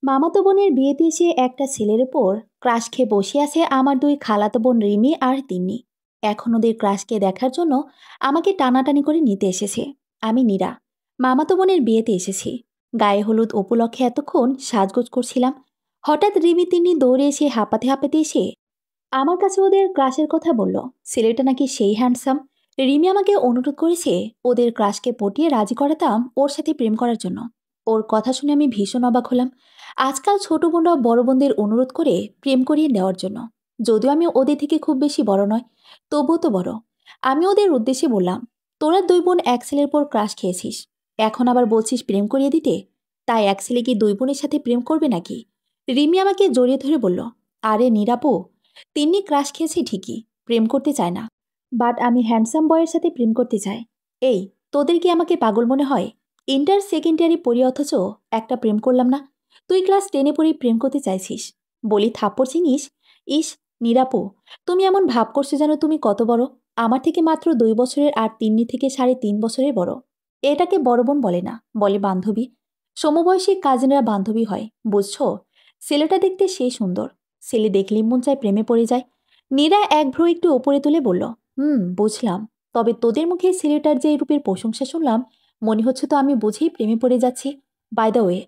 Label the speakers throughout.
Speaker 1: মামাতো বোনের বিয়েতে এসে একটা ছেলের উপর ক্রাশ খেয়ে বসে আছে আমার দুই খালাতো বোন রিমি আর তিন্নি। এখন ওদের ক্রাশকে দেখার জন্য আমাকে টানাটানি করে নিতে এসেছে। আমি নীরা, মামাতো বোনের বিয়েতে এসেছি। গায়ে হলুদ উপলক্ষে এতক্ষণ সাজগোজ করছিলাম। হঠাৎ রিমি তিন্নি দৌড়ে এসে হাঁপাতে হাঁপাতে এসে আমার কাছে ওদের ক্রাশের কথা বলল। ছেলেটা নাকি সেই হ্যান্ডসাম। রিমি আমাকে অনুরোধ করেছে ওদের ক্রাশকে পটিয়ে রাজি করাতাম ওর সাথে প্রেম করার জন্য। ওর কথা শুনে আমি ভীষণ অবাক হলাম। আজকাল ছোট বোনরা বড় বোনদের অনুরোধ করে প্রেম করিয়ে নেওয়ার জন্য। যদিও আমি ওদের থেকে খুব বেশি বড় নয়, তবুও তো বড়। আমি ওদের উদ্দেশ্যে বললাম, তোরা দুই বোন এক ছেলের পর ক্রাশ খেয়েছিস, এখন আবার বলছিস প্রেম করিয়ে দিতে। তাই এক ছেলে কি দুই বোনের সাথে প্রেম করবে নাকি? রিমি আমাকে জড়িয়ে ধরে বলল, আরে নিরাপু, তিন্নি ক্রাশ খেয়েছে ঠিকই, প্রেম করতে চায় না। বাট আমি হ্যান্ডসাম বয়ের সাথে প্রেম করতে চাই। এই, তোদের কি আমাকে পাগল মনে হয়? ইন্টার সেকেন্ডারি পড়ি অথচ একটা প্রেম করলাম না। তুই ক্লাস 10-এ পড়েই প্রেম করতে চাইছিস। বলি থাপ্পড় চিনিস? ইস, নিরাপু, তুমি এমন ভাব করছো যেন তুমি কত বড়। আমার থেকে মাত্র 2 বছরের আর তিন্নি থেকে 3.5 বছরের বড়। এটাকে বড় বোন বলে না, বলে বান্ধবী। সমবয়সী কাজিনরা বান্ধবী হয়, বুঝছো? ছেলেটা দেখতে সে সুন্দর। ছেলে দেখলেই মন চায় প্রেমে পড়ে যায়। নীরা এক ভ্রু একটু ওপরে তুলে বলল, বুঝলাম। তবে তোদের মুখে ছেলেটার যে রূপের প্রশংসা শুনলাম, মনে হচ্ছে তো আমি বুঝেই প্রেমে পড়ে যাচ্ছি। বাই দ্য ওয়ে,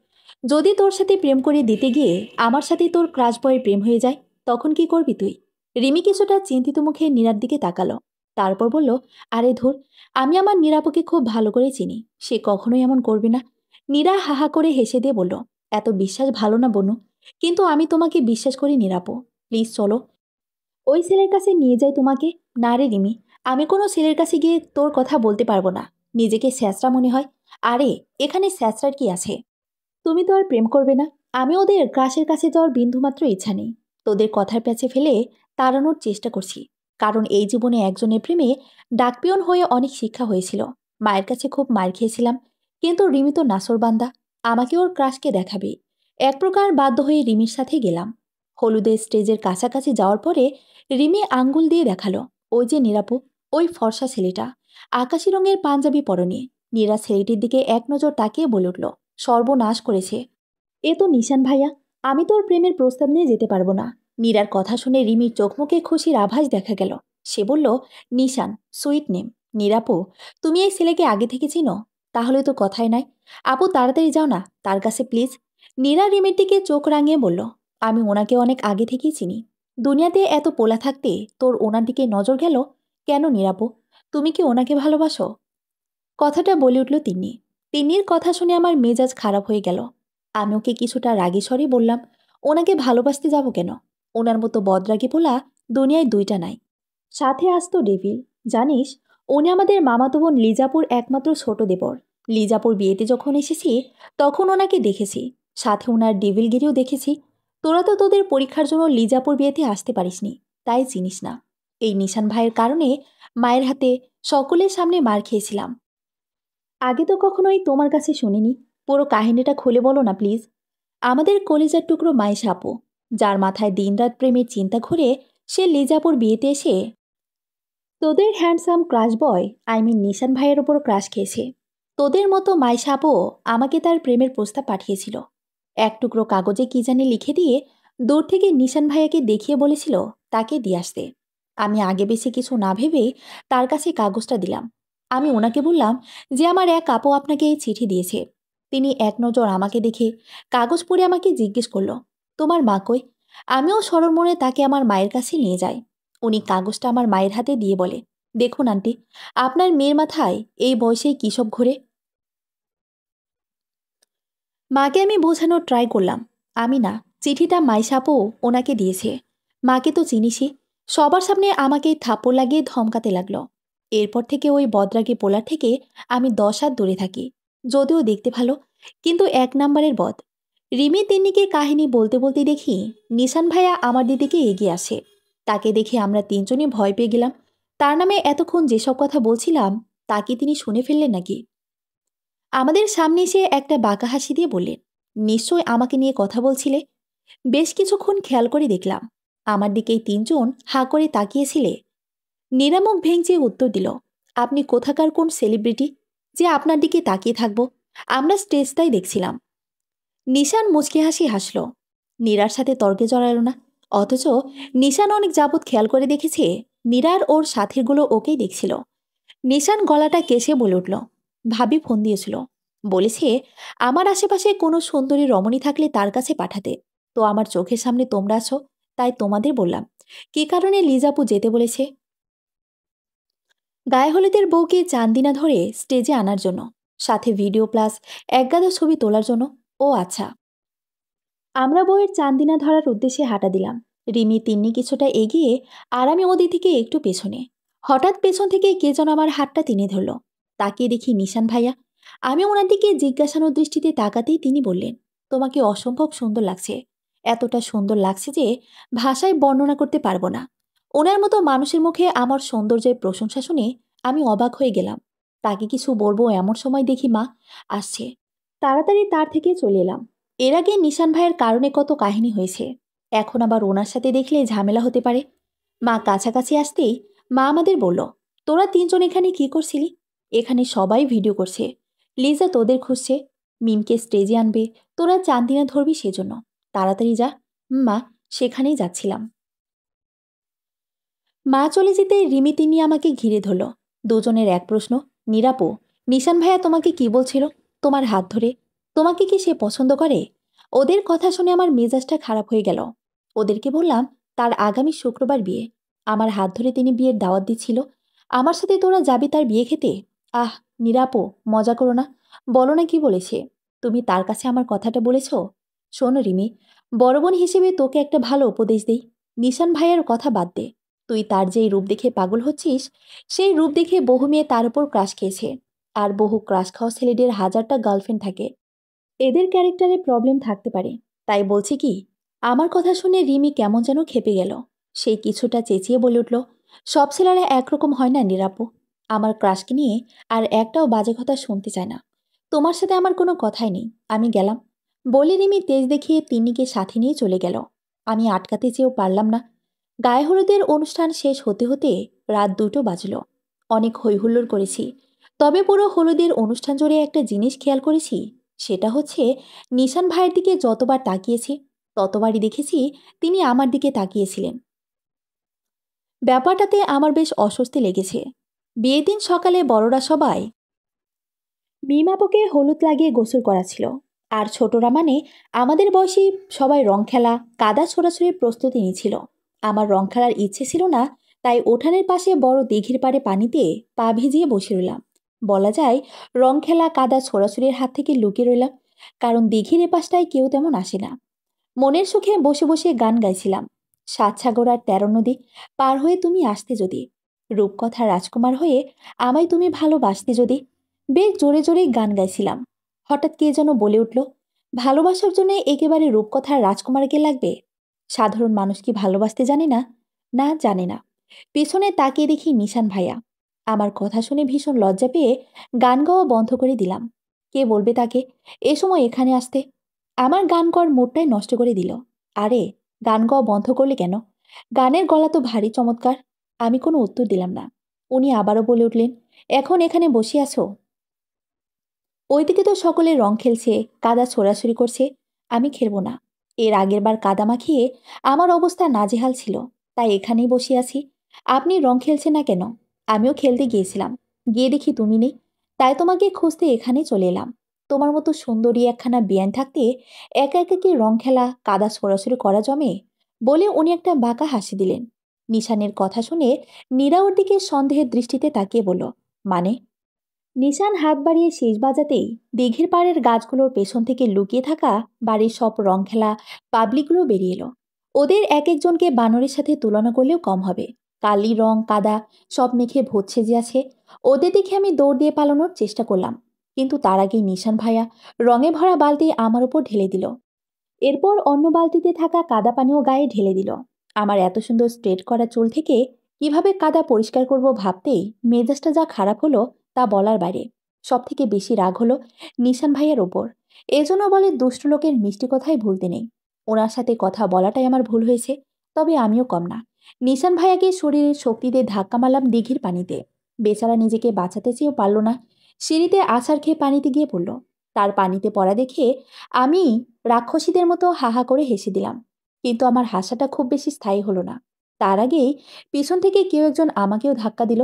Speaker 1: যদি তোর সাথে প্রেম করে দিতে গিয়ে আমার সাথে তোর ক্রাশ বয়ের প্রেম হয়ে যায়, তখন কি করবি তুই? রিমি কিছুটা চিন্তিত মুখে নীরার দিকে তাকালো। তারপর বলল, আরে ধুর, আমি আমার নীরাপুকে খুব ভালো করে চিনি, সে কখনোই এমন করবে না। নীরা হাহা করে হেসে দিয়ে বলল, এত বিশ্বাস ভালো না বনু, কিন্তু আমি তোমাকে বিশ্বাস করি নীরাপু। প্লিজ চলো, ওই ছেলের কাছে নিয়ে যাই তোমাকে। না রে রিমি, আমি কোনো ছেলের কাছে গিয়ে তোর কথা বলতে পারবো না। নিজেকে স্যাঁচরা মনে হয়। আরে, এখানে স্যাঁচরার কি আছে? তুমি তো আর প্রেম করবে না। আমি ওদের ক্রাশের কাছে যাওয়ার বিন্দুমাত্র ইচ্ছা নেই। তোদের কথার প্যাচে ফেলে তাড়ানোর চেষ্টা করছি। কারণ এই জীবনে একজনের প্রেমে ডাকপিয়ন হয়ে অনেক শিক্ষা হয়েছিল। মায়ের কাছে খুব মার খেয়েছিলাম। কিন্তু রিমি তো নাসরবান্দা, আমাকে ওর ক্রাশকে দেখাবে। এক প্রকার বাধ্য হয়ে রিমির সাথে গেলাম। হলুদের স্টেজের কাছাকাছি যাওয়ার পরে রিমি আঙ্গুল দিয়ে দেখালো, ওই যে নিরাপু, ওই ফর্সা ছেলেটা, আকাশি রঙের পাঞ্জাবি পরনে। নীরা ছেলেটির দিকে এক নজর তাকিয়ে বলে উঠল, সর্বনাশ করেছে। এ তো নিশান ভাইয়া। আমি তোর প্রেমের প্রস্তাব নিয়ে যেতে পারবো না। নীরার কথা শুনে রিমির চোখ মুখে খুশির আভাস দেখা গেল। সে বলল, নিশান, সুইট নেম। নিরাপু, তুমি এই ছেলেকে আগে থেকে চিনো? তাহলে তো কথাই নাই। আপু, তাড়াতাড়ি যাও না তার কাছে প্লিজ। নীরা রিমির দিকে চোখ রাঙিয়ে বলল, আমি ওনাকে অনেক আগে থেকেই চিনি। দুনিয়াতে এত পোলা থাকতে তোর ওনার দিকে নজর গেল কেন নিরাপু? তুমি কি ওনাকে ভালোবাসো? কথাটা বলে উঠল তিন্নি। তিন্নির কথা শুনে আমার মেজাজ খারাপ হয়ে গেল। আমি ওকে কিছুটা রাগী স্বরে বললাম, ওনাকে ভালোবাসতে যাব কেন? ওনার মতো বদরাগী পোলা দুনিয়ায় দুইটা নাই। সাথে আসতো ডেভিল। জানিস, উনি আমাদের মামাতো বোন লিজাপুর একমাত্র ছোট দেবর। লিজাপুর বিয়েতে যখন এসেছি তখন ওনাকে দেখেছি, সাথে ওনার ডেভিলগিরিও দেখেছি। তোরা তো তোদের পরীক্ষার জন্য লিজাপুর বিয়েতে আসতে পারিসনি, তাই চিনিস না। এই নিশান ভাইয়ের কারণে মায়ের হাতে সকলের সামনে মার খেয়েছিলাম। আগে তো কখনোই তোমার কাছে শুনিনি। পুরো কাহিনীটা খুলে বলো না প্লিজ। আমাদের কলিজার টুকরো মাইশা আপু, যার মাথায় দিনরাত প্রেমের চিন্তা ঘুরে, সে লিজাপুর বিয়েতে এসে তোদের handsome crush boy, I mean Nishan ভাইয়ের ওপর ক্রাশ খেয়েছে। তোদের মতো মাইশা আপুও আমাকে তার প্রেমের প্রস্তাব পাঠিয়েছিল। এক টুকরো কাগজে কি জানি লিখে দিয়ে দূর থেকে নিশান ভাইয়াকে দেখিয়ে বলেছিল তাকে দিয়ে আসতে। আমি আগে বেশি কিছু না ভেবেই তার কাছে কাগজটা দিলাম। আমি ওনাকে বললাম যে আমার এক আপু আপনাকে এই চিঠি দিয়েছে। তিনি এক নজর আমাকে দেখে কাগজ পড়ে আমাকে জিজ্ঞেস করলো, তোমার মা কই? আমিও সরল মনে তাকে আমার মায়ের কাছে নিয়ে যাই। উনি কাগজটা আমার মায়ের হাতে দিয়ে বলে, দেখুন আন্টি, আপনার মেয়ের মাথায় এই বয়সেই কী সব ঘোরে। মাকে আমি বোঝানোর ট্রাই করলাম, আমি না, চিঠিটা মাইশা আপু ওনাকে দিয়েছে। মাকে তো চিনিসই। সবার সামনে আমাকে থাপ্পড় লাগিয়ে ধমকাতে লাগলো। এরপর থেকে ওই বদরাগী পোলার থেকে আমি 10 হাত দূরে থাকি। যদিও দেখতে ভালো, কিন্তু এক নাম্বারের বদ। রিমি তিন্নিকে কাহিনী বলতে বলতে দেখি নিশান ভাইয়া আমার দিদিকে এগিয়ে আসে। তাকে দেখে আমরা তিনজনই ভয় পেয়ে গেলাম। তার নামে এতক্ষণ যেসব কথা বলছিলাম তা কি তিনি শুনে ফেললেন নাকি? আমাদের সামনে এসে একটা বাঁকা হাসি দিয়ে বললেন, নিশ্চয় আমাকে নিয়ে কথা বলছিলে। বেশ কিছুক্ষণ খেয়াল করে দেখলাম আমার দিকেই তিনজন হাঁ করে তাকিয়েছিলে। নিরামক ভেঙচে উত্তর দিল, আপনি কোথাকার কোন সেলিব্রিটি যে আপনার দিকে তাকিয়ে থাকবো? আমরা স্টেজটাই দেখছিলাম। নিশান মুচকি হাসল। নীরার সাথে তর্কে জড়ালো না। অথচ নিশান অনেক যাবৎ খেয়াল করে দেখেছে নীরার ওর সাথীগুলো ওকেই দেখছিল। নিশান গলাটা কেসে বলে উঠল, ভাবি ফোন দিয়েছিল, বলেছে আমার আশেপাশে কোনো সুন্দরী রমণী থাকলে তার কাছে পাঠাতে। তো আমার চোখের সামনে তোমরা আছো, তাই তোমাদের বললাম। কী কারণে লিজাপু যেতে বলেছে? গায়ে হলুদের বউকে চান্দিনা ধরে স্টেজে আনার জন্য, সাথে ভিডিও প্লাস একগাদা ছবি তোলার জন্য। ও আচ্ছা। আমরা বউয়ের চান্দিনা ধরার উদ্দেশ্যে হাঁটা দিলাম। রিমি তিন্নি কিছুটা এগিয়ে আর আমি ওদের থেকে একটু পেছনে। হঠাৎ পেছন থেকে কে যেন আমার হাতটা টেনে ধরল। তাকিয়ে দেখি নিশান ভাইয়া। আমি ওনার দিকে জিজ্ঞাসানোর দৃষ্টিতে তাকাতেই তিনি বললেন, তোমাকে অসম্ভব সুন্দর লাগছে। এতটা সুন্দর লাগছে যে ভাষায় বর্ণনা করতে পারবো না। ওনার মতো মানুষের মুখে আমার সৌন্দর্যের প্রশংসা শুনে আমি অবাক হয়ে গেলাম। তাকে কিছু বলবো এমন সময় দেখি মা আসছে। তাড়াতাড়ি তার থেকে চলে এলাম। এর আগে নিশান ভাইয়ের কারণে কত কাহিনী হয়েছে, এখন আবার ওনার সাথে দেখলে ঝামেলা হতে পারে। মা কাছাকাছি আসতেই মা আমাদের বলল, তোরা তিনজন এখানে কি করছিলি? এখানে সবাই ভিডিও করছে। লিজা তোদের খুঁজছে, মিমকে স্টেজে আনবে, তোরা চান্দিনা ধরবি সেজন্য। তাড়াতাড়ি যা। মা, সেখানেই যাচ্ছিলাম। মা চলে যেতে রিমি তিনি আমাকে ঘিরে ধরল। দুজনের এক প্রশ্ন, নিরাপু, নিশান ভাইয়া তোমাকে কি বলছিল? তোমার হাত ধরে। তোমাকে কি সে পছন্দ করে? ওদের কথা শুনে আমার মেজাজটা খারাপ হয়ে গেল। ওদেরকে বললাম তার আগামী শুক্রবার বিয়ে। আমার হাত ধরে তিনি বিয়ের দাওয়াত দিচ্ছিল। আমার সাথে তোরা যাবি তার বিয়ে খেতে? আহ, নিরাপু, মজা করো না। বলো না কি বলেছে। তুমি তার কাছে আমার কথাটা বলেছ? শোনো রিমি, বড় বোন হিসেবে তোকে একটা ভালো উপদেশ দেই। নিশান ভাইয়ের কথা বাদ দে। তুই তার যেই রূপ দেখে পাগল হচ্ছিস, সেই রূপ দেখে বহু মেয়ে তার উপর ক্রাশ খেয়েছে। আর বহু ক্রাশ খাওয়া ছেলেদের হাজারটা গার্লফ্রেন্ড থাকে। এদের ক্যারেক্টারে প্রবলেম থাকতে পারে। তাই বলছি কি? আমার কথা শুনে রিমি কেমন যেন খেপে গেল। সে কিছুটা চেঁচিয়ে বলে উঠল, সব ছেলেরা একরকম হয় না নিরাপু। আমার ক্রাশকে নিয়ে আর একটাও বাজে কথা শুনতে চায় না। তোমার সাথে আমার কোনো কথাই নেই, আমি গেলাম। বলে রিমি তেজ দেখিয়ে তিন্নিকে সাথে নিয়ে চলে গেল। আমি আটকাতে চেয়েও পারলাম না। গায়ে হলুদের অনুষ্ঠান শেষ হতে হতে রাত 2টো বাজল। অনেক হৈহুল্লোড় করেছি, তবে পুরো হলুদের অনুষ্ঠান জুড়ে একটা জিনিস খেয়াল করেছি। সেটা হচ্ছে নিশান ভাইয়ের দিকে যতবার তাকিয়েছি ততবারই দেখেছি তিনি আমার দিকে তাকিয়েছিলেন। ব্যাপারটাতে আমার বেশ অস্বস্তি লেগেছে। বিয়ের দিন সকালে বড়রা সবাই মিমাপকে হলুদ লাগিয়ে গোসল করাছিল। আর ছোটরা মানে আমাদের বয়সী সবাই রং খেলা, কাদা ছোড়াছুড়ির প্রস্তুতি নিচ্ছিল। আমার রং খেলার ইচ্ছে ছিল না, তাই উঠানের পাশে বড় দিঘির পাড়ে পানিতে পা ভিজিয়ে বসে রইলাম। বলা যায় রং খেলা, কাদা ছোড়াছুড়ির হাত থেকে লুকিয়ে রইলাম, কারণ দিঘির এপাশটায় কেউ তেমন আসে না। মনের সুখে বসে বসে গান গাইছিলাম। সাত সাগর আর 13 নদী পার হয়ে তুমি আসতে যদি, রূপকথার রাজকুমার হয়ে আমায় তুমি ভালোবাসতে যদি, বেশ জোরে জোরে গান গাইছিলাম। হঠাৎ কে যেন বলে উঠল, ভালোবাসার জন্য একেবারে রূপকথার রাজকুমারকে লাগবে? সাধারণ মানুষ কি ভালোবাসতে জানে না? না, জানে না। পেছনে তাকিয়ে দেখি নিশান ভাইয়া। আমার কথা শুনে ভীষণ লজ্জা পেয়ে গান গাওয়া বন্ধ করে দিলাম। কে বলবে তাকে এ সময় এখানে আসতে? আমার গান কর মুডটাই নষ্ট করে দিল। আরে, গান গাওয়া বন্ধ করলে কেন? গানের গলা তো ভারী চমৎকার। আমি কোনো উত্তর দিলাম না। উনি আবারও বলে উঠলেন, এখন এখানে বসে আছো? ওইদিকে তো সকলে রং খেলছে, কাদা ছোড়াছুড়ি করছে। আমি খেলবো না। এর আগের বার কাদা মাখিয়ে আমার অবস্থা নাজেহাল ছিল, তাই এখানেই বসে আছি। আপনি রং খেলছেন না কেন? আমিও খেলতে গিয়েছিলাম, গিয়ে দেখি তুমি নেই, তাই তোমাকে খুঁজতে এখানে চলে এলাম। তোমার মতো সুন্দরী একখানা বিয়ান থাকতে একা একা কি রং খেলা, কাদা ছোড়াছুড়ি করা জমে? বলে উনি একটা বাঁকা হাসি দিলেন। নিশানের কথা শুনে নীরা ওর দিকে সন্দেহের দৃষ্টিতে তাকিয়ে বলল, মানে? নিশান হাত বাড়িয়ে শেষ বাজাতেই দিঘির পাড়ের গাছগুলোর পেছন থেকে লুকিয়ে থাকা বাড়ির সব রং খেলা পাবলিকগুলো বেরিয়ে এলো। ওদের এক একজনকে বানরের সাথে তুলনা করলেও কম হবে। কালি, রং, কাদা সব মেখে ভোজ সেজে আছে। ওদের দেখে আমি দৌড় দিয়ে পালানোর চেষ্টা করলাম, কিন্তু তার আগেই নিশান ভাইয়া রঙে ভরা বালতি আমার উপর ঢেলে দিল। এরপর অন্য বালতিতে থাকা কাদা পানিও গায়ে ঢেলে দিল। আমার এত সুন্দর স্ট্রেট করা চুল থেকে কিভাবে কাদা পরিষ্কার করব ভাবতেই মেজাজটা যা খারাপ হলো তা বলার বাইরে। সব থেকে বেশি রাগ হলো নিশান ভাইয়ের ওপর। এজন্য বলে দুষ্ট লোকের মিষ্টি কথাই ভুলতে নেই। ওনার সাথে কথা বলাটাই আমার ভুল হয়েছে, তবে আমিও কম না। নিশান ভাইয়াকে শরীরের শক্তি দিয়ে ধাক্কা মারলাম দিঘির পানিতে। বেচারা নিজেকে বাঁচাতে চেয়েও পারল না। সিঁড়িতে আছাড় খেয়ে পানিতে গিয়ে পড়ল। তার পানিতে পড়া দেখে আমি রাক্ষসীদের মতো হাহা করে হেসে দিলাম। কিন্তু আমার হাসাটা খুব বেশি স্থায়ী হলো না। তার আগেই পিছন থেকে কেউ একজন আমাকেও ধাক্কা দিল।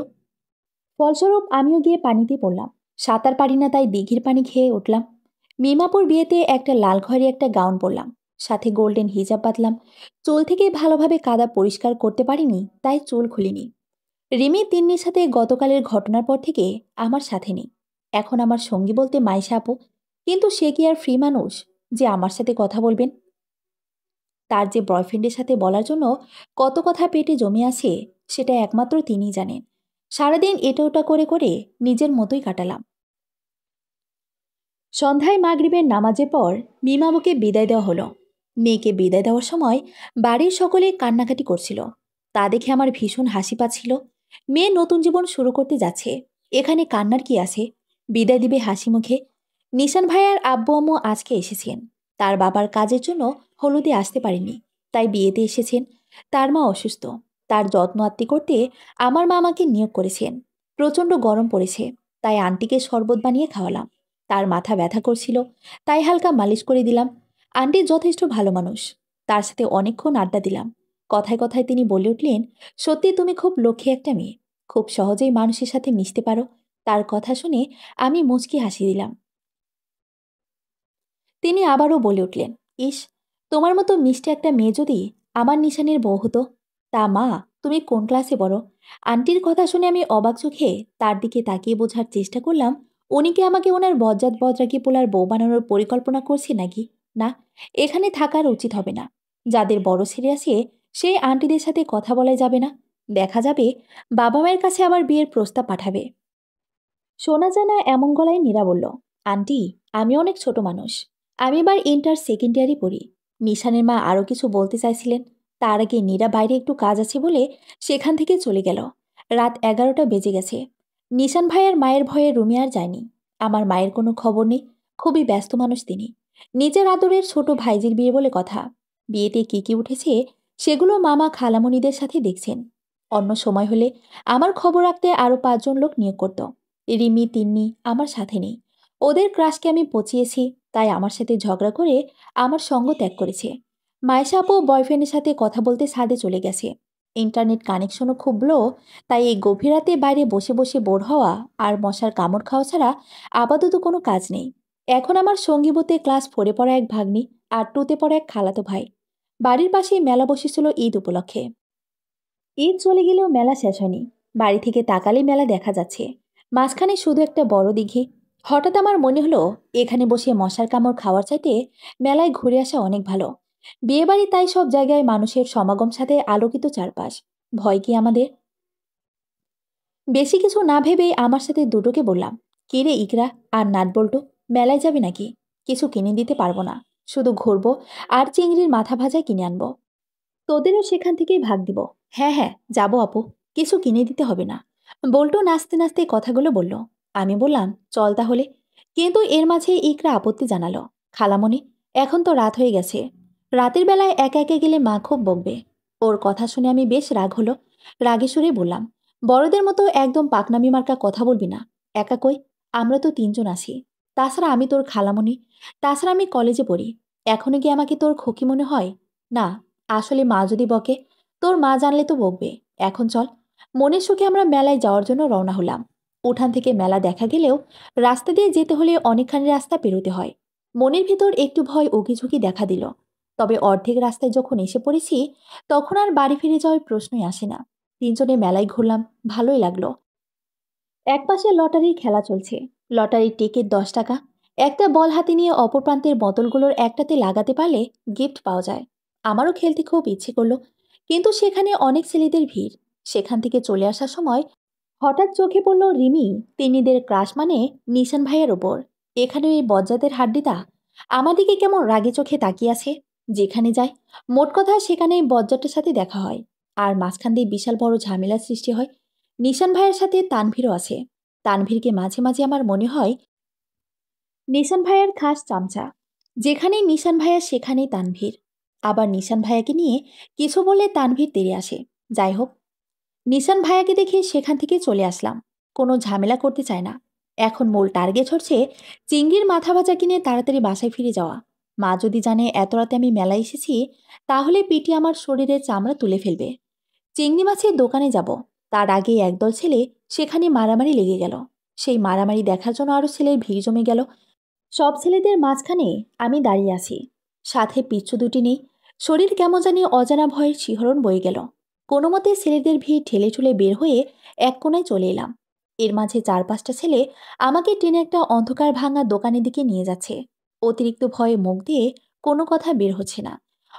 Speaker 1: ফলস্বরূপ আমিও গিয়ে পানিতে পড়লাম। সাঁতার পারি না তাই দিঘির পানি খেয়ে উঠলাম। মিমাপুর বিয়েতে একটা লাল খয়েরি একটা গাউন পরলাম, সাথে গোল্ডেন হিজাব বাঁধলাম। চুল থেকে ভালোভাবে কাদা পরিষ্কার করতে পারিনি, তাই চুল খুলিনি। রিমি তিন্নির সাথে গতকালের ঘটনার পর থেকে আমার সাথে নেই। এখন আমার সঙ্গী বলতে মাইশা আপু। কিন্তু সে কি আর ফ্রি মানুষ যে আমার সাথে কথা বলবেন? তার যে বয়ফ্রেন্ডের সাথে বলার জন্য কত কথা পেটে জমে আছে, সেটা একমাত্র তিনিই জানেন। সারাদিন এটা ওটা করে করে নিজের মতোই কাটালাম। সন্ধ্যায় মাগরিবের নামাজের পর মিমাবুকে বিদায় দেওয়া হলো। মেয়েকে বিদায় দেওয়ার সময় বাড়ির সকলে কান্নাকাটি করছিল। তা দেখে আমার ভীষণ হাসি পাচ্ছিল। মেয়ে নতুন জীবন শুরু করতে যাচ্ছে, এখানে কান্নার কি আছে? বিদায় দিবে হাসি মুখে। নিশান ভাইয়ার আব্বু আম্মু আজকে এসেছেন। তার বাবার কাজের জন্য হলুদে আসতে পারেনি, তাই বিয়েতে এসেছেন। তার মা অসুস্থ, তার যত্ন আত্তি করতে আমার মা আমাকে নিয়োগ করেছেন। প্রচণ্ড গরম পড়েছে, তাই আন্টিকে শরবত বানিয়ে খাওয়ালাম। তার মাথা ব্যথা করছিল, তাই হালকা মালিশ করে দিলাম। আন্টি যথেষ্ট ভালো মানুষ, তার সাথে অনেকক্ষণ আড্ডা দিলাম। কথায় কথায় তিনি বলে উঠলেন, সত্যি তুমি খুব লক্ষ্মী একটা মেয়ে, খুব সহজেই মানুষের সাথে মিশতে পারো। তার কথা শুনে আমি মুচকি হাসি দিলাম। তিনি আবারও বলে উঠলেন, ইস, তোমার মতো মিষ্টি একটা মেয়ে যদি আমার নিশানের বউ হতো। তা মা, তুমি কোন ক্লাসে পড়ো? আন্টির কথা শুনে আমি অবাক চোখে তার দিকে তাকিয়ে বোঝার চেষ্টা করলাম, উনি কি আমাকে ওনার বজ্জাত বজ্রাকি পোলার বউ বানানোর পরিকল্পনা করছে নাকি? না, এখানে থাকার উচিত হবে না। যাদের বড় ছেলে আছে সেই আন্টিদের সাথে কথা বলা যাবে না। দেখা যাবে বাবা মায়ের কাছে আবার বিয়ের প্রস্তাব পাঠাবে। শোনা যায় না এমন গলায় নীরা বলল, আন্টি, আমি অনেক ছোট মানুষ। আমি এবার ইন্টার সেকেন্ড ইয়ারই পড়ি। নিশানের মা আরও কিছু বলতে চাইছিলেন, তার আগে নীরা বাইরে একটু কাজ আছে বলে সেখান থেকে চলে গেল। রাত 11টা বেজে গেছে। নিশান ভাইয়ের মায়ের ভয়ে রুমে আর যায়নি। আমার মায়ের কোনো খবর নেই, খুবই ব্যস্ত মানুষ তিনি। নিজের আদরের ছোট ভাইজির বিয়ে বলে কথা। বিয়েতে কি কি উঠেছে সেগুলো মামা খালামণিদের সাথে দেখছেন। অন্য সময় হলে আমার খবর রাখতে আরও 5জন লোক নিয়োগ করত। রিমি তিন্নি আমার সাথে নেই। ওদের ক্রাশকে আমি পচিয়েছি, তাই আমার সাথে ঝগড়া করে আমার সঙ্গ ত্যাগ করেছে। মায়েশা আপু বয়ফ্রেন্ডের সাথে কথা বলতে ছাদে চলে গেছে। ইন্টারনেট কানেকশনও খুব লো, তাই এই গভীর রাতে বাইরে বসে বসে বোর হওয়া আর মশার কামড় খাওয়া ছাড়া আপাতত কোনো কাজ নেই। এখন আমার সঙ্গী বলতে ক্লাস 4-এ পড়া এক ভাগ্নি আর 2-তে পড়া এক খালাতো ভাই। বাড়ির পাশেই মেলা বসেছিল ঈদ উপলক্ষে। ঈদ চলে গেলেও মেলা শেষ হয়নি। বাড়ি থেকে তাকালে মেলা দেখা যাচ্ছে। মাঝখানে শুধু একটা বড় দিঘি। হঠাৎ আমার মনে হলো, এখানে বসে মশার কামড় খাওয়ার চাইতে মেলায় ঘুরে আসা অনেক ভালো। বিয়েবাড়ি তাই সব জায়গায় মানুষের সমাগম, সাথে আলোকিত চারপাশ। ভয় কি আমাদের? বেশি কিছু না ভেবেই আমার সাথে দুটোকে বললাম, কি রে ইকরা আর নাট বল্টু, মেলায় যাবে নাকি? কিছু কিনে দিতে পারবো না, শুধু ঘুরবো আর চিংড়ির মাথা ভাজা কিনে আনবো। তোদেরও সেখান থেকেই ভাগ দিব। হ্যাঁ হ্যাঁ, যাবো আপু, কিছু কিনে দিতে হবে না। বল্টু নাচতে নাচতে কথাগুলো বলল। আমি বললাম, চল তাহলে। কিন্তু এর মাঝে ইকরা আপত্তি জানালো, খালামণি, এখন তো রাত হয়ে গেছে। রাতের বেলায় একা একা গেলে মা খুব বকবে। ওর কথা শুনে আমি বেশ রাগ হলো। রাগে সুরে বললাম, বড়দের মতো একদম পাকনামি মার্কা কথা বলবি না। একা কই, আমরা তো 3জন আছি। তাছাড়া আমি তোর খালামণি। তাছাড়া আমি কলেজে পড়ি। এখনো কি আমাকে তোর খোকি মনে হয়? না, আসলে মা যদি বকে, তোর মা জানলে তো বকবে। এখন চল। মনের সুখে আমরা মেলায় যাওয়ার জন্য রওনা হলাম। উঠান থেকে মেলা দেখা গেলেও রাস্তা দিয়ে যেতে হলে অনেকখানি রাস্তা পেরোতে হয়। মনের ভিতর একটু ভয় উকিঝুঁকি দেখা দিল। তবে অর্ধেক রাস্তায় যখন এসে পড়েছি, তখন আর বাড়ি ফিরে যাওয়ার প্রশ্নই আসে না। 3জনে মেলায় ঘুরলাম, ভালোই লাগলো। একপাশে লটারির খেলা চলছে। লটারির টিকিট 10 টাকা। একটা বল হাতে নিয়ে অপর প্রান্তের বোতলগুলোর একটাতে লাগাতে পারলে গিফট পাওয়া যায়। আমারও খেলতে খুব ইচ্ছে করলো, কিন্তু সেখানে অনেক ছেলেদের ভিড়। সেখান থেকে চলে আসার সময় হঠাৎ চোখে পড়ল রিমি তিন্নিদের ক্রাশ মানে নিশান ভাইয়ের ওপর। এখানে এই বজ্জাতের হাড্ডিটা আমার দিকে কেমন রাগে চোখে তাকিয়ে আছে। যেখানে যায়, মোট কথা সেখানেই বজ্জাতের সাথে দেখা হয়। আর মাঝখান দিয়ে বিশাল বড় ঝামেলার সৃষ্টি হয়। নিশান ভাইয়ের সাথে তানভীরও আছে। তানভীরকে মাঝে মাঝে আমার মনে হয় নিশান ভাইয়ার খাস চামচা। যেখানেই নিশান ভাইয়া সেখানেই তানভীর। আবার নিশান ভাইয়াকে নিয়ে কিছু বললে তানভীর তেড়ে আসে। যাই হোক, নিশান ভাইয়াকে দেখে সেখান থেকে চলে আসলাম। কোনো ঝামেলা করতে চায় না। এখন মূল টার্গেট হচ্ছে চিংড়ির মাথা ভাজা কিনে তাড়াতাড়ি বাসায় ফিরে যাওয়া। মা যদি জানে এত রাতে আমি মেলায় এসেছি, তাহলে পিটি আমার শরীরের চামড়া তুলে ফেলবে। চিংড়ি মাছের দোকানে যাব, তার আগেই একদল ছেলে সেখানে মারামারি লেগে গেল। সেই মারামারি দেখার জন্য আরো ছেলের ভিড় জমে গেল। সব ছেলেদের মাঝখানে আমি দাঁড়িয়ে আছি, সাথে পিচ্ছু দুটি নেই। শরীর কেমন জানি অজানা ভয়ের শিহরণ বয়ে গেল। কোনো মতে ছেলেদের ভিড় ঠেলে ঠুলে বের হয়ে এক কোনায় চলে এলাম। এর মাঝে 4-5টা ছেলে আমাকে টেনে একটা অন্ধকার ভাঙা দোকানের দিকে নিয়ে যাচ্ছে। অতিরিক্ত ভয়ে মুখ দিয়ে কোনো কথা বের হচ্ছে না।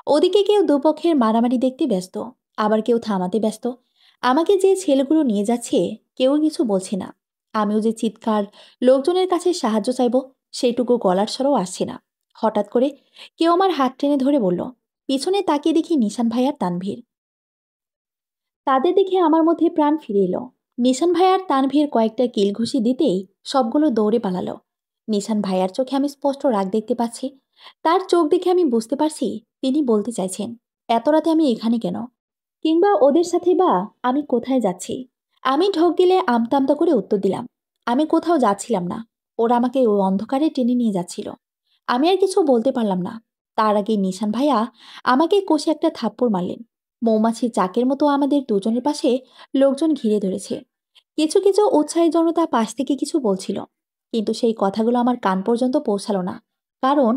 Speaker 1: ওদিকে কেউ দুপক্ষের মারামারি দেখতে ব্যস্ত, আবার কেউ থামাতে ব্যস্ত। আমাকে যে ছেলেগুলো নিয়ে যাচ্ছে কেউ কিছু বলছে না। আমিও যে চিৎকার, লোকজনের কাছে সাহায্য চাইব, সেইটুকু গলার স্বরও আসছে না। হঠাৎ করে কেউ আমার হাত টেনে ধরে বলল, পিছনে তাকিয়ে দেখি নিশান ভাই আর তানভীর। তাদের দেখে আমার মধ্যে প্রাণ ফিরে এলো। নিশান ভাই আর তানভীর কয়েকটা কিল ঘুষি দিতেই সবগুলো দৌড়ে পালালো। নিশান ভাইয়ার চোখে আমি স্পষ্ট রাগ দেখতে পাচ্ছি। তার চোখ দেখে আমি বুঝতে পারছি তিনি বলতে চাইছেন, এত রাতে আমি এখানে কেন, কিংবা ওদের সাথে বা আমি কোথায় যাচ্ছি। আমি ঢোক গেলে আমতা আমতা করে উত্তর দিলাম, আমি কোথাও যাচ্ছিলাম না। ওরা আমাকে ওই অন্ধকারে টেনে নিয়ে যাচ্ছিল। আমি আর কিছু বলতে পারলাম না। তার আগে নিশান ভাইয়া আমাকে কষে একটা থাপ্পড় মারলেন। মৌমাছির চাকের মতো আমাদের দুজনের পাশে লোকজন ঘিরে ধরেছে। কিছু কিছু উৎসাহী জনতা পাশ থেকে কিছু বলছিল, কিন্তু সেই কথাগুলো আমার কান পর্যন্ত পৌঁছালো না। কারণ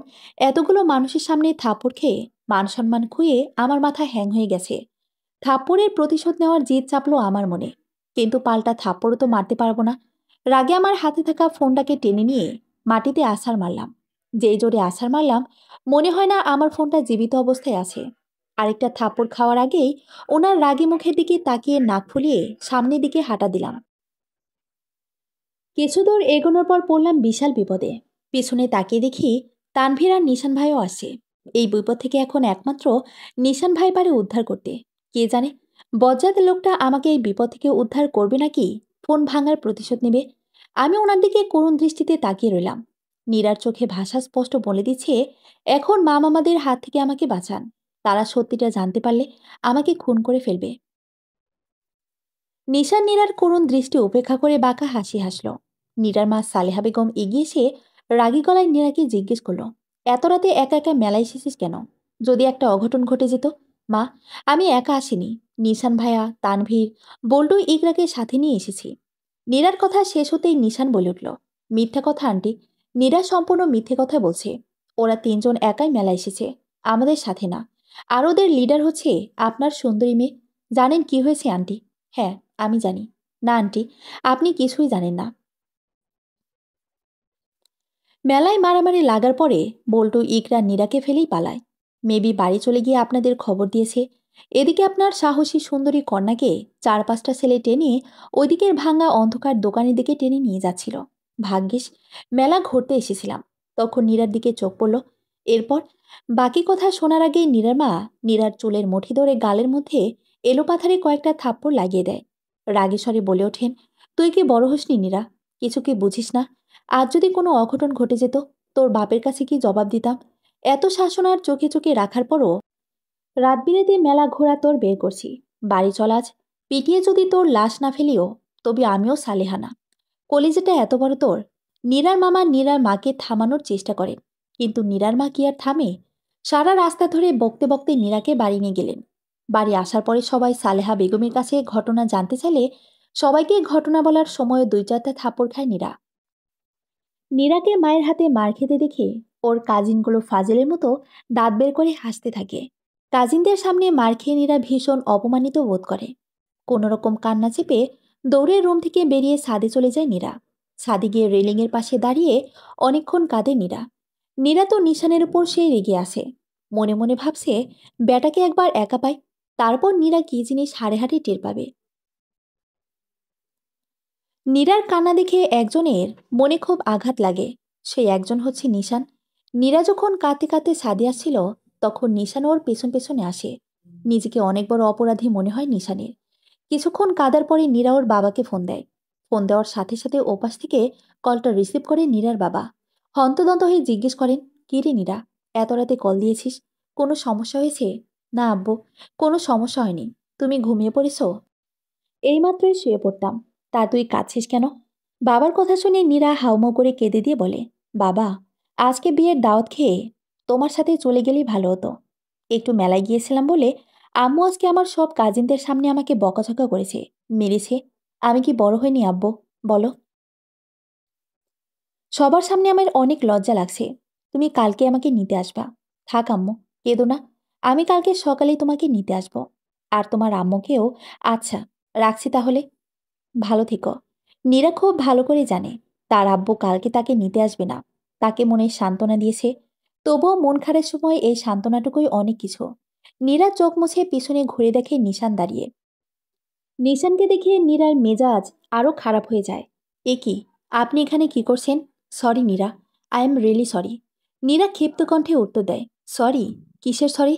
Speaker 1: এতগুলো মানুষের সামনে থাপ্পড় খেয়ে মান সম্মান খুইয়ে আমার মাথা হ্যাং হয়ে গেছে। থাপ্পড়ের প্রতিশোধ নেওয়ার জেদ চাপলো আমার মনে, কিন্তু পাল্টা থাপ্পড়ও তো মারতে পারবো না। রাগে আমার হাতে থাকা ফোনটাকে টেনে নিয়ে মাটিতে আছাড় মারলাম। যেই জোরে আছাড় মারলাম, মনে হয় না আমার ফোনটা জীবিত অবস্থায় আছে। আরেকটা থাপ্পড় খাওয়ার আগেই ওনার রাগী মুখের দিকে তাকিয়ে নাক ফুলিয়ে সামনের দিকে হাঁটা দিলাম। কিছু দূর এগোনোর পর পড়লাম বিশাল বিপদে। পিছনে তাকিয়ে দেখি তানভীর আর নিশান ভাইও আসে। এই বিপদ থেকে এখন একমাত্র নিশান ভাই পারে উদ্ধার করতে। কে জানে বজ্জাত লোকটা আমাকে এই বিপদ থেকে উদ্ধার করবে নাকি ফোন ভাঙার প্রতিশোধ নেবে। আমি ওনার দিকে করুণ দৃষ্টিতে তাকিয়ে রইলাম। নীরার চোখে ভাষা স্পষ্ট বলে দিচ্ছে, এখন মা মামাদের হাত থেকে আমাকে বাঁচান। তারা সত্যিটা জানতে পারলে আমাকে খুন করে ফেলবে। নিশান নীরার করুণ দৃষ্টি উপেক্ষা করে বাঁকা হাসি হাসল। নীরার মা সালেহা বেগম এগিয়ে এসে রাগী গলায় নীরাকে জিজ্ঞেস করলো, এত রাতে একা একা মেলায় এসেছিস কেন? যদি একটা অঘটন ঘটে যেত। মা, আমি একা আসিনি, নিশান ভাইয়া, তানভীর, বল্টু, ইকরাকে সাথে নিয়ে এসেছি। নীরার কথা শেষ হতেই নিশান বলে উঠল, মিথ্যা কথা আন্টি। নীরা সম্পূর্ণ মিথ্যে কথা বলছে। ওরা তিনজন একাই মেলা এসেছে, আমাদের সাথে না। আর ওদের লিডার হচ্ছে আপনার সুন্দরী মেয়ে। জানেন কি হয়েছে আন্টি? হ্যাঁ, আমি জানি। না আন্টি, আপনি কিছুই জানেন না। মেলায় মারামারি লাগার পরে বল্টু ইকরা নীরাকে ফেলেই পালায়। মেবি বাড়ি চলে গিয়ে আপনাদের খবর দিয়েছে। এদিকে আপনার সাহসী সুন্দরী কন্যাকে 4-5টা ছেলে টেনে ওইদিকের ভাঙা অন্ধকার দোকানের দিকে টেনে নিয়ে যাচ্ছিল। ভাগ্যিস মেলা ঘুরতে এসেছিলাম, তখন নীরার দিকে চোখ পড়ল। এরপর বাকি কথা শোনার আগেই নীরার মা নীরার চুলের মুঠি ধরে গালের মধ্যে এলোপাথারি কয়েকটা থাপ্পড় লাগিয়ে দেয়। রাগী স্বরে বলে ওঠেন, তুই কি বড় হসনি নীরা? কিছু কি বুঝিস না? আজ যদি কোনো অঘটন ঘটে যেত, তোর বাপের কাছে কি জবাব দিতাম? এত শাসনার চোখে চোখে রাখার পরও রাত বিরেতে মেলা ঘোরা তোর বের করছি। বাড়ি চল আজ। পিটিয়ে যদি তোর লাশ না ফেলিও, তবে আমিও সালেহানা। কলিজাটা এত বড় তোর। নীরার মামা নীরার মাকে থামানোর চেষ্টা করেন, কিন্তু নীরার মা কি আর থামে? সারা রাস্তা ধরে বকতে বকতে নীরাকে বাড়ি নিয়ে গেলেন। বাড়ি আসার পরে সবাই সালেহা বেগমের কাছে ঘটনা জানতে চাইলে সবাইকে ঘটনা বলার সময় 2-4টা থাপ্পড় খায় নীরা। নীরাকে মায়ের হাতে মার খেতে দেখে ওর কাজিনগুলো ফাজেলের মতো দাঁত বের করে হাসতে থাকে। কাজিনদের সামনে মার খেয়ে নীরা ভীষণ অপমানিত বোধ করে। কোনো রকম কান্না চেপে দৌড়ে রুম থেকে বেরিয়ে ছাদে চলে যায় নীরা। ছাদে গিয়ে রেলিংয়ের পাশে দাঁড়িয়ে অনেকক্ষণ কাঁদে নীরা। নীরা তো নিশানের উপর সেই রেগে আছে। মনে মনে ভাবছে, ব্যাটাকে একবার একা পায়, তারপর নীরা কি জিনিস হাড়ে হাড়ে টের পাবে। নীরার কান্না দেখে একজনের মনে খুব আঘাত লাগে। সেই একজন হচ্ছে নিশান। নীরা যখন কাঁদতে কাঁদতে ছাদে আসছিল, তখন নিশান ওর পেছন পেছনে আসে। নিজেকে অনেক বড় অপরাধী মনে হয় নিশানের। কিছুক্ষণ কাঁদার পরে নীরা ওর বাবাকে ফোন দেয়। ফোন দেওয়ার সাথে সাথে ওপাশ থেকে কলটা রিসিভ করে নীরার বাবা হন্তদন্ত হয়ে জিজ্ঞেস করেন, কি রে নীরা, এত রাতে কল দিয়েছিস? কোনো সমস্যা হয়েছে? না আব্বু, কোনো সমস্যা হয়নি। তুমি ঘুমিয়ে পড়েছো? এইমাত্রই শুয়ে পড়তাম। তা তুই কাঁদছিস কেন? বাবার কথা শুনে নীরা হাউমাউ করে কেঁদে দিয়ে বলে, বাবা, আজকে বিয়ের দাওয়াত খেয়ে তোমার সাথে চলে গেলেই ভালো হতো। একটু মেলায় গিয়েছিলাম বলে আম্মু আজকে আমার সব কাজিনদের সামনে আমাকে বকাঝকা করেছে, মেরেছে। আমি কি বড় হইনি আব্বু, বলো? সবার সামনে আমার অনেক লজ্জা লাগছে। তুমি কালকে আমাকে নিতে আসবা। থাক আম্মু, কেঁদো না। আমি কালকে সকালেই তোমাকে নিতে আসবো। আর তোমার আম্মুকেও। আচ্ছা, রাখছি তাহলে। ভালো থেকো। নীরা খুব ভালো করে জানে তার আব্বু কালকে তাকে নিতে আসবে না। তাকে মনে সান্ত্বনা দিয়েছে। তবুও মন খারাপ সময় এই সান্ত্বনাটুকুই অনেক কিছু। নীরা চোখ মুছে পিছনে ঘুরে দেখে নিশান দাঁড়িয়ে। নিশানকে দেখে নীরার মেজাজ আরও খারাপ হয়ে যায়। এ কি, আপনি এখানে কি করছেন? Sorry Neera, I am really sorry. Neera ক্ষিপ্ত কণ্ঠে উত্তর দেয়, সরি? কিসের সরি?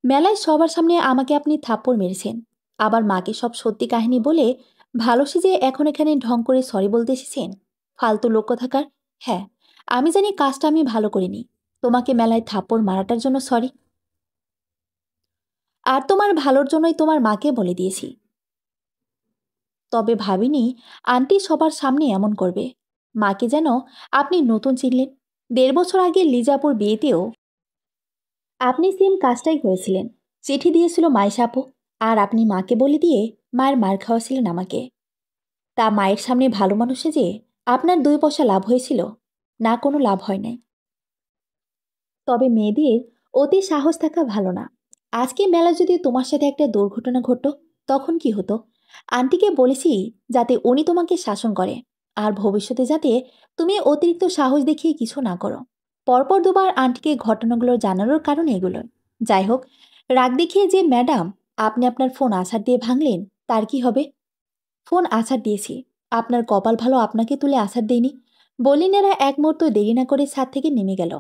Speaker 1: মেলায় সবার সামনে আমাকে আপনি থাপ্পড় মেরেছেন, আবার মাকে সব সত্যি কাহিনী বলে ভালো সেজে এখন এখানে ঢং করে সরি বলতে এসেছেন? ফালতু লোক কোথাকার। হ্যাঁ, আমি জানি কাজটা আমি ভালো করিনি। তোমাকে মেলায় থাপ্পড় মারাটার জন্য সরি। আর তোমার ভালোর জন্যই তোমার মাকে বলে দিয়েছি। তবে ভাবিনি আন্টি সবার সামনে এমন করবে। মাকে যেন আপনি নতুন চিনলেন। ১.৫ বছর আগে লিজাপুর বিয়েতেও আপনি সেম কাজটাই করেছিলেন। চিঠি দিয়েছিল মাইশা আপু, আর আপনি মাকে বলে দিয়ে মায়ের মার খাওয়াছিলেন আমাকে। তা মায়ের সামনে ভালো মানুষে যে আপনার ২ পয়সা লাভ হয়েছিল? না, কোনো লাভ হয় নাই। তবে মেয়েদের অতি সাহস থাকা ভালো না। আজকে মেলা যদি তোমার সাথে একটা দুর্ঘটনা ঘটতো, তখন কি হতো? আন্টিকে বলেছি যাতে উনি তোমাকে শাসন করে, আর ভবিষ্যতে যাতে তুমি অতিরিক্ত সাহস দেখিয়ে কিছু না করো। পরপর দুবার আন্টিকে ঘটনাগুলো জানানোর কারণ এগুলো। যাই হোক, রাগ দেখিয়ে যে ম্যাডাম আপনি আপনার ফোন আছাড় দিয়ে ভাঙলেন, তার কি হবে? ফোন আছাড় দিয়েছি, আপনার কপাল ভালো আপনাকে তুলে আছাড় দেয়নি। বলিনেরা এক মুহূর্ত দেরি না করে ছাদ থেকে নেমে গেল।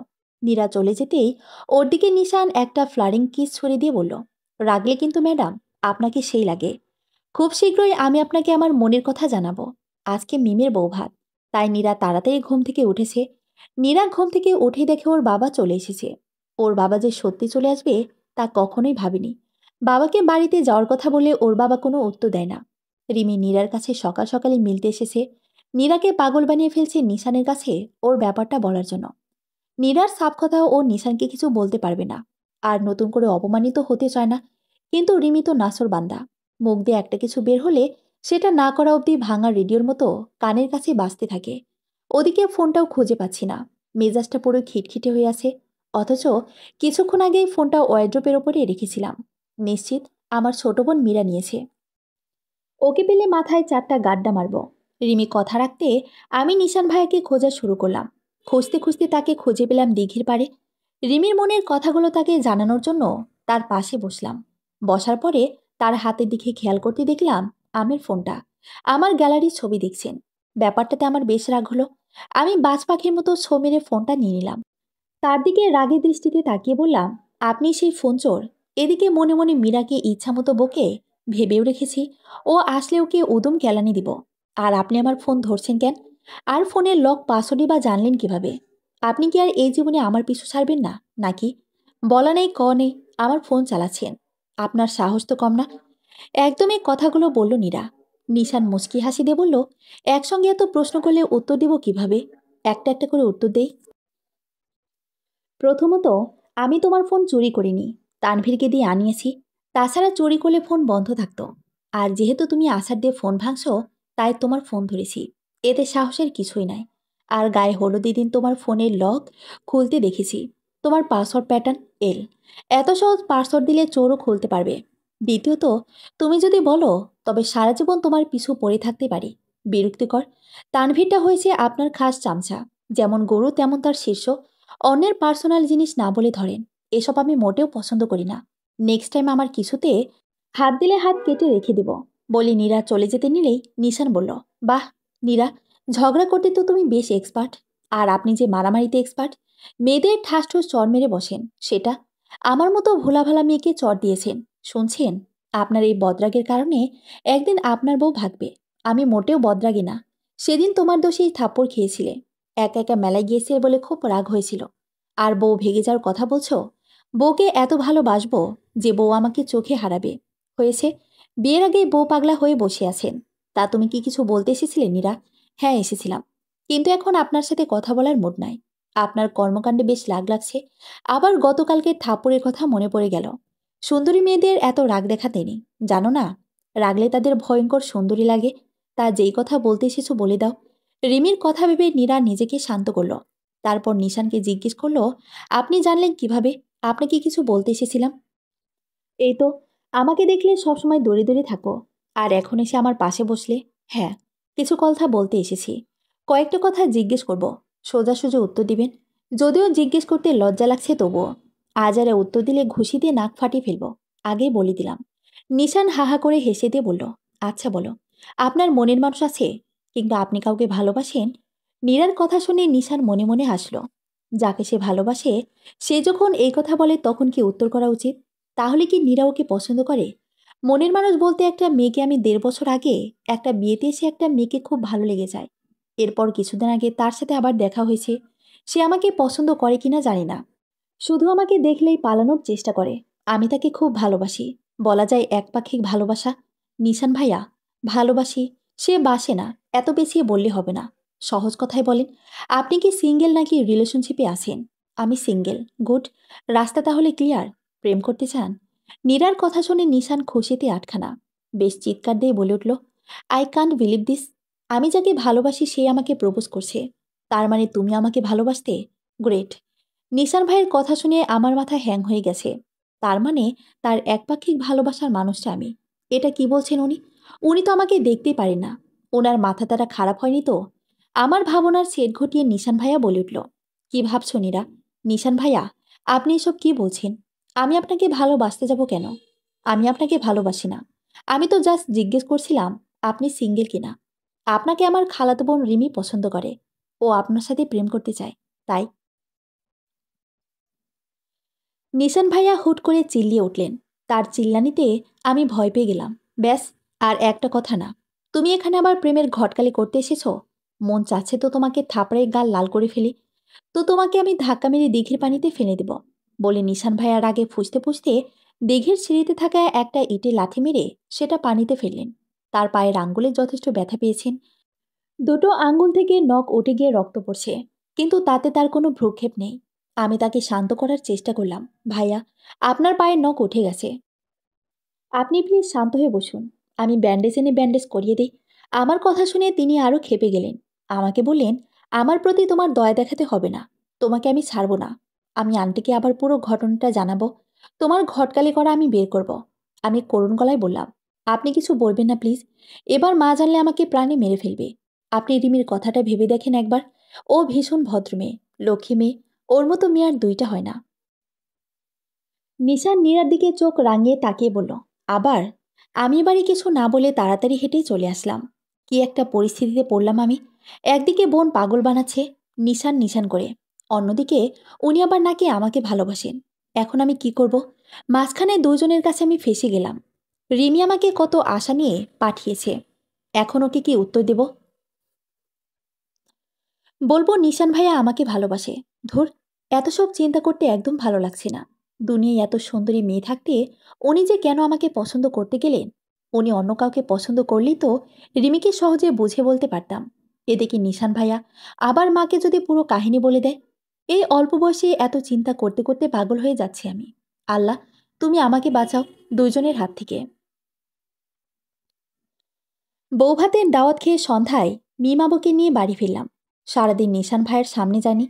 Speaker 1: নীরা চলে যেতেই ওর দিকে নিশান একটা ফ্লারিং কিস ছড়িয়ে দিয়ে বলল, রাগলে কিন্তু ম্যাডাম আপনাকে সেই লাগে। খুব শীঘ্রই আমি আপনাকে আমার মনের কথা জানাবো। আজকে মিমের বউ ভাত, তাই নীরা তাড়াতাড়ি ঘুম থেকে উঠেছে। নীরা ঘুম থেকে উঠে দেখে ওর বাবা চলে এসেছে। ওর বাবা যে সত্যি চলে আসবে তা কখনোই ভাবেনি। বাবাকে বাড়িতে যাওয়ার কথা বলে ওর বাবা কোনো উত্তর দেয় না। রিমি নীরার কাছে সকাল সকালে মিলতে এসেছে। নীরাকে পাগল বানিয়ে ফেলছে নিশানের কাছে ওর ব্যাপারটা বলার জন্য। নীরার সাপ কথা ও নিশানকে কিছু বলতে পারবে না, আর নতুন করে অপমানিত হতে চায় না। কিন্তু রিমি তো নাসর বান্দা। মুখ দিয়ে একটা কিছু বের হলে সেটা না করা অবধি ভাঙা রেডিওর মতো কানের কাছে বাজতে থাকে। ওদিকে ফোনটাও খুঁজে পাচ্ছি না। মেজাজটা পুরো খিটখিটে হয়ে আছে। অথচ কিছুক্ষণ আগেই ফোনটা ওয়ারড্রোপের ওপরে রেখেছিলাম। নিশ্চিত আমার ছোট বোন মীরা নিয়েছে। ওকে পেলে মাথায় 4টা গাড্ডা মারব। রিমি কথা রাখতে আমি নিশান ভাইয়াকে খোঁজা শুরু করলাম। খুঁজতে খুঁজতে তাকে খুঁজে পেলাম দিঘির পাড়ে। রিমির মনের কথাগুলো তাকে জানানোর জন্য তার পাশে বসলাম। বসার পরে তার হাতের দিকে খেয়াল করতে দেখলাম আমের ফোনটা। আমার গ্যালারির ছবি দেখছেন। ব্যাপারটাতে আমার বেশ রাগ হলো। আমি বাজ পাখির মতো ছো মেরে ফোনটা নিয়ে নিলাম। তার দিকে রাগের দৃষ্টিতে তাকিয়ে বললাম, আপনি সেই ফোন চোর। এদিকে মনে মনে মীরাকে ইচ্ছামতো বকে ভেবেও রেখেছি ও আসলে ওকে উদম কেলানি দিব। আর আপনি আমার ফোন ধরছেন কেন? আর ফোনের লক পাসওয়ার্ডই বা জানলেন কিভাবে? আপনি কি আর এই জীবনে আমার পিছু ছাড়বেন না নাকি? বলা নেই ক নেই, আমার ফোন চালাচ্ছেন। আপনার সাহস তো কম না। একদমই কথাগুলো বলল নীরা। নিশান মুচকি হাসি দিয়ে বলল, একসঙ্গে এত প্রশ্ন করলে উত্তর দেব কিভাবে? একটা একটা করে উত্তর দেই। প্রথমত, আমি তোমার ফোন চুরি করিনি, তানভীরকে দিয়ে আনিয়েছি। তাছাড়া চুরি করলে ফোন বন্ধ থাকতো। আর যেহেতু তুমি আছাড় দিয়ে ফোন ভাঙছো, তাই তোমার ফোন ধরেছি। এতে সাহসের কিছুই নাই। আর গায়ে হলুদের দিন তোমার ফোনের লক খুলতে দেখেছি। তোমার পাসওয়ার্ড প্যাটার্ন এল। এত সহজ পাসওয়ার্ড দিলে চোরও খুলতে পারবে। দ্বিতীয়ত, তুমি যদি বলো তবে সারা জীবন তোমার পিছু পড়ে থাকতে পারি। বিরক্তিকর। তানভীরটা হয়েছে আপনার খাস চামচা। যেমন গরু তেমন তার শীর্ষ। অন্যের পার্সোনাল জিনিস না বলে ধরেন। এসব আমি মোটেও পছন্দ করি না। নেক্সট টাইম আমার কিছুতে হাত দিলে হাত কেটে রেখে দেব। বলে নীরা চলে যেতে নিলেই নিশান বলল, বাহ নীরা, ঝগড়া করতে তো তুমি বেশ এক্সপার্ট। আর আপনি যে মারামারিতে এক্সপার্ট। মেয়েদের ঠাসঠুস চর মেরে বসেন সেটা। আমার মতো ভোলাভালা মেয়েকে চর দিয়েছেন। শুনছেন? আপনার এই বদরাগের কারণে একদিন আপনার বউ ভাগবে। আমি মোটেও বদরাগী না। সেদিন তোমার দোষেই থাপ্পড় খেয়েছিলে। একা একা মেলায় গিয়েছিলে বলে খুব রাগ হয়েছিল। আর বউ ভেগে যাওয়ার কথা বলছো? বউকে এত ভালোবাসবো যে বউ আমাকে চোখে হারাবে। হয়েছে, বিয়ের আগেই বউ পাগলা হয়ে বসে আছেন। তা তুমি কি কিছু বলতে এসেছিলে নীরা? হ্যাঁ, এসেছিলাম। কিন্তু এখন আপনার সাথে কথা বলার মুড নাই। আপনার কর্মকাণ্ডে বেশ রাগ লাগছে। আবার গতকালকের থাপ্পড়ের কথা মনে পড়ে গেল। সুন্দরী মেয়েদের এত রাগ দেখাতে নেই। জানো না? রাগলে তাদের ভয়ঙ্কর সুন্দরী লাগে। তা যেই কথা বলতে এসেছো বলে দাও। রিমির কথা ভেবে নীরা নিজেকে শান্ত করল। তারপর নিশানকে জিজ্ঞেস করলো, আপনি জানলেন কিভাবে? আপনাকে কিছু বলতে এসেছিলাম। এই তো, আমাকে দেখলে সবসময় দৌড়ে দৌড়ে থাকো, আর এখন এসে আমার পাশে বসলে। হ্যাঁ, কিছু কথা বলতে এসেছি। কয়েকটা কথা জিজ্ঞেস করব, সোজাসুজি উত্তর দিবেন। যদিও জিজ্ঞেস করতে লজ্জা লাগছে তবুও। আজ আর উত্তর দিলে ঘুষি দিয়ে নাক ফাটিয়ে ফেলব, আগেই বলে দিলাম। নিশান হাহা করে হেসে দিয়ে বলল, আচ্ছা বলো, আপনার মনের মানুষ আছে? কিংবা আপনি কাউকে ভালোবাসেন? নীরার কথা শুনে নিশান মনে মনে হাসল। যাকে সে ভালোবাসে, সে যখন এই কথা বলে তখন কি উত্তর করা উচিত? তাহলে কি নীরা ওকে পছন্দ করে? মনের মানুষ বলতে একটা মেয়েকে আমি ১.৫ বছর আগে একটা বিয়েতে এসে একটা মেয়েকে খুব ভালো লেগে যায়। এরপর কিছুদিন আগে তার সাথে আবার দেখা হয়েছে। সে আমাকে পছন্দ করে কিনা জানি না। শুধু আমাকে দেখলেই পালানোর চেষ্টা করে। আমি তাকে খুব ভালোবাসি। বলা যায় একপাক্ষিক ভালোবাসা। নিশান ভাইয়া, ভালোবাসি, সে বাসে না, এত পেঁচিয়ে বললে হবে না। সহজ কথায় বলেন, আপনি কি সিঙ্গেল নাকি রিলেশনশিপে আছেন? আমি সিঙ্গেল। গুড। রাস্তা তাহলে ক্লিয়ার। প্রেম করতে চান? নীরার কথা শুনে নিশান খুশিতে আটখানা। বেশ চিৎকার দিয়ে বলে উঠল, আই কান্ট বিলিভ দিস। আমি যাকে ভালোবাসি সে আমাকে প্রপোজ করছে। তার মানে তুমি আমাকে ভালোবাসতে? গ্রেট। নিশান ভাইয়ের কথা শুনে আমার মাথা হ্যাং হয়ে গেছে। তার মানে তার একপাক্ষিক ভালোবাসার মানুষটা আমি। এটা কি বলছেন উনি? উনি তো আমাকে দেখতেই পারেন না। ওনার মাথা তারা খারাপ হয়নি তো? আমার ভাবনার ছেদ ঘটিয়ে নিশান ভাইয়া বলে উঠল, কি ভাবছ নীরা? নিশান ভাইয়া, আপনি এসব কি বলছেন? আমি আপনাকে ভালোবাসতে যাব কেন? আমি আপনাকে ভালোবাসি না। আমি তো জাস্ট জিজ্ঞেস করছিলাম আপনি সিঙ্গেল কিনা। আপনাকে আমার খালাতো বোন রিমি পছন্দ করে। ও আপনার সাথে প্রেম করতে চায়, তাই। নিশান ভাইয়া হুট করে চিল্লিয়ে উঠলেন। তার চিল্লানিতে আমি ভয় পেয়ে গেলাম। ব্যাস, আর একটা কথা না। তুমি এখানে আবার প্রেমের ঘটকালি করতে এসেছো? মন চাচ্ছে তো তোমাকে থাপড়ে গাল লাল করে ফেলি। তো তোমাকে আমি ধাক্কা মেরে দিঘির পানিতে ফেলে দেব, বলে নিশান ভাইয়ার আগে ফুসতে ফুসতে দিঘির সিঁড়িতে থাকা একটা ইটে লাথি মেরে সেটা পানিতে ফেললেন। তার পায়ের আঙ্গুলে যথেষ্ট ব্যথা পেয়েছেন। দুটো আঙ্গুল থেকে নখ উঠে গিয়ে রক্ত পড়ছে, কিন্তু তাতে তার কোনো ভ্রুক্ষেপ নেই। আমি তাকে শান্ত করার চেষ্টা করলাম। ভাইয়া, আপনার পায়ের নখ উঠে গেছে। আপনি প্লিজ শান্ত হয়ে বসুন। আমি ব্যান্ডেজ এনে ব্যান্ডেজ করিয়ে দিই। আমার কথা শুনে তিনি আরও ক্ষেপে গেলেন। আমাকে বললেন, আমার প্রতি তোমার দয়া দেখাতে হবে না। তোমাকে আমি ছাড়ব না। আমি আন্টিকে আবার পুরো ঘটনাটা জানাবো। তোমার ঘটকালি করা আমি বের করব। আমি করুণ গলায় বললাম, আপনি কিছু বলবেন না প্লিজ। এবার মা জানলে আমাকে প্রাণে মেরে ফেলবে। আপনি রিমির কথাটা ভেবে দেখেন একবার। ও ভীষণ ভদ্র মেয়ে, লক্ষ্মী মেয়ে। ওর মতো মেয়ে আর দুইটা হয় না। নিশান নীরার দিকে চোখ রাঙিয়ে তাকিয়ে বলল, আবার? আমি এবারে কিছু না বলে তাড়াতাড়ি হেঁটেই চলে আসলাম। কি একটা পরিস্থিতিতে পড়লাম আমি। একদিকে বোন পাগল বানাচ্ছে নিশান নিশান করে, অন্যদিকে উনি আবার নাকি আমাকে ভালোবাসেন। এখন আমি কি করব? মাঝখানে দুজনের কাছে আমি ফেসে গেলাম। রিমি আমাকে কত আশা নিয়ে পাঠিয়েছে। এখন ওকে কি উত্তর দেব? বলবো নিশান ভাইয়া আমাকে ভালোবাসে? ধুর, এত সব চিন্তা করতে একদম ভালো লাগছে না। দুনিয়ায় এত সুন্দরী মেয়ে থাকতে উনি যে কেন আমাকে পছন্দ করতে গেলেন? উনি অন্য কাউকে পছন্দ করলেই তো রিমিকে সহজে বুঝে বলতে পারতাম। এদিকে নিশান ভাইয়া আবার মাকে যদি পুরো কাহিনী বলে দেয়। এই অল্প বয়সে এত চিন্তা করতে করতে পাগল হয়ে যাচ্ছি আমি। আল্লাহ, তুমি আমাকে বাঁচাও দুইজনের হাত থেকে। বৌভাতের দাওয়াত খেয়ে সন্ধ্যায় মিমাবুকে নিয়ে বাড়ি ফিরলাম। সারাদিন নিশান ভাইয়ের সামনে যায়নি।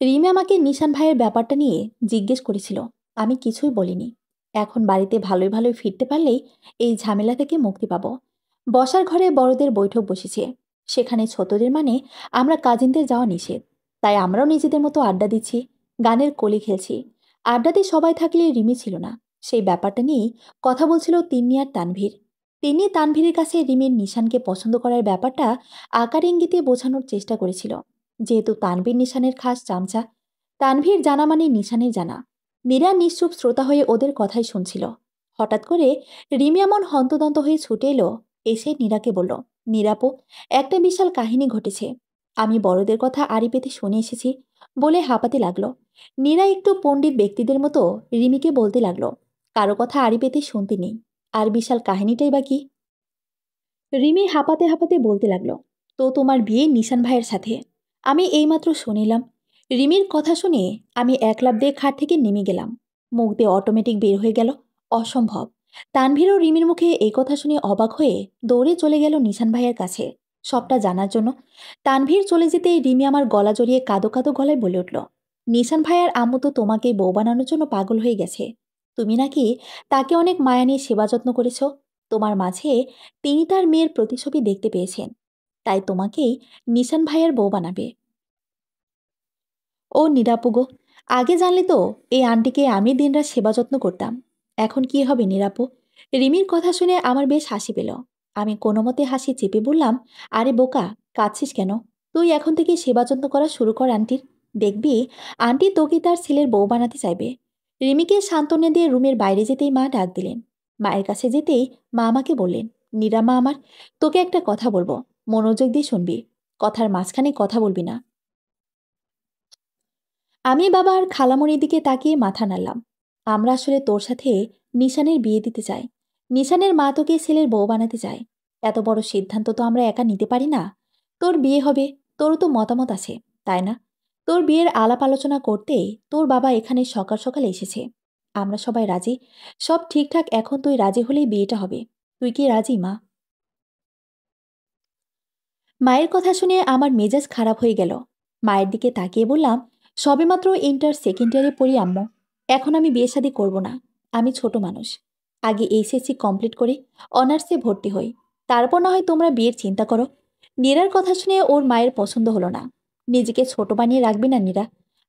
Speaker 1: রিমি আমাকে নিশান ভাইয়ের ব্যাপারটা নিয়ে জিজ্ঞেস করেছিল। আমি কিছুই বলিনি। এখন বাড়িতে ভালোই ভালোই ফিরতে পারলেই এই ঝামেলা থেকে মুক্তি পাবো। বসার ঘরে বড়দের বৈঠক বসেছে। সেখানে ছোটদের মানে আমরা কাজিনদের যাওয়া নিষেধ। তাই আমরাও নিজেদের মতো আড্ডা দিচ্ছি, গানের কলি খেলছি। আড্ডাতে সবাই থাকলে রিমি ছিল না। সেই ব্যাপারটা নিয়েই কথা বলছিল তিন্নি আর তানভীর। তিনি তানভীরের কাছে রিমির নিশানকে পছন্দ করার ব্যাপারটা আকার ইঙ্গিতে বোঝানোর চেষ্টা করেছিল। যেহেতু তানভীর নিশানের খাস চামচা, তানভীর জানা মানে নিশানের জানা। মীরা নিশ্চুপ শ্রোতা হয়ে ওদের কথাই শুনছিল। হঠাৎ করে রিমি এমন হন্তদন্ত হয়ে ছুটে এলো। এসে নীরাকে বলল, নীরাপো, একটা বিশাল কাহিনী ঘটেছে। আমি বড়দের কথা আড়ি পেতে শুনে এসেছি, বলে হাঁপাতে লাগলো। নীরা একটু পণ্ডিত ব্যক্তিদের মতো রিমিকে বলতে লাগলো, কারো কথা আড়ি পেতে শুনতে নেই। আর বিশাল কাহিনীটাই বা কি? রিমি হাঁপাতে হাঁপাতে বলতে লাগলো, তো তোমার বিয়ে নিশান ভাইয়ের সাথে। আমি এইমাত্র শুনিলাম। রিমির কথা শুনে আমি এক লাফ দিয়ে খাট থেকে নেমে গেলাম। মুখ দিয়ে অটোমেটিক বের হয়ে গেল, অসম্ভব। তানভীরও রিমির মুখে এই কথা শুনে অবাক হয়ে দৌড়ে চলে গেল নিশান ভাইয়ের কাছে সবটা জানার জন্য। তানভীর চলে যেতেই রিমি আমার গলা জড়িয়ে কাঁদো কাঁদো গলায় বলে উঠল, নিশান ভাইয়ার আম্মু তো তোমাকে বউ বানানোর জন্য পাগল হয়ে গেছে। তুমি নাকি তাকে অনেক মায়া নিয়ে সেবা যত্ন করেছ। তোমার মাঝে তিনি তার মেয়ের প্রতিছবি দেখতে পেয়েছেন, তাই তোমাকেই নিশান ভাইয়ের বউ বানাবে। ও নিরাপু গো, আগে জানলে তো এই আন্টিকে আমি দিনরাত সেবা যত্ন করতাম। এখন কি হবে নিরাপু? রিমির কথা শুনে আমার বেশ হাসি পেল। আমি কোনো মতে হাসি চেপে বললাম, আরে বোকা, কাঁদছিস কেন? তুই এখন থেকে সেবা যত্ন করা শুরু কর আন্টির। দেখবি আন্টি তোকে তার ছেলের বউ বানাতে চাইবে। রিমিকে সান্ত্বনা দিয়ে রুমের বাইরে যেতেই মা ডাক দিলেন। মায়ের কাছে যেতেই মা আমাকে বললেন, নিরামা আমার, তোকে একটা কথা বলবো, মনোযোগ দিয়ে শুনবি। কথার মাঝখানে কথা বলবি না। আমি বাবা আর খালামণির দিকে তাকিয়ে মাথা নাড়লাম। আমরা আসলে তোর সাথে নিশানের বিয়ে দিতে চাই। নিশানের মা তোকে ছেলের বউ বানাতে চায়। এত বড় সিদ্ধান্ত তো আমরা একা নিতে পারি না। তোর বিয়ে হবে, তোরও তো মতামত আছে, তাই না? তোর বিয়ের আলাপ আলোচনা করতেই তোর বাবা এখানে সকাল সকাল এসেছে। আমরা সবাই রাজি, সব ঠিকঠাক। এখন তুই রাজি হলেই বিয়েটা হবে। তুই কি রাজি মা? মায়ের কথা শুনে আমার মেজাজ খারাপ হয়ে গেল। মায়ের দিকে তাকিয়ে বললাম, সবেমাত্র ইন্টার সেকেন্ড ইয়ারে পড়ি আম্মু। এখন আমি বিয়ে শাদী করব না। আমি ছোট মানুষ। আগে এইচএসসি কমপ্লিট করে অনার্সে ভর্তি হই, তারপর না হয় তোমরা বিয়ের চিন্তা করো। নীরার কথা শুনে ওর মায়ের পছন্দ হলো না। নিজেকে ছোট বানিয়ে রাখবি না নীরা।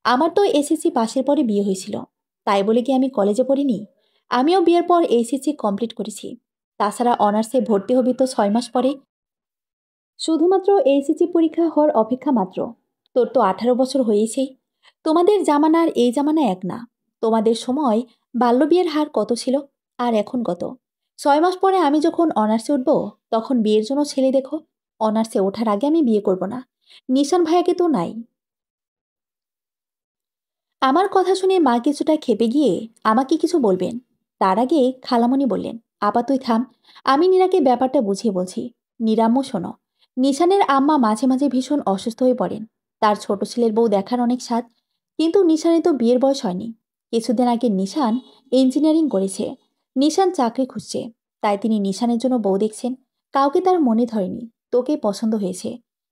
Speaker 1: আমার তো এসএসসি পাশের পরে বিয়ে হয়েছিল, তাই বলে কি আমি কলেজে পড়িনি? আমিও বিয়ের পর এইচএসসি কমপ্লিট করেছি। তাছাড়া অনার্সে ভর্তি হবি তো 6 মাস পরে। শুধুমাত্র এইচএসসি পরীক্ষা হওয়ার অপেক্ষা মাত্র। তোর তো 18 বছর হয়েছেই। তোমাদের জামানা আর এই জামানা এক না। তোমাদের সময় বাল্যবিয়ের হার কত ছিল, আর এখন কত? 6 মাস পরে আমি যখন অনার্সে উঠব, তখন বিয়ের জন্য ছেলে দেখো। অনার্সে ওঠার আগে আমি বিয়ে করব না। নিশান ভাইয়াকে তো নাই। আমার কথা শুনে মা কিছুটা ক্ষেপে গিয়ে আমাকে কিছু বলবেন, তার আগে খালামণি বললেন, আপা তুই থাম, আমি নীরাকে ব্যাপারটা বুঝিয়ে বলছি। নিরাম্য শোনো, নিশানের আম্মা মাঝে মাঝে ভীষণ অসুস্থ হয়ে পড়েন। তার ছোট ছেলের বউ দেখার অনেক স্বাদ, কিন্তু নিশানের তো বিয়ের বয়স হয়নি। কিছুদিন আগে নিশান ইঞ্জিনিয়ারিং করেছে। নিশান চাকরি খুঁজছে, তাই তিনি নিশানের জন্য বউ দেখছেন। কাউকে তার মনে ধরেনি, তোকে পছন্দ হয়েছে।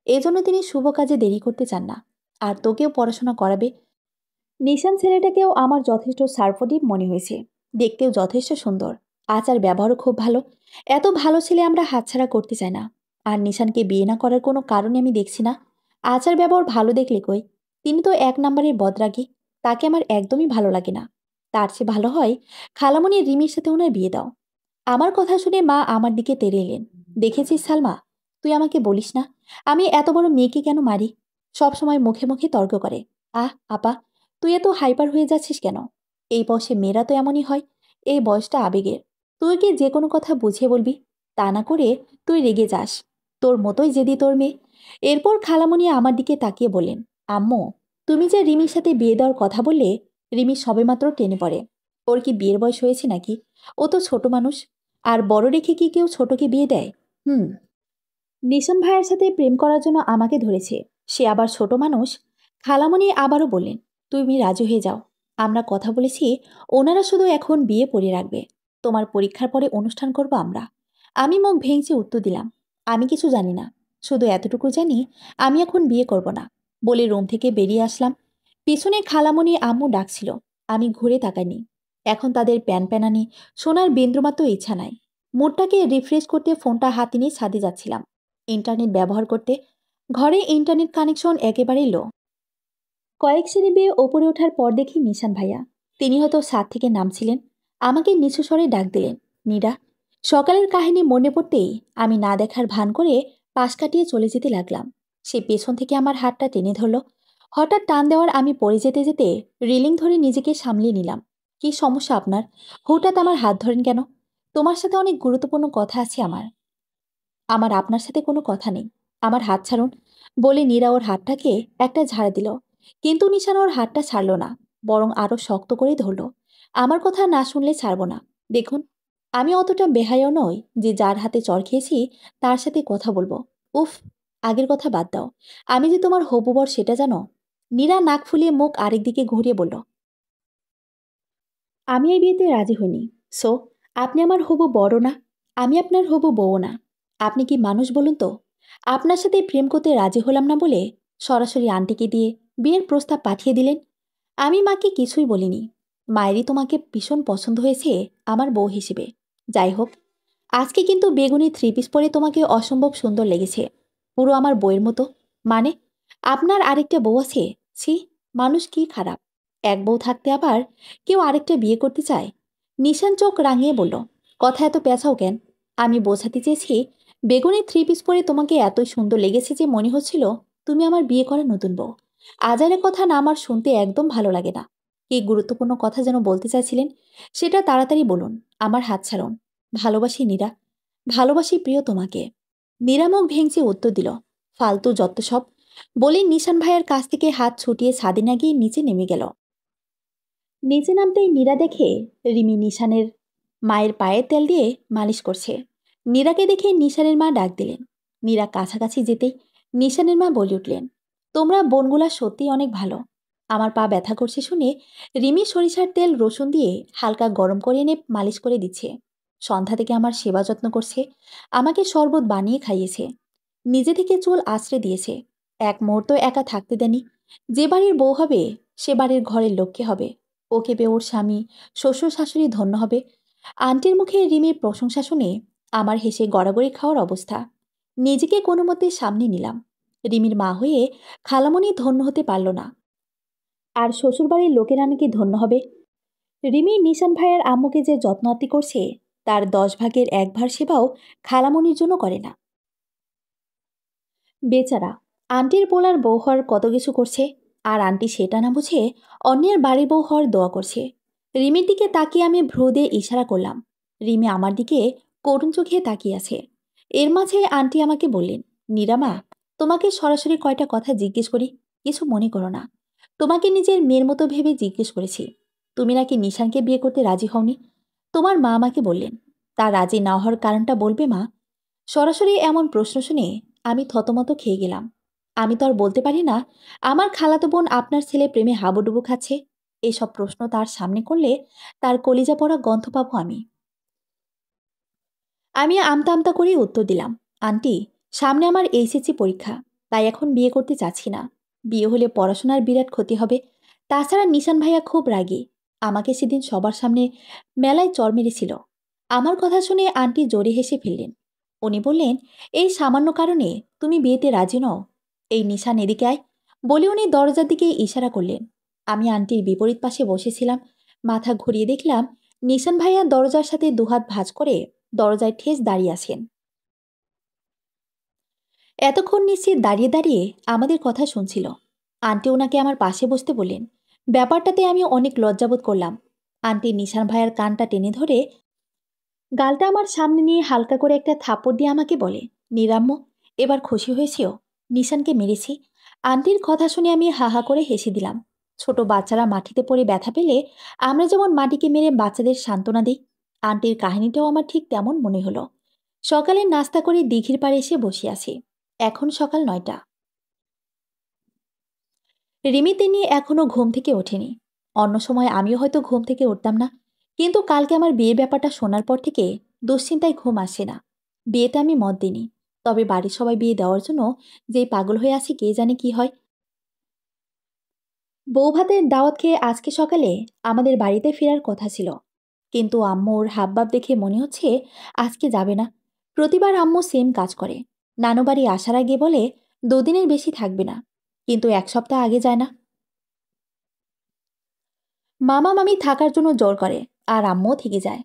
Speaker 1: এজন্য তিনি শুভ কাজে দেরি করতে চান না, আর তোকেও পড়াশোনা করাবে। নিশান ছেলেটাকেও আমার যথেষ্ট সার্ফোডিভ মনে হয়েছে। দেখতেও যথেষ্ট সুন্দর, আচার ব্যবহারও খুব ভালো। এত ভালো ছেলে আমরা হাতছাড়া করতে চাই না। আর নিশানকে বিয়ে না করার কোনো কারণে আমি দেখছি না। আচার ব্যবহার ভালো দেখলে কই? তিনি তো 1 নম্বরের বদরাগী। তাকে আমার একদমই ভালো লাগে না। তার চেয়ে ভালো হয় খালামণি রিমির সাথে ওনার বিয়ে দাও। আমার কথা শুনে মা আমার দিকে তেড়ে এলেন। দেখেছিস সালমা, তুই আমাকে বলিস না আমি এত বড় মেয়েকে কেন মারি। সব সময় মুখে মুখে তর্ক করে। আহ আপা, তুই এত হাইপার হয়ে যাচ্ছিস কেন? এই বয়সে মেয়েরা তো এমনই হয়। এই বয়সটা আবেগের। তুই কি যে কোনো কথা বুঝিয়ে বলবি? তা না করে তুই রেগে যাস। তোর মতোই জেদি তোর মেয়ে। এরপর খালামণি আমার দিকে তাকিয়ে বললেন, আম্মু, তুমি যে রিমির সাথে বিয়ে দেওয়ার কথা বললে, রিমি সবেমাত্র টেনে পড়ে। ওর কি বিয়ের বয়স হয়েছে নাকি? ও তো ছোট মানুষ। আর বড় রেখে কি কেউ ছোটকে বিয়ে দেয়? হুম। নিশান ভাইয়ের সাথে প্রেম করার জন্য আমাকে ধরেছে, সে আবার ছোট মানুষ। খালামণি আবারও বললেন, তুমি রাজি হয়ে যাও। আমরা কথা বলেছি, ওনারা শুধু এখন বিয়ে পড়িয়ে রাখবে। তোমার পরীক্ষার পরে অনুষ্ঠান করব আমরা। আমি মুখ ভেঙচি উত্তর দিলাম, আমি কিছু জানি না। শুধু এতটুকু জানি আমি এখন বিয়ে করব না। বলে রুম থেকে বেরিয়ে আসলাম। পিছনে খালামণি আম্মু ডাকছিল। আমি ঘুরে তাকাইনি। এখন তাদের প্যান প্যানানি শোনার বিন্দুমাত্র ইচ্ছা নাই। মুডটাকে রিফ্রেশ করতে ফোনটা হাতে নিয়ে ছাদে যাচ্ছিলাম ইন্টারনেট ব্যবহার করতে। ঘরে ইন্টারনেট কানেকশন একেবারেই লো। কয়েক সিঁড়ি বেয়ে ওপরে ওঠার পর দেখি নিশান ভাইয়া। তিনি হয়তো ছাদ থেকে নামছিলেন। আমাকে নিচু স্বরে ডাক দিলেন, নীরা। সকালের কাহিনী মনে পড়তেই আমি না দেখার ভান করে পাশ কাটিয়ে চলে যেতে লাগলাম। সে পেছন থেকে আমার হাতটা টেনে ধরল। হঠাৎ টান দেওয়ার আমি পড়ে যেতে যেতে রিলিং ধরে নিজেকে সামলিয়ে নিলাম। কি সমস্যা আপনার? হঠাৎ আমার হাত ধরেন কেন? তোমার সাথে অনেক গুরুত্বপূর্ণ কথা আছে আমার। আমার আপনার সাথে কোনো কথা নেই। আমার হাত ছাড়ুন। বলে নীরা ওর হাতটাকে একটা ঝাড় দিল। কিন্তু নিশান ওর হাতটা ছাড়ল না, বরং আরো শক্ত করে ধরল। আমার কথা না শুনলে ছাড়ব না। দেখুন, আমি অতটা বেহায়াও নই যে যার হাতে চড় খেয়েছি তার সাথে কথা বলবো। উফ, আগের কথা বাদ দাও। আমি যে তোমার হবু বর সেটা জানো? নীরা নাক ফুলিয়ে মুখ আরেক দিকে ঘুরিয়ে বলল, আমি এই বিয়েতে রাজি হইনি। সো আপনি আমার হবু বড় না, আমি আপনার হবু বউ না। আপনি কি মানুষ বলুন তো? আপনার সাথে প্রেম করতে রাজি হলাম না বলে সরাসরি আন্টিকে দিয়ে বিয়ের প্রস্তাব পাঠিয়ে দিলেন। আমি মাকে কিছুই বলিনি। মায়েরই তোমাকে ভীষণ পছন্দ হয়েছে আমার বউ হিসেবে। যাই হোক, আজকে কিন্তু বেগুনি থ্রি পিস পরে তোমাকে অসম্ভব সুন্দর লেগেছে, পুরো আমার বউয়ের মতো। মানে, আপনার আরেকটা বউ আছে? ছি, মানুষ কি খারাপ! এক বউ থাকতে আবার কেউ আরেকটা বিয়ে করতে চায়? নিশান চোখ রাঙিয়ে বলল, কথা এত পেঁচাও কেন? আমি বোঝাতে চেয়েছি, বেগুনি থ্রি পিস পরে তোমাকে এতই সুন্দর লেগেছে যে মনে হচ্ছিল তুমি আমার বিয়ে করা নতুন বউ। আজারের কথা না আমার শুনতে একদম ভালো লাগে না। কি গুরুত্বপূর্ণ কথা যেন বলতে চাইছিলেন, সেটা তাড়াতাড়ি বলুন। আমার হাত ছাড়ুন। ভালোবাসি নীরা, ভালোবাসি প্রিয় তোমাকে। নীরা মুখ ভেঙচি উত্তর দিল, ফালতু যত সব। বলে নিশান ভাইয়ের কাছ থেকে হাত ছুটিয়ে ছাদে না গিয়ে নিচে নেমে গেল। নিচে নামতেই নীরা দেখে রিমি নিশানের মায়ের পায়ে তেল দিয়ে মালিশ করছে। নীরাকে দেখে নিশানের মা ডাক দিলেন। নীরা কাছাকাছি যেতেই নিশানের মা বলে উঠলেন, তোমরা বোনগুলা সত্যি অনেক ভালো। আমার পা ব্যথা করছে শুনে রিমি সরিষার তেল রসুন দিয়ে হালকা গরম করে এনে মালিশ করে দিচ্ছে। সন্ধ্যা থেকে আমার সেবা যত্ন করছে, আমাকে শরবত বানিয়ে খাইয়েছে, নিজে থেকে চুল আঁচড়ে দিয়েছে। এক মুহূর্ত একা থাকতে দেনি। যে বাড়ির বউ হবে সে বাড়ির ঘরের লক্ষ্মী হবে। ওকে পেয়ে ওর স্বামী, শ্বশুর শাশুড়ি ধন্য হবে। আন্টির মুখে রিমির প্রশংসা শুনে আমার হেসে গড়াগড়ি খাওয়ার অবস্থা। নিজেকে কোনো মতে সামনে নিলাম। রিমির মা হয়ে খালামণি ধন্য হতে পারল না, আর শ্বশুরবাড়ির লোকেরা নাকি ধন্য হবে। রিমি নিশান ভাইয়ের আম্মুকে যে যত্নআত্তি করছে, তার 10 ভাগের 1 ভাগ সেবাও খালামণির জন্য করে না। বেচারা আন্টির পোলার বউ হওয়ার কত কিছু করছে, আর আন্টি সেটা না বুঝে অন্যের বাড়ির বউ হওয়ার দোয়া করছে। রিমির দিকে তাকিয়ে আমি ভ্রু দিয়ে ইশারা করলাম। রিমি আমার দিকে করুণ চোখে তাকিয়ে আছে। এর মাঝে আন্টি আমাকে বললেন, নিরামা, তোমাকে সরাসরি কয়টা কথা জিজ্ঞেস করি, কিছু মনে করো না। তোমাকে নিজের মেয়ের মতো ভেবে জিজ্ঞেস করেছি, তুমি নাকি নিশানকে বিয়ে করতে রাজি হওনি। তোমার মা আমাকে বললেন, তা রাজি না হওয়ার কারণটা বলবে মা? সরাসরি এমন প্রশ্ন শুনে আমি থতমত খেয়ে গেলাম। আমি তো আর বলতে পারি না আমার খালাতো বোন আপনার ছেলে প্রেমে হাবুডুবু খাচ্ছে। এসব প্রশ্ন তার সামনে করলে তার কলিজা পড়া গন্ধ পাবো আমি। আমি আমতা আমতা করেই উত্তর দিলাম, আন্টি, সামনে আমার এইচএসসি পরীক্ষা, তাই এখন বিয়ে করতে চাচ্ছি না। বিয়ে হলে পড়াশোনার বিরাট ক্ষতি হবে। তাছাড়া নিশান ভাইয়া খুব রাগী, আমাকে সেদিন সবার সামনে মেলায় চর মেরেছিল। আমার কথা শুনে আন্টি জোরে হেসে ফেললেন। উনি বললেন, এই সামান্য কারণে তুমি বিয়েতে রাজি নও? এই নিশান এদিকে আয়, বলে উনি দরজার দিকে ইশারা করলেন। আমি আন্টির বিপরীত পাশে বসেছিলাম। মাথা ঘুরিয়ে দেখলাম নিশান ভাইয়া দরজার সাথে দুহাত ভাঁজ করে দরজায় ঠেস দাঁড়িয়ে আছেন। এতক্ষণ নিশ্চিত দাঁড়িয়ে দাঁড়িয়ে আমাদের কথা শুনছিল। আন্টি ওনাকে আমার পাশে বসতে বললেন। ব্যাপারটাতে আমি অনেক লজ্জাবোধ করলাম। আন্টি নিশান ভাইয়ার কানটা টেনে ধরে গালটা আমার সামনে নিয়ে হালকা করে একটা থাপ্পড় দিয়ে আমাকে বলে, নিরাম্য, এবার খুশি হয়েছিও? নিশানকে মেরেছি। আন্টির কথা শুনে আমি হা হা করে হেসে দিলাম। ছোট বাচ্চারা মাটিতে পড়ে ব্যথা পেলে আমরা যেমন মাটিকে মেরে বাচ্চাদের সান্ত্বনা দিই, আন্টির কাহিনীটাও আমার ঠিক তেমন মনে হলো। সকালে নাস্তা করে দিঘির পাড়ে এসে বসে আছি। এখন সকাল 9টা। রিমি তিনি এখনো ঘুম থেকে ওঠেনি। অন্য সময় আমিও হয়তো ঘুম থেকে উঠতাম না, কিন্তু কালকে আমার বিয়ে ব্যাপারটা শোনার পর থেকে দুশ্চিন্তায় ঘুম আসে না। বিয়েতে আমি মত দিইনি, তবে বাড়ির সবাই বিয়ে দেওয়ার জন্য যেই পাগল হয়ে আছে কে জানে কি হয়। বউ ভাতের দাওয়াত খেয়ে আজকে সকালে আমাদের বাড়িতে ফেরার কথা ছিল, কিন্তু আম্মুর হাবভাব দেখে মনে হচ্ছে আজকে যাবে না। প্রতিবার আম্মু সেম কাজ করে। নানু বাড়ি আসার আগে বলে 2 দিনের বেশি থাকবে না, কিন্তু 1 সপ্তাহ আগে যায় না। মামা মামি থাকার জন্য জোর করে, আর আম্মুও থেকে যায়।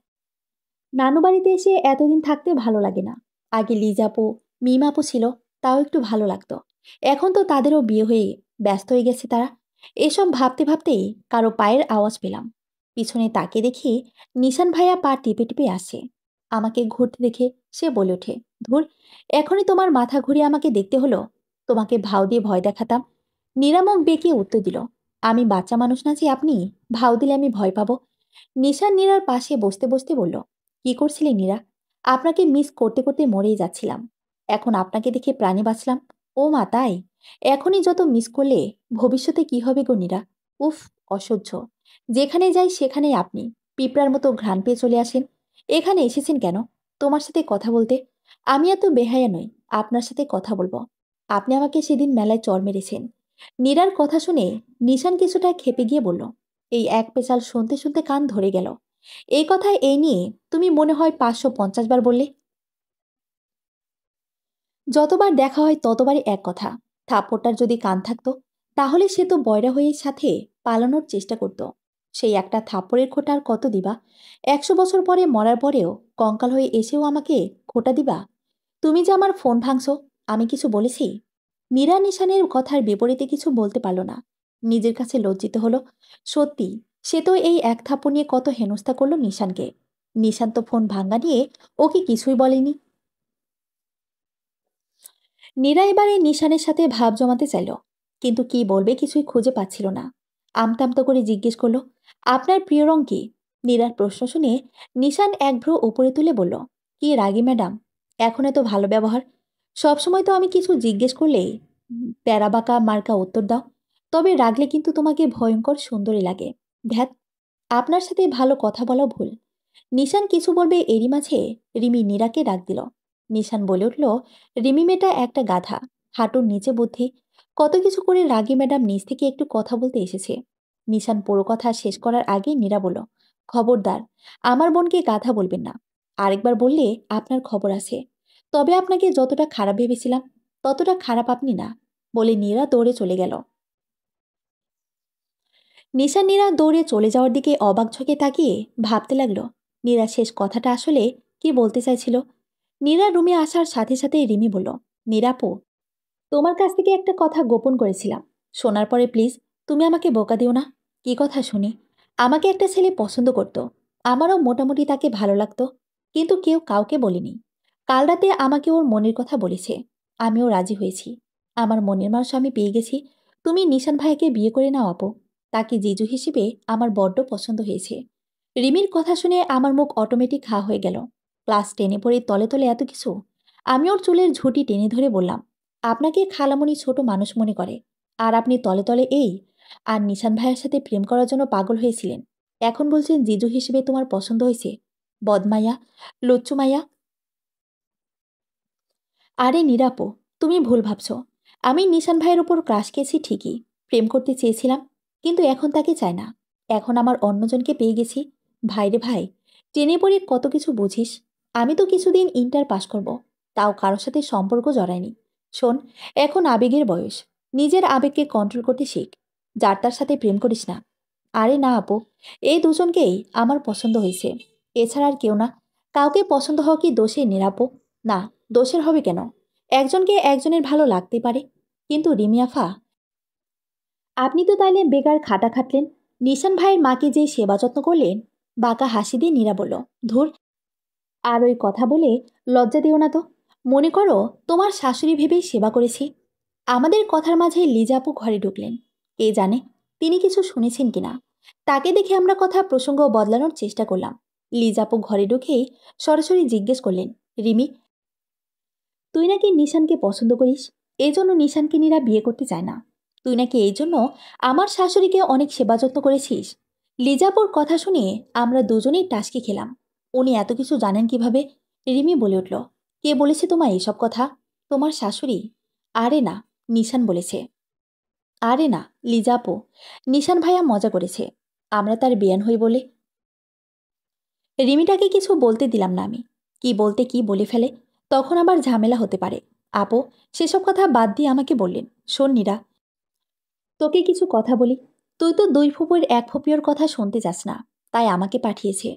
Speaker 1: নানু বাড়িতে এসে এতদিন থাকতে ভালো লাগে না। আগে লিজাপু, মিমাপু ছিল, তাও একটু ভালো লাগতো। এখন তো তাদেরও বিয়ে হয়ে ব্যস্ত হয়ে গেছে তারা। এসব ভাবতে ভাবতেই কারো পায়ের আওয়াজ পেলাম। পিছনে তাকে দেখি নিশান ভাইয়া পা টিপে টিপে আসে। আমাকে ঘুরতে দেখে সে বলে ওঠে, ধুর, এখনই তোমার মাথা ঘুরিয়ে আমাকে দেখতে হলো? তোমাকে ভাও দিয়ে ভয় দেখাতাম। নিরামক বেঁকে উত্তর দিল, আমি বাচ্চা মানুষ না যে আপনি ভাও দিলে আমি ভয় পাবো। নিশান নীরার পাশে বসতে বসতে বলল, কি করছিলে নীরা? আপনাকে মিস করতে করতে মরেই যাচ্ছিলাম। এখন আপনাকে দেখে প্রাণে বাঁচলাম। ও মা তাই? এখনই যত মিস করলে ভবিষ্যতে কি হবে গো নীরা? উফ, অসহ্য। যেখানে যাই সেখানেই আপনি পিঁপড়ার মতো ঘ্রাণ পেয়ে চলে আসেন। এখানে এসেছেন কেন? তোমার সাথে কথা বলতে। আমি এত বেহায়া নই, আপনার সাথে কথা বলবো। আপনি আমাকে সেদিন মেলায় চড় মেরেছেন। নীরার কথা শুনে নিশান কিছুটা ক্ষেপে গিয়ে বলল, এই এক পেশাল শুনতে শুনতে কান ধরে গেল। এই কথা এই নিয়ে তুমি মনে হয় ৫৫০ বার বললে। যতবার দেখা হয় ততবারই এক কথা। থাপ্পড়টার যদি কান থাকতো, তাহলে সে তো বয়রা হয়ে সাথে পালানোর চেষ্টা করত। সেই একটা থাপ্পড়ের খোঁটা আর কত দিবা? ১০০ বছর পরে মরার পরেও কঙ্কাল হয়ে এসেও আমাকে খোঁটা দিবা? তুমি যে আমার ফোন ভাঙছো, আমি কিছু বলেছি? মীরা নিশানের কথার বিপরীতে কিছু বলতে পারল না। নিজের কাছে লজ্জিত হলো। সত্যি, সে তো এই এক থাপ্পড় নিয়ে কত হেনস্থা করলো নিশানকে। নিশান তো ফোন ভাঙ্গা নিয়ে ওকে কিছুই বলেনি। নীরা এবারে নিশানের সাথে ভাব জমাতে চাইল, কিন্তু কি বলবে কিছুই খুঁজে পাচ্ছিল না। আমতা আমতা করে জিজ্ঞেস করলো, আপনার প্রিয় রং কি? নীরার প্রশ্ন শুনে নিশান এক ভ্রু উপরে তুলে বলল, কি রাগী ম্যাডাম, এখন এত ভালো ব্যবহার। সবসময় তো আমি কিছু জিজ্ঞেস করলেই প্যারাবাঁকা মার্কা উত্তর দাও। তবে রাগলে কিন্তু তোমাকে ভয়ঙ্কর সুন্দরী লাগে। ধ্যাত, আপনার সাথে ভালো কথা বলাও ভুল। নিশান কিছু বলবে এরই মাঝে রিমি নীরাকে ডাক দিল। নিশান বলে উঠল, রিমি মেয়েটা একটা গাধা, হাঁটুর নিচে বুদ্ধি। কত কিছু করে রাগী ম্যাডাম নিজ থেকে একটু কথা বলতে এসেছে। নিশান পুরো কথা শেষ করার আগেই নীরা বলল, খবরদার, আমার বোনকে গাধা বলবেন না। আরেকবার বললে আপনার খবর আছে। তবে আপনাকে যতটা খারাপ ভেবেছিলাম ততটা খারাপ আপনি না। বলে নীরা দৌড়ে চলে গেল। নিশা নীরা দৌড়ে চলে যাওয়ার দিকে অবাক চোখে তাকিয়ে ভাবতে লাগলো, নীরা শেষ কথাটা আসলে কি বলতে চাইছিল। নীরা রুমে আসার সাথে সাথে রিমি বলল, নীরাপু, তোমার কাছ থেকে একটা কথা গোপন করেছিলাম। শোনার পরে প্লিজ তুমি আমাকে বোকা দিও না। কি কথা শুনি? আমাকে একটা ছেলে পছন্দ করত। আমারও মোটামুটি তাকে ভালো লাগতো, কিন্তু কেউ কাউকে বলেনি। কাল রাতে আমাকে ওর মনের কথা বলেছে। আমিও রাজি হয়েছি। আমার মনের মানুষ আমি পেয়ে গেছি। তুমি নিশান ভাইকে বিয়ে করে নাও আপু। তাকে জিজু হিসেবে আমার বড্ড পছন্দ হয়েছে। রিমির কথা শুনে আমার মুখ অটোমেটিক হা হয়ে গেল। ক্লাস 10-এ পড়ে তলে তলে এত কিছু। আমি ওর চুলের ঝুঁটি টেনে ধরে বললাম, আপনাকে খালামণি ছোট মানুষ মনে করে। আর আপনি তলে তলে এই আর নিশান ভাইয়ের সাথে প্রেম করার জন্য পাগল হয়েছিলেন। এখন বলছেন জিজু হিসেবে তোমার পছন্দ হয়েছে? বদমাইয়া, লুচ্চু মাইয়া। আরে নিরাপো, তুমি ভুল ভাবছ। আমি নিশান ভাইয়ের উপর ক্রাশ খেয়েছি ঠিকই, প্রেম করতে চেয়েছিলাম, কিন্তু এখন তাকে চাই না। এখন আমার অন্যজনকে পেয়ে গেছি। ভাইরে ভাই, টেনে পড়ে কত কিছু বুঝিস। আমি তো কিছুদিন ইন্টার পাশ করব, তাও কারোর সাথে সম্পর্ক জড়ায়নি। শোন, এখন আবেগের বয়স। নিজের আবেগকে কন্ট্রোল করতে শিখ। যার তার সাথে প্রেম করিস না। আরে না আপু, এই দুজনকেই আমার পছন্দ হয়েছে, এছাড়া আর কেউ না। কাউকে পছন্দ হওয়া কি দোষে নিরাপো? না, দোষের হবে কেন? একজনকে একজনের ভালো লাগতে পারে। কিন্তু রিমিয়াফা, আপনি তো তাইলে বেকার খাটা খাটলেন। নিশান ভাইয়ের মাকে যে সেবা যত্ন করলেন। বাঁকা হাসি দিয়ে নীরা বলল, ধুর, আর ওই কথা বলে লজ্জা দিও না তো। মনে করো তোমার শাশুড়ি ভেবেই সেবা করেছি। আমাদের কথার মাঝে লিজাপু ঘরে ঢুকলেন। কে জানে তিনি কিছু শুনেছেন কিনা। তাকে দেখে আমরা কথা প্রসঙ্গ বদলানোর চেষ্টা করলাম। লিজাপু ঘরে ঢুকেই সরাসরি জিজ্ঞেস করলেন, রিমি, তুই নাকি নিশানকে পছন্দ করিস, এই জন্য নিশানকে নীরা বিয়ে করতে চায় না। তুই নাকি এই জন্য আমার শাশুড়িকে অনেক সেবা যত্ন করেছিস। লিজাপুর কথা শুনে আমরা দুজনেই টাসকি খেলাম। উনি এত কিছু জানেন কিভাবে? রিমি বলে উঠল, কে বলেছে তোমায় এসব কথা? তোমার শাশুড়ি। আরে না, নিশান বলেছে। আরে না, লিজাপো, নিশান ভাইয়া মজা করেছে। আমরা তার বেয়ান হই বলে। রিমিটাকে কিছু বলতে দিলাম না আমি। কি বলতে কি বলে ফেলে, তখন আবার ঝামেলা হতে পারে। আপো সেসব কথা বাদ দিয়ে আমাকে বললেন, শোন নীরা, তোকে কিছু কথা বলি। তুই তো দুই ফুপুর এক ফুপিওর কথা শুনতে যাস না, তাই আমাকে পাঠিয়েছে।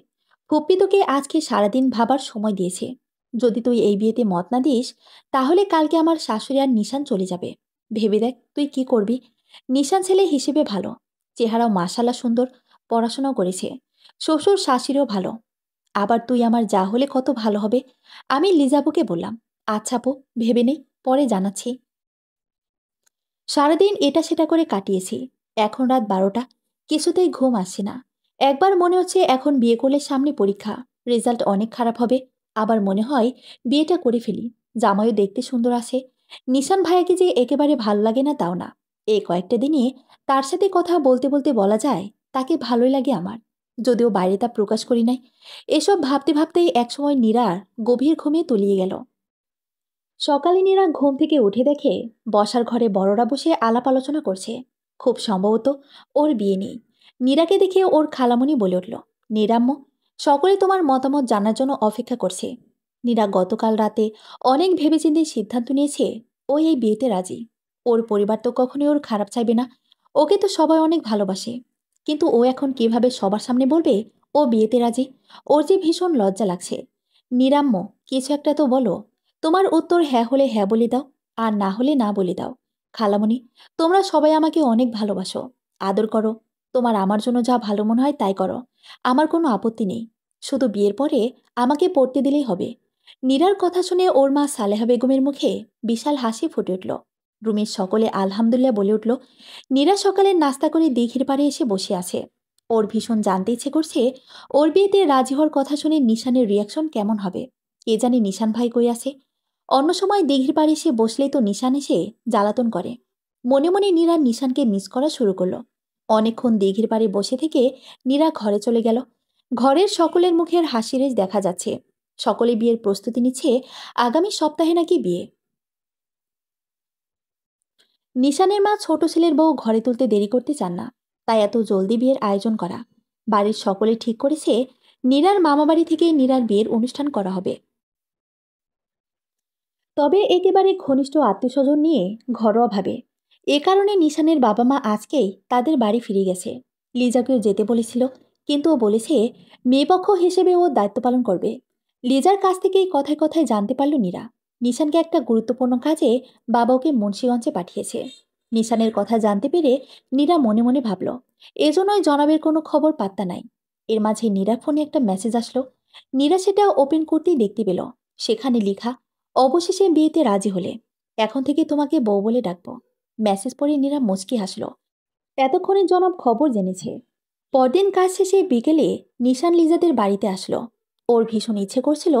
Speaker 1: ফুপ্পি তোকে আজকে সারাদিন ভাবার সময় দিয়েছে। যদি তুই এই বিয়েতে মত না দিস, তাহলে কালকে আমার শাশুড়ি আর নিশান চলে যাবে। ভেবে দেখ তুই কি করবি। নিশান ছেলে হিসেবে ভালো, চেহারাও মাশাল্লাহ সুন্দর, পড়াশোনাও করেছে, শ্বশুর শাশুড়িও ভালো। আবার তুই আমার যা হলে কত ভালো হবে। আমি লিজাবুকে বললাম, আচ্ছা আপু, ভেবে নেই, পরে জানাচ্ছি। সারাদিন এটা সেটা করে কাটিয়েছি। এখন রাত 12টা, কিছুতেই ঘুম আসছে না। একবার মনে হচ্ছে এখন বিয়ে করলে সামনে পরীক্ষা, রেজাল্ট অনেক খারাপ হবে। আবার মনে হয় বিয়েটা করে ফেলি, জামাইও দেখতে সুন্দর আছে। নিশান ভাইয়াকে যে একেবারে ভালো লাগে না তাও না। এই কয়েকটা দিনে তার সাথে কথা বলতে বলতে বলা যায় তাকে ভালোই লাগে আমার, যদিও বাইরে তা প্রকাশ করি নাই। এসব ভাবতে ভাবতেই একসময় নীরার গভীর ঘুমে তলিয়ে গেল। সকালে নীরা ঘুম থেকে উঠে দেখে বসার ঘরে বড়রা বসে আলাপ আলোচনা করছে। খুব সম্ভবত ওর বিয়ে নেই। নীরাকে দেখে ওর খালামণি বলে উঠল, নীরাম্ম, সকলে তোমার মতামত জানার জন্য অপেক্ষা করছে। নীরা গতকাল রাতে অনেক ভেবেচিন্তে সিদ্ধান্ত নিয়েছে ও এই বিয়েতে রাজি। ওর পরিবার তো কখনোই ওর খারাপ চাইবে না, ওকে তো সবাই অনেক ভালোবাসে। কিন্তু ও এখন কিভাবে সবার সামনে বলবে ও বিয়েতে রাজি? ওর যে ভীষণ লজ্জা লাগছে। নীরাম্ম, কিছু একটা তো বলো। তোমার উত্তর হ্যাঁ হলে হ্যাঁ বলে দাও, আর না হলে না বলে দাও। খালামণি, তোমরা সবাই আমাকে অনেক ভালোবাসো, আদর করো। তোমার আমার জন্য যা ভালো মনে হয় তাই করো, আমার কোনো আপত্তি নেই। শুধু বিয়ের পরে আমাকে পড়তে দিলেই হবে। নীরার কথা শুনে ওর মা সালেহা বেগমের মুখে বিশাল হাসি ফুটে উঠল। রুমের সকলে আলহামদুলিল্লাহ বলে উঠল। নীরা সকালে নাস্তা করে দিঘির পাড়ে এসে বসে আছে। ওর ভীষণ জানতে ইচ্ছে করছে ওর বিয়েতে রাজি হওয়ার কথা শুনে নিশানের রিয়াকশন কেমন হবে। কে জানি নিশান ভাই কই আছে। অন্য সময় দিঘির পাড়ে এসে বসলেই তো নিশান এসে জ্বালাতন করে। মনে মনে নীরা নিশানকে মিস করা শুরু করলো। অনেকক্ষণ দিঘির পাড়ে বসে থেকে নীরা ঘরে চলে গেল। ঘরের সকলের মুখের হাসি রেশ দেখা যাচ্ছে। সকলে বিয়ের প্রস্তুতি নিচ্ছে। আগামী সপ্তাহে নাকি বিয়ে। নিশানের মা ছোট ছেলের বউ ঘরে তুলতে দেরি করতে চান না, তাই এত জলদি বিয়ের আয়োজন করা। বাড়ির সকলে ঠিক করেছে নীরার মামাবাড়ি থেকে নীরার বিয়ের অনুষ্ঠান করা হবে। তবে একেবারে ঘনিষ্ঠ আত্মীয়স্বজন নিয়ে ঘরোয়াভাবে। এ কারণে নিশানের বাবা মা আজকেই তাদের বাড়ি ফিরে গেছে। লিজাকেও যেতে বলেছিল, কিন্তু ও বলেছে মেয়েপক্ষ হিসেবে ও দায়িত্ব পালন করবে। লিজার কাছ থেকেই কথায় কথায় জানতে পারল নীরা নিশানকে একটা গুরুত্বপূর্ণ কাজে বাবা ওকে মুন্সিগঞ্জে পাঠিয়েছে। নিশানের কথা জানতে পেরে নীরা মনে মনে ভাবল, এজন্যই জনাবের কোনো খবর পাত্তা নাই। এর মাঝে নীরার ফোনে একটা মেসেজ আসলো। নীরা সেটা ওপেন করতেই দেখতে পেল সেখানে লেখা, অবশেষে বিয়েতে রাজি হলে, এখন থেকে তোমাকে বউ বলে ডাকবো। মেসেজ পড়ে নীরা মুচকি হাসল। এতক্ষণে জনাব খবর জেনেছে। পরদিন কাজ শেষে বিকেলে নিশান লিজাদের বাড়িতে আসলো। ওর ভীষণ ইচ্ছে করছিল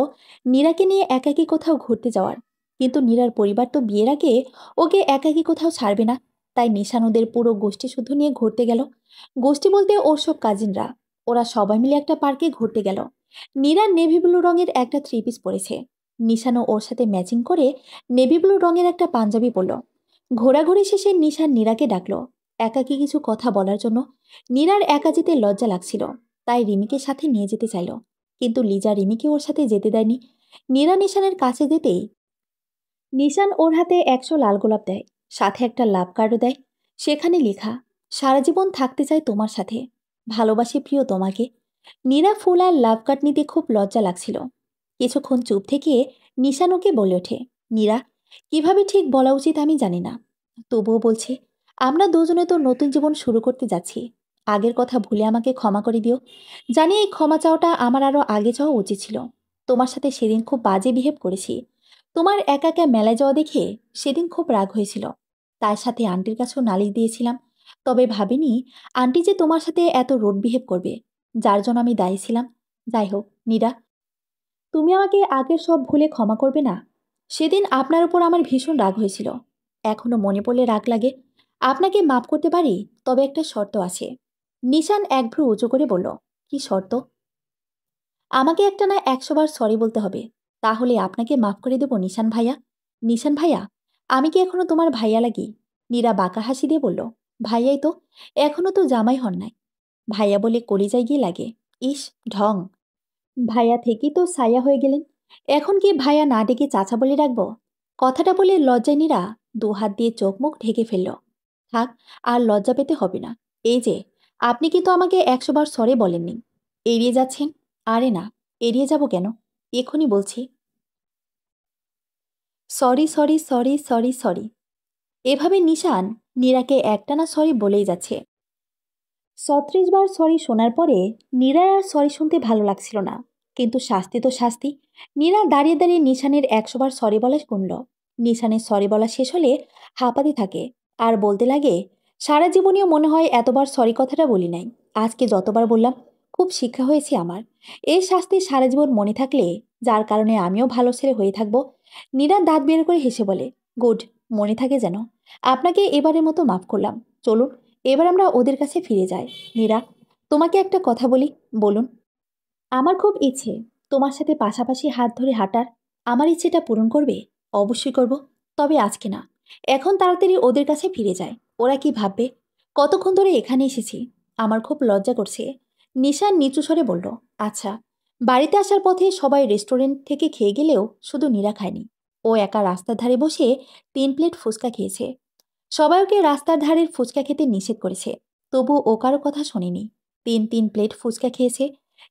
Speaker 1: নীরাকে নিয়ে একাকী কোথাও ঘুরতে যাওয়ার, কিন্তু নীরার পরিবার তো বিয়ের আগে ওকে একাকী কোথাও ছাড়বে না। তাই নিশান ওদের পুরো গোষ্ঠী শুদ্ধ নিয়ে ঘুরতে গেল। গোষ্ঠী বলতে ওর সব কাজিনরা। ওরা সবাই মিলে একটা পার্কে ঘুরতে গেল। নীরা নেভি ব্লু রঙের একটা থ্রি পিস পরেছে। নিশানও ওর সাথে ম্যাচিং করে নেভি ব্লু রঙের একটা পাঞ্জাবি পরল। ঘোরাঘুরি শেষে নিশান নীরাকে ডাকলো একাকী কিছু কথা বলার জন্য। নীরার একা যেতে লজ্জা লাগছিল, তাই রিমিকে সাথে নিয়ে যেতে চাইল, কিন্তু লিজা রিমিকে ওর সাথে যেতে দেয়নি। নীরা নিশানের কাছে যেতেই নিশান ওর হাতে 100 লাল গোলাপ দেয়, সাথে একটা লাভ কার্ডও দেয়। সেখানে লেখা, সারা জীবন থাকতে চাই তোমার সাথে, ভালোবাসি প্রিয় তোমাকে। নীরা ফুল আর লাভ কার্ড নিতে খুব লজ্জা লাগছিল। কিছুক্ষণ চুপ থেকে নিশান ওকে বলে ওঠে, নীরা, কিভাবে ঠিক বলা উচিত আমি জানি না, তবুও বলছি, আমরা দুজনে তো নতুন জীবন শুরু করতে যাচ্ছি। আগের কথা ভুলে আমাকে ক্ষমা করে দিও। জানি এই ক্ষমা চাওয়াটা আমার আরও আগে চাওয়া উচিত ছিল। তোমার সাথে সেদিন খুব বাজে বিহেভ করেছি। তোমার একা একা মেলায় যাওয়া দেখে সেদিন খুব রাগ হয়েছিল। তার সাথে আন্টির কাছেও নালিশ দিয়েছিলাম। তবে ভাবিনি আন্টি যে তোমার সাথে এত রোড বিহেভ করবে, যার জন্য আমি দায়ী ছিলাম। যাই হোক নীরা, তুমি আমাকে আগের সব ভুলে ক্ষমা করবে না? সেদিন আপনার উপর আমার ভীষণ রাগ হয়েছিল। এখনো মনে পড়লে রাগ লাগে। আপনাকে মাফ করতে পারি, তবে একটা শর্ত আছে। নিশান এক ভ্রু উঁচু করে বলল, কি শর্ত? আমাকে একটা না 100 বার সরি বলতে হবে, তাহলে আপনাকে মাফ করে দেব নিশান ভাইয়া। নিশান ভাইয়া, আমি কি এখনো তোমার ভাইয়া লাগি? নীরা বাঁকা হাসি দিয়ে বলল, ভাইয়াই তো, এখনো তো জামাই হন নাই। ভাইয়া বলে কলিজায় গিয়ে লাগে। ইস, ঢং। ভাইয়া থেকেই তো সায়া হয়ে গেলেন, এখন কি ভাইয়া না ডেকে চাচা বলে রাখবো? কথাটা বলে লজ্জায় নীরা 2 হাত দিয়ে চোখ মুখ ঢেকে ফেলল। থাক, আর লজ্জা পেতে হবে না। এই যে, আপনি কিন্তু আমাকে 100 বার সরে বলেননি। এড়িয়ে যাচ্ছেন। আরে না, এড়িয়ে যাব কেন? এখনই বলছি, sorry sorry sorry sorry sorry. এভাবে নিশান নীরাকে একটানা সরি বলেই যাচ্ছে। 36 বার সরি শোনার পরে নীরার আর সরি শুনতে ভালো লাগছিল না। কিন্তু শাস্তি তো শাস্তি। নীরা দাঁড়িয়ে দাঁড়িয়ে নিশানের 100 বার সরি বলা শুনল। নিশানের সরি বলা শেষ হলে হাঁপাতে থাকে আর বলতে লাগে, সারা জীবনেও মনে হয় এতবার সরি কথাটা বলি নাই। আজকে যতবার বললাম, খুব শিক্ষা হয়েছে আমার। এই শাস্তি সারা জীবন মনে থাকলে, যার কারণে আমিও ভালো ছেলে হয়ে থাকবো। নীরা দাঁত বের করে হেসে বলে, গুড, মনে থাকে যেন। আপনাকে এবারের মতো মাফ করলাম। চলুন, এবার আমরা ওদের কাছে ফিরে যাই। নীরা, তোমাকে একটা কথা বলি। বলুন। আমার খুব ইচ্ছে তোমার সাথে পাশাপাশি হাত ধরে হাঁটার। আমার ইচ্ছেটা পূরণ করবে? অবশ্যই করব, তবে আজকে না। এখন তাড়াতাড়ি ওদের কাছে ফিরে যায়। ওরা কি ভাববে? কতক্ষণ ধরে এখানে এসেছি। আমার খুব লজ্জা করছে। নিশান নিচু স্বরে বলল, আচ্ছা। বাড়িতে আসার পথে সবাই রেস্টুরেন্ট থেকে খেয়ে গেলেও শুধু নীরা খায়নি। ও একা রাস্তার ধারে বসে 3 প্লেট ফুচকা খেয়েছে। সবাই ওকে রাস্তার ধারের ফুচকা খেতে নিষেধ করেছে, তবু ও কারো কথা শোনেনি। 3 প্লেট ফুচকা খেয়েছে।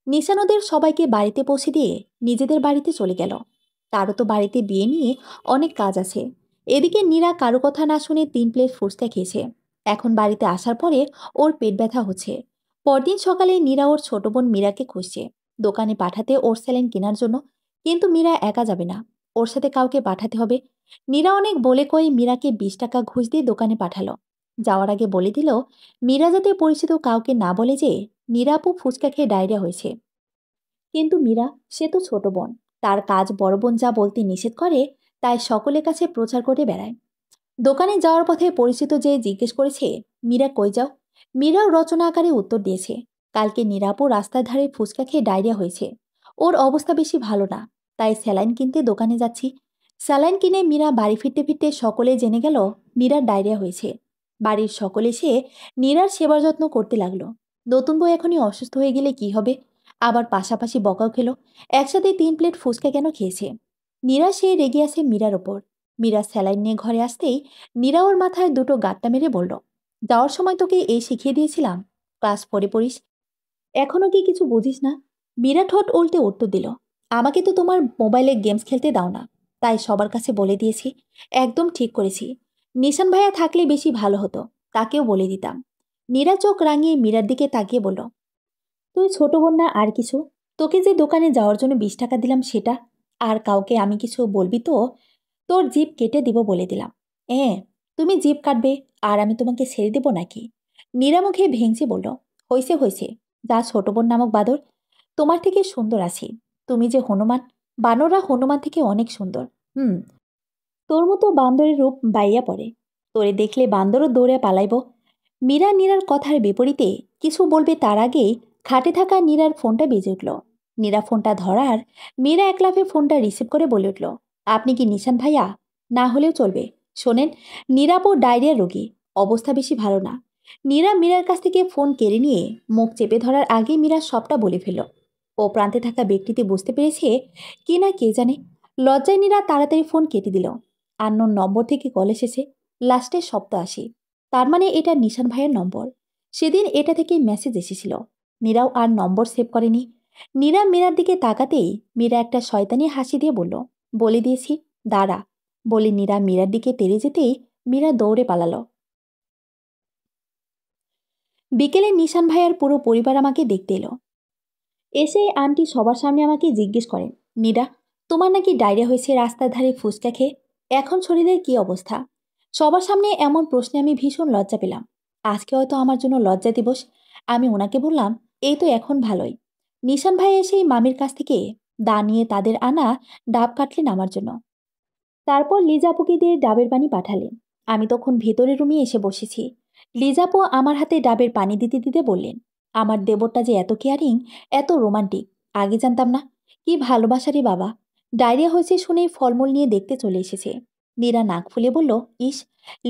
Speaker 1: নিশান ওদের সবাইকে বাড়িতে পৌঁছে দিয়ে নিজেদের বাড়িতে চলে গেল। তারও তো বাড়িতে বিয়ে নিয়ে অনেক কাজ আছে। এদিকে নীরা কারো কথা না শুনে 3 প্লেট ফুচকা খেয়েছে। এখন বাড়িতে আসার পরে ওর পেট ব্যথা হচ্ছে। পরদিন সকালে নীরা ওর ছোট বোন মীরাকে খুঁজছে দোকানে পাঠাতে ওর স্যালাইন কেনার জন্য। কিন্তু মীরা একা যাবে না, ওর সাথে কাউকে পাঠাতে হবে। মীরা অনেক বলে কয়ে মীরাকে 20 টাকা ঘুষ দিয়ে দোকানে পাঠালো। যাওয়ার আগে বলে দিল মীরা যাতে পরিচিত কাউকে না বলে যে নীরাপু ফুচকা খেয়ে ডায়রিয়া হয়েছে। কিন্তু মীরা, সে তো ছোট বোন। তার কাজ বড় বোন যা বলতে নিষেধ করে, তাই সকলের কাছে প্রচার করে বেড়ায়। দোকানে যাওয়ার পথে পরিচিত যে জিজ্ঞেস করেছে, মীরা কই যাও? মীরাও রচনা আকারে উত্তর দিয়েছে, কালকে নীরাপু রাস্তার ধারে ফুচকা খেয়ে ডায়রিয়া হয়েছে। ওর অবস্থা বেশি ভালো না, তাই স্যালাইন কিনতে দোকানে যাচ্ছি। স্যালাইন কিনে মীরা বাড়ি ফিরতে ফিরতে সকলে জেনে গেল মীরার ডায়রিয়া হয়েছে। বাড়ির সকলে সে নীরার সেবা যত্ন করতে লাগলো। নতুন বউ এখনই অসুস্থ হয়ে গেলে কি হবে? আবার পাশাপাশি বকাও খেলো। একসাথে 3 প্লেট ফুচকা কেন খেয়েছে? নীরা সে রেগে আছে মীরার ওপর। মীরা স্যালাইন নিয়ে ঘরে আসতেই নীরা ওর মাথায় দুটো গাঁট্টা মেরে বলল, যাওয়ার সময় তোকে এই শিখিয়ে দিয়েছিলাম, ক্লাস 4-এ পড়িস, এখনো কি কিছু বুঝিস না? মীরা ঠোঁট উল্টে উত্তর দিল, আমাকে তো তোমার মোবাইলে গেমস খেলতে দাও না, তাই সবার কাছে বলে দিয়েছি। একদম ঠিক করেছি। নিশান ভাইয়া থাকলে বেশি ভালো হতো, তাকেও বলে দিতাম। নীরা চোখ রাঙিয়ে মীরার দিকে তাকিয়ে বলল, তুই ছোট বোন না আর কিছু? তোকে যে দোকানে যাওয়ার জন্য 20 টাকা দিলাম সেটা? আর কাউকে আমি কিছু বলবি তো তোর জিভ কেটে দিব বলে দিলাম। তুমি জিভ কাটবে আর আমি তোমাকে ছেড়ে দেব নাকি? নীরা মুখে ভেঙচি বলল, হইছে হইছে, যা ছোট বোন নামক বাদর। তোমার থেকে সুন্দর আছি। তুমি যে হনুমান, বানররা হনুমান থেকে অনেক সুন্দর। হুম, তোর মতো বান্দরের রূপ বাইয়া পড়ে। তোরে দেখলে বান্দরও দৌড়ে পালাইব। মীরা নীরার কথার বিপরীতে কিছু বলবে তার আগেই খাটে থাকা নীরার ফোনটা বেজে উঠল। নীরা ফোনটা ধরার মীরা এক লাফে ফোনটা রিসিভ করে বলে উঠল, আপনি কি নিশান ভাইয়া? না হলেও চলবে। শোনেন, নীরাপও ডায়রিয়া রোগী, অবস্থা বেশি ভালো না। নীরা মীরার কাছ থেকে ফোন কেড়ে নিয়ে মুখ চেপে ধরার আগে মীরা সবটা বলে ফেলল। ও প্রান্তে থাকা ব্যক্তিটি বুঝতে পেরেছে কি না কে জানে। লজ্জায় নীরা তাড়াতাড়ি ফোন কেটে দিল। আননোন নম্বর থেকে কল এসেছে, লাস্টে শব্দ আসি। তার মানে এটা নিশান ভাইয়ের নম্বর। সেদিন এটা থেকে মেসেজ এসেছিল। মীরাও আর নম্বর সেভ করেনি। নীরা মীরার দিকে তাকাতেই মীরা একটা শয়তানি হাসি দিয়ে বলল, বলে দিয়েছি, দাঁড়া। বলে নীরা মীরার দিকে তেড়ে যেতেই মীরা দৌড়ে পালালো। বিকেলে নিশান ভাইয়ার পুরো পরিবার আমাকে দেখতে এলো। এসে আন্টি সবার সামনে আমাকে জিজ্ঞেস করেন, নীরা, তোমার নাকি ডায়রিয়া হয়েছে রাস্তার ধারে ফুচকা খেয়ে, এখন শরীরের কি অবস্থা? সবার সামনে এমন প্রশ্নে আমি ভীষণ লজ্জা পেলাম। আজকে হয়তো আমার জন্য লজ্জা দিবস। আমি ওনাকে বললাম, এই তো এখন ভালোই। নিশান ভাই এসেই মামির কাছ থেকে দা নিয়ে তাদের আনা ডাব কাটলেন আমার জন্য। তারপর লিজাপুকে দিয়ে ডাবের পানি পাঠালেন। আমি তখন ভেতরের রুমে এসে বসেছি। লিজাপু আমার হাতে ডাবের পানি দিতে দিতে বললেন, আমার দেবরটা যে এত কেয়ারিং, এত রোমান্টিক, আগে জানতাম না। কি ভালোবাসারই বাবা। ডায়রিয়া হয়েছে শুনেই ফলমূল নিয়ে দেখতে চলে এসেছে। নীরা নাক ফুলে বলল, ইস,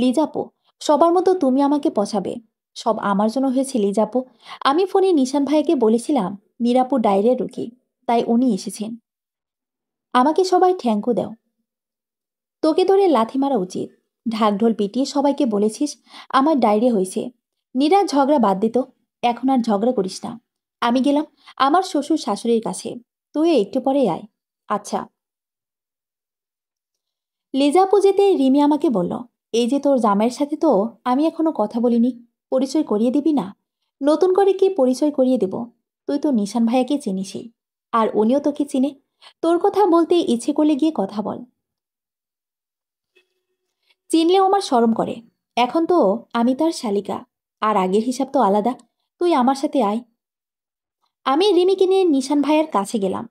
Speaker 1: লিজাপু, সবার মতো তুমি আমাকে পচাবে। সব আমার জন্য হয়েছে লিজাপু। আমি ফোনে নিশান ভাইকে বলেছিলাম নীরাপু ডায়রিয়া রুগী, তাই উনি এসেছেন। আমাকে সবাই থ্যাঙ্কও দাও। তোকে ধরে লাথি মারা উচিত। ঢাকঢোল পিটিয়ে সবাইকে বলেছিস আমার ডায়রিয়া হয়েছে। নীরা ঝগড়া বাদ দিত। এখন আর ঝগড়া করিস না। আমি গেলাম আমার শ্বশুর শাশুড়ির কাছে। তুই একটু পরে আয়। আচ্ছা। লিজাপু যেতে রিমি আমাকে বলল, এই যে তোর জামাইয়ের সাথে তো আমি এখনো কথা বলিনি, পরিচয় করিয়ে দিবি না? নতুন করে কি পরিচয় করিয়ে দেব? তুই তো নিশান ভাইয়াকে চিনিসই, আর উনিও তোকে চিনে। তোর কথা বলতে ইচ্ছে করলে গিয়ে কথা বল। চিনলেও আমার শরম করে। এখন তো আমি তার শালিকা, আর আগের হিসাব তো আলাদা। তুই আমার সাথে আয়। আমি রিমিকে নিয়ে নিশান ভাইয়ার কাছে গেলাম।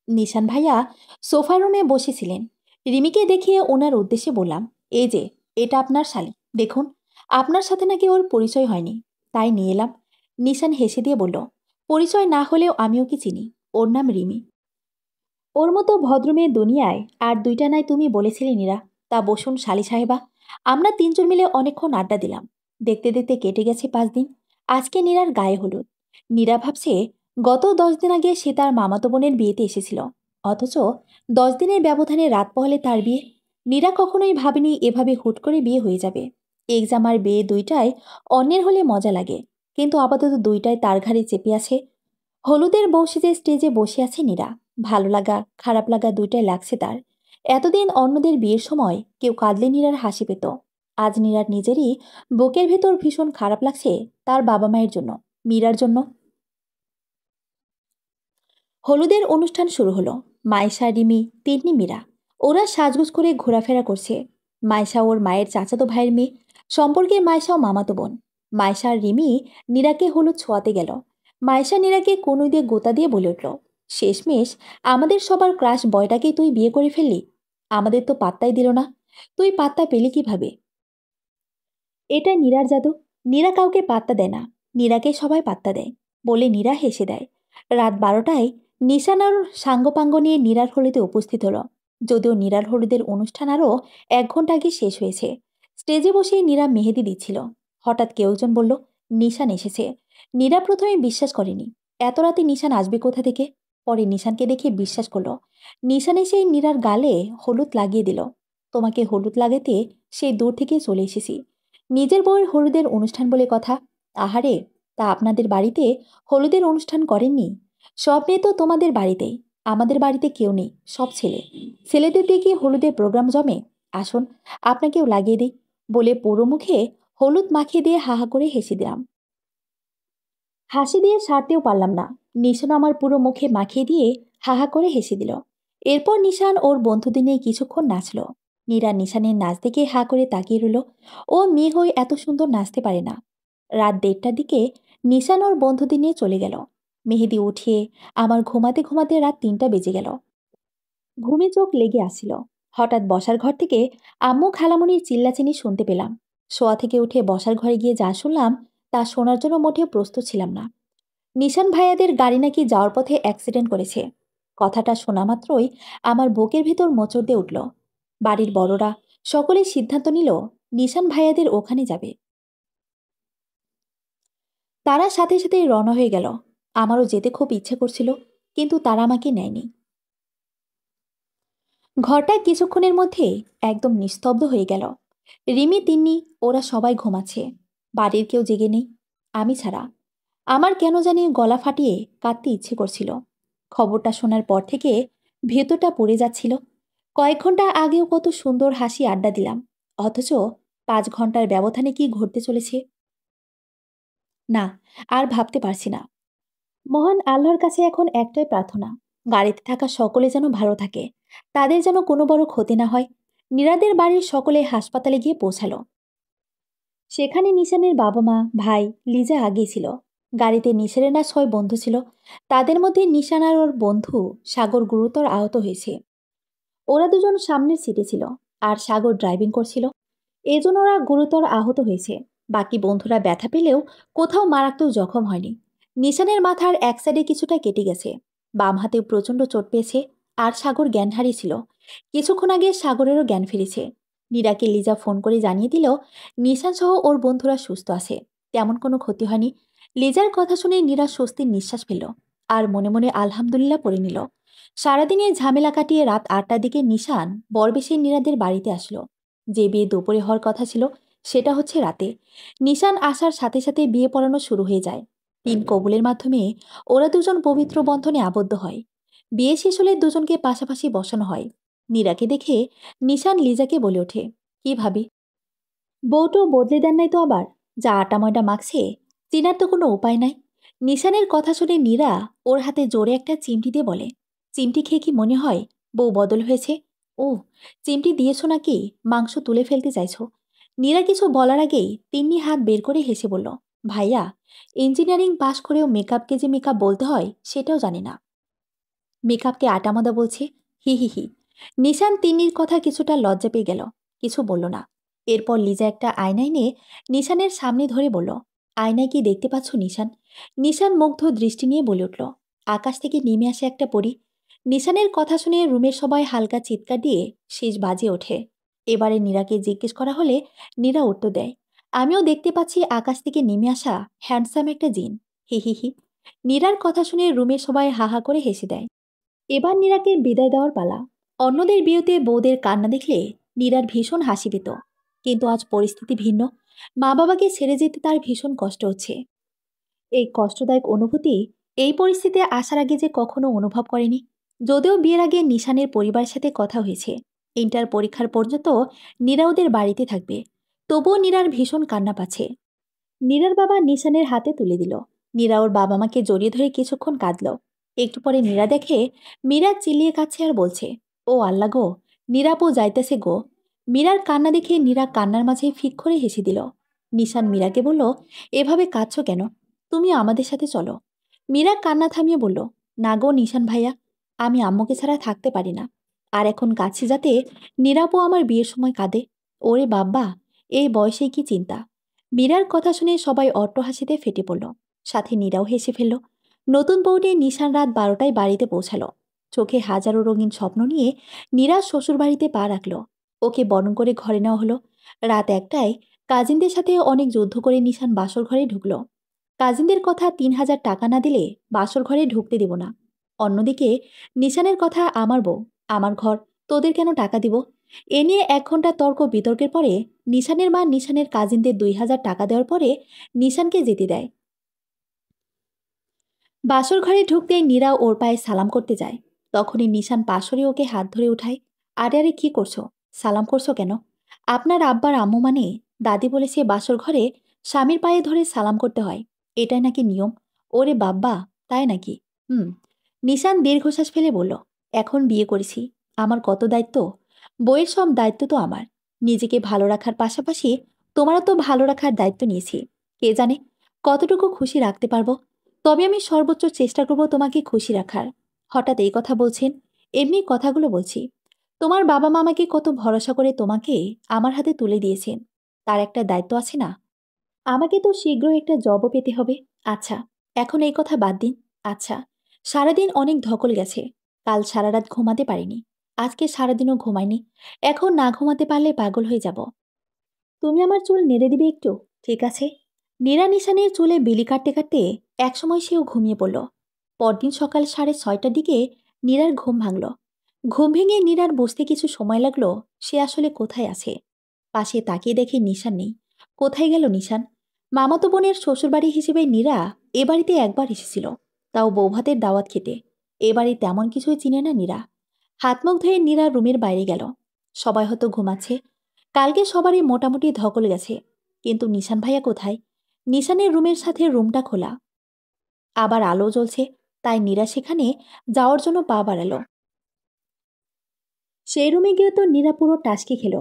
Speaker 1: নিশান ভাইয়া সোফা রুমে বসেছিলেন। রিমিকে দেখিয়ে ওনার উদ্দেশ্যে বললাম, এই যে, এটা আপনার শালি, দেখুন, আপনার সাথে নাকি ওর পরিচয় হয়নি, তাই নিয়ে এলাম। নিশান হেসে দিয়ে বলল, পরিচয় না হলেও আমি ওকে চিনি, ওর নাম রিমি। ওর মতো ভদ্রমেয়ে দুনিয়ায় আর দুইটা নাই তুমি বলেছিলে নীরা। তা বসুন শালি সাহেবা। আমরা তিনজন মিলে অনেকক্ষণ আড্ডা দিলাম। দেখতে দেখতে কেটে গেছে 5 দিন। আজকে নীরার গায়ে হলুদ। নীরা ভাবছে গত 10 দিন আগে সে তার মামাতো বোনের বিয়েতে এসেছিল, অথচ 10 দিনের ব্যবধানে রাত পহলে তার বিয়ে। নীরা কখনোই ভাবেনি এভাবে হুট করে বিয়ে হয়ে যাবে। এক্সাম আর বিয়ে দুইটাই অন্যের হলে মজা লাগে, কিন্তু আপাতত দুইটাই তার ঘাড়ে চেপে আছে। হলুদের বউ সেজে স্টেজে বসে আছে নীরা। ভালো লাগা খারাপ লাগা দুইটাই লাগছে তার। এতদিন অন্যদের বিয়ের সময় কেউ কাঁদলে নীরার হাসি পেত। আজ নীরার নিজেরই বুকের ভেতর ভীষণ খারাপ লাগছে, তার বাবা মায়ের জন্য, মীরার জন্য। হলুদের অনুষ্ঠান শুরু হলো। মাইশা, রিমি, তিন্নি, মীরা ওরা সাজগোজ করে ঘোরাফেরা করছে। মাইশা ওর মায়ের চাচাতো ভাইয়ের মেয়ে, সম্পর্কে মাইশাও মামাতো বোন। মাইশা আর রিমি নীরাকে হলুদ ছোঁয়াতে গেল। মাইশা নীরাকে কনুই দিয়ে গোতা দিয়ে বলে উঠল, শেষমেশ আমাদের সবার ক্রাশ বয়টাকেই তুই বিয়ে করে ফেললি। আমাদের তো পাত্তাই দিল না। তুই পাত্তা পেলি কিভাবে? এটা নীরার জাদু। নীরা কাউকে পাত্তা দেয় না, নীরাকে সবাই পাত্তা দেয় বলে নীরা হেসে দেয়। রাত 12টায় নিশানার সাঙ্গপাঙ্গ নিয়ে নীরার হলুদে উপস্থিত হলো। যদিও নীরার হলুদের অনুষ্ঠান আরও 1 ঘন্টা আগে শেষ হয়েছে। স্টেজে বসেই নীরা মেহেদি দিচ্ছিল। হঠাৎ কেউ একজন বলল, নিশান এসেছে। নীরা প্রথমে বিশ্বাস করেনি, এত রাতে নিশান আসবে কোথা থেকে। পরে নিশানকে দেখে বিশ্বাস করলো। নিশান এসেই নীরার গালে হলুদ লাগিয়ে দিল। তোমাকে হলুদ লাগাতে সেই দূর থেকে চলে এসেছি। নিজের বউয়ের হলুদের অনুষ্ঠান বলে কথা। আহারে, তা আপনাদের বাড়িতে হলুদের অনুষ্ঠান করেননি? সব মেয়ে তো তোমাদের বাড়িতেই। আমাদের বাড়িতে কেউ নেই, সব ছেলে। ছেলেদের দিয়ে কি হলুদের প্রোগ্রাম জমে? আসুন, আপনাকেও লাগিয়ে দিই বলে পুরো মুখে হলুদ মাখিয়ে দিয়ে হাহা করে হেসে দিলাম। হাসি দিয়ে সারতেও পারলাম না। নিশান আমার পুরো মুখে মাখিয়ে দিয়ে হাহা করে হেসে দিল। এরপর নিশান ওর বন্ধুদের নিয়ে কিছুক্ষণ নাচল। নীরা নিশানের নাচ দেখে হা করে তাকিয়ে রইল। ও মেয়ে হয়ে এত সুন্দর নাচতে পারে না। রাত 1:30টার দিকে নিশান ওর বন্ধুদের নিয়ে চলে গেল। মেহেদি উঠিয়ে আমার ঘুমাতে ঘুমাতে রাত 3টা বেজে গেল। ঘুমে চোখ লেগে আসছিল। হঠাৎ বসার ঘর থেকে আম্মু খালামণির চিল্লাচিনি শুনতে পেলাম। শোয়া থেকে উঠে বসার ঘরে গিয়ে যা শুনলাম তা শোনার জন্য মোটেও প্রস্তুত ছিলাম না। নিশান ভাইয়াদের গাড়ি নাকি যাওয়ার পথে অ্যাক্সিডেন্ট করেছে। কথাটা শোনা মাত্রই আমার বুকের ভেতর মোচড় দিয়ে উঠল। বাড়ির বড়রা সকলেই সিদ্ধান্ত নিল নিশান ভাইয়াদের ওখানে যাবে। তারা সাথে সাথেই রওনা হয়ে গেল। আমারও যেতে খুব ইচ্ছে করছিল, কিন্তু তারা আমাকে নেয়নি। ঘরটা কিছুক্ষণের মধ্যে একদম নিস্তব্ধ হয়ে গেল। রিমি, তিন্নি ওরা সবাই ঘুমাচ্ছে। বাড়ির কেউ জেগে নেই, আমি ছাড়া। আমার কেন জানি গলা ফাটিয়ে কাঁদতে ইচ্ছে করছিল। খবরটা শোনার পর থেকে ভেতরটা পড়ে যাচ্ছিল। কয়েক ঘন্টা আগেও কত সুন্দর হাসি আড্ডা দিলাম, অথচ 5 ঘন্টার ব্যবধানে কি ঘটতে চলেছে না, আর ভাবতে পারছি না। মহান আল্লাহর কাছে এখন একটাই প্রার্থনা, গাড়িতে থাকা সকলে যেন ভালো থাকে, তাদের যেন কোনো বড় ক্ষতি না হয়। নীরাদের বাড়ির সকলে হাসপাতালে গিয়ে পৌঁছালো। সেখানে নিশানের বাবা মা, ভাই, লিজা আগেই ছিল। গাড়িতে নিশানের না 6 বন্ধু ছিল। তাদের মধ্যে নিশান আর ওর বন্ধু সাগর গুরুতর আহত হয়েছে। ওরা দুজন সামনের সিটে ছিল, আর সাগর ড্রাইভিং করছিল। এজন্য ওরা গুরুতর আহত হয়েছে। বাকি বন্ধুরা ব্যথা পেলেও কোথাও মারাত্মক জখম হয়নি। নিশানের মাথার এক সাইডে কিছুটা কেটে গেছে, বাম হাতে প্রচণ্ড চোট পেয়েছে। আর সাগর জ্ঞান হারিয়েছিল। কিছুক্ষণ আগে সাগরেরও জ্ঞান ফিরেছে। নীরাকে লিজা ফোন করে জানিয়ে দিল নিশান সহ ওর বন্ধুরা সুস্থ আছে, তেমন কোনো ক্ষতি হয়নি। লিজার কথা শুনে নীরা স্বস্তির নিঃশ্বাস ফেলল, আর মনে মনে আলহামদুলিল্লাহ পড়ে নিল। সারাদিনের ঝামেলা কাটিয়ে রাত 8টার দিকে নিশান বরবেশে নীরাদের বাড়িতে আসলো। যে বিয়ে দুপুরে হওয়ার কথা ছিল সেটা হচ্ছে রাতে। নিশান আসার সাথে সাথে বিয়ে পড়ানো শুরু হয়ে যায়। 3 কবুলের মাধ্যমে ওরা দুজন পবিত্র বন্ধনে আবদ্ধ হয়। বিয়ে শেষ হলে দুজনকে পাশাপাশি বসানো হয়। নীরাকে দেখে নিশান লিজাকে বলে ওঠে, কি ভাবি, বউটো বদলে দেন নাই তো আবার? যা আটা ময়দা মাখছে, চেনার তো কোনো উপায় নাই। নিশানের কথা শুনে নীরা ওর হাতে জোরে একটা চিমটি দিয়ে বলে, চিমটি খেয়ে কি মনে হয় বউ বদল হয়েছে? ও, চিমটি দিয়েছো নাকি মাংস তুলে ফেলতে চাইছো? নীরা কিছু বলার আগেই তিন্নি হাত বের করে হেসে বলল, ভাইয়া, ইঞ্জিনিয়ারিং পাশ করেও মেকআপকে যে মেকআপ বলতে হয় সেটাও জানি না। মেকআপকে আটামাদা বলছে, হি হি হি। নিশান তিন্নির কথা কিছুটা লজ্জা পেয়ে গেল, কিছু বলল না। এরপর লিজা একটা আয়না এনে নিশানের সামনে ধরে বলল, আয়নায় কি দেখতে পাচ্ছ নিশান? নিশান মুগ্ধ দৃষ্টি নিয়ে বলে উঠল, আকাশ থেকে নেমে আসে একটা পরী। নিশানের কথা শুনে রুমের সবাই হালকা চিৎকার দিয়ে শেষ বাজে ওঠে। এবারে নীরাকে জিজ্ঞেস করা হলে নীরা উত্তর দেয়, আমিও দেখতে পাচ্ছি আকাশ থেকে নেমে আসা হ্যান্ডসাম একটা জিন। হি হি হি। নীরার কথা শুনে রুমের সবাই হাহা করে হেসে দেয়। এবার নীরাকে বিদায় দেওয়ার পালা। অন্যদের বিয়েতে বউদের কান্না দেখলে নীরার ভীষণ হাসি পেত, কিন্তু আজ পরিস্থিতি ভিন্ন। মা বাবাকে ছেড়ে যেতে তার ভীষণ কষ্ট হচ্ছে। এই কষ্টদায়ক অনুভূতি এই পরিস্থিতিতে আসার আগে যে কখনো অনুভব করেনি। যদিও বিয়ের আগে নিশানের পরিবারের সাথে কথা হয়েছে, ইন্টার পরীক্ষার পর্যন্ত নীরা ওদের বাড়িতে থাকবে, তবুও নীরার ভীষণ কান্না পাচ্ছে। নীরার বাবা নিশানের হাতে তুলে দিল। নীরা ওর বাবা মাকে জড়িয়ে ধরে কিছুক্ষণ কাঁদল। একটু পরে নীরা দেখে মীরা চিল্লিয়ে কাঁদছে আর বলছে, ও আল্লাহ গো, নীরাপও যাইতেছে গো। মীরার কান্না দেখে নীরা কান্নার মাঝে ফিক করে হেসে দিল। নিশান মীরাকে বলল, এভাবে কাঁদছ কেন? তুমি আমাদের সাথে চলো। মীরা কান্না থামিয়ে বলল, না গো নিশান ভাইয়া, আমি আম্মুকে ছাড়া থাকতে পারি না। আর এখন কাছে যাতে নীরাপও আমার বিয়ের সময় কাঁদে। ওরে বাব্বা, এই বয়সে কি চিন্তা। মীরার কথা শুনে সবাই অট্টহাসিতে ফেটে পড়ল, সাথে নীরাও হেসে ফেলল। নতুন বউটি নিশান রাত 12টায় বাড়িতে পৌঁছালো। চোখে হাজারো রঙিন স্বপ্ন নিয়ে নীরা শ্বশুর বাড়িতে পা রাখল। ওকে বরণ করে ঘরে নেওয়া হলো। রাত 1টায় কাজিনদের সাথে অনেক যুদ্ধ করে নিশান বাসর ঘরে ঢুকল। কাজিনদের কথা 3,000 টাকা না দিলে বাসর ঘরে ঢুকতে দিব না। অন্যদিকে নিশানের কথা, আমার বউ, আমার ঘর, তোদের কেন টাকা দিব? এ নিয়ে 1 ঘন্টা তর্ক বিতর্কের পরে নিশানের মা নিশানের কাজিনদের 2,000 টাকা দেওয়ার পরে নিশানকে যেতে দেয়। বাসর ঘরে ঢুকতেই নীরা ওর পায়ে সালাম করতে যায়। তখনই নিশান পাশরে ওকে হাত ধরে উঠায়। আরে আরে কি করছো? সালাম করছো কেন? আপনার আব্বার আম্মু মানে দাদি বলেছে বাসর ঘরে স্বামীর পায়ে ধরে সালাম করতে হয়, এটাই নাকি নিয়ম। ওরে বাব্বা, তাই নাকি? হুম। নিশান দীর্ঘশ্বাস ফেলে বলল, এখন বিয়ে করেছি, আমার কত দায়িত্ব। বইয়ের সব দায়িত্ব তো আমার। নিজেকে ভালো রাখার পাশাপাশি তোমারও তো ভালো রাখার দায়িত্ব নিয়েছি। কে জানে কতটুকু খুশি রাখতে পারবো। তবে আমি সর্বোচ্চ চেষ্টা করব তোমাকে খুশি রাখার। হঠাৎ এই কথা বলছেন? এমনি কথাগুলো বলছি। তোমার বাবা মা আমাকে কত ভরসা করে তোমাকে আমার হাতে তুলে দিয়েছেন, তার একটা দায়িত্ব আছে না? আমাকে তো শীঘ্রই একটা জবও পেতে হবে। আচ্ছা, এখন এই কথা বাদ দিন। আচ্ছা, সারাদিন অনেক ধকল গেছে। কাল সারা রাত ঘুমাতে পারিনি। আজকে সারাদিনও ঘুমাইনি। এখন না ঘুমাতে পারলে পাগল হয়ে যাব। তুমি আমার চুল নেড়ে দিবে একটু? ঠিক আছে। নীরা নিশানের চুলে বিলি কাটতে কাটতে একসময় সেও ঘুমিয়ে পড়ল। পরদিন সকাল 6:30টার দিকে নীরার ঘুম ভাঙল। ঘুম ভেঙে নীরার বুঝতে কিছু সময় লাগলো সে আসলে কোথায় আছে। পাশে তাকিয়ে দেখে নিশান নেই। কোথায় গেল নিশান? মামাতো বোনের শ্বশুরবাড়ি হিসেবে নীরা এ বাড়িতে একবার এসেছিল, তাও বৌভাতের দাওয়াত খেতে। এ বাড়ি তেমন কিছুই চিনে না নীরা। হাত মুখ ধুয়ে নীরা রুমের বাইরে গেল। সবাই হয়তো ঘুমাচ্ছে। কালকে সবারই মোটামুটি ধকল গেছে, কিন্তু নিশান ভাইয়া কোথায়? নিশানের রুমের সাথে রুমটা খোলা, আবার আলো জ্বলছে, তাই নীরা সেখানে যাওয়ার জন্য পা বাড়ালো। সেই রুমে গিয়ে তো নীরা পুরো টাসকি খেল।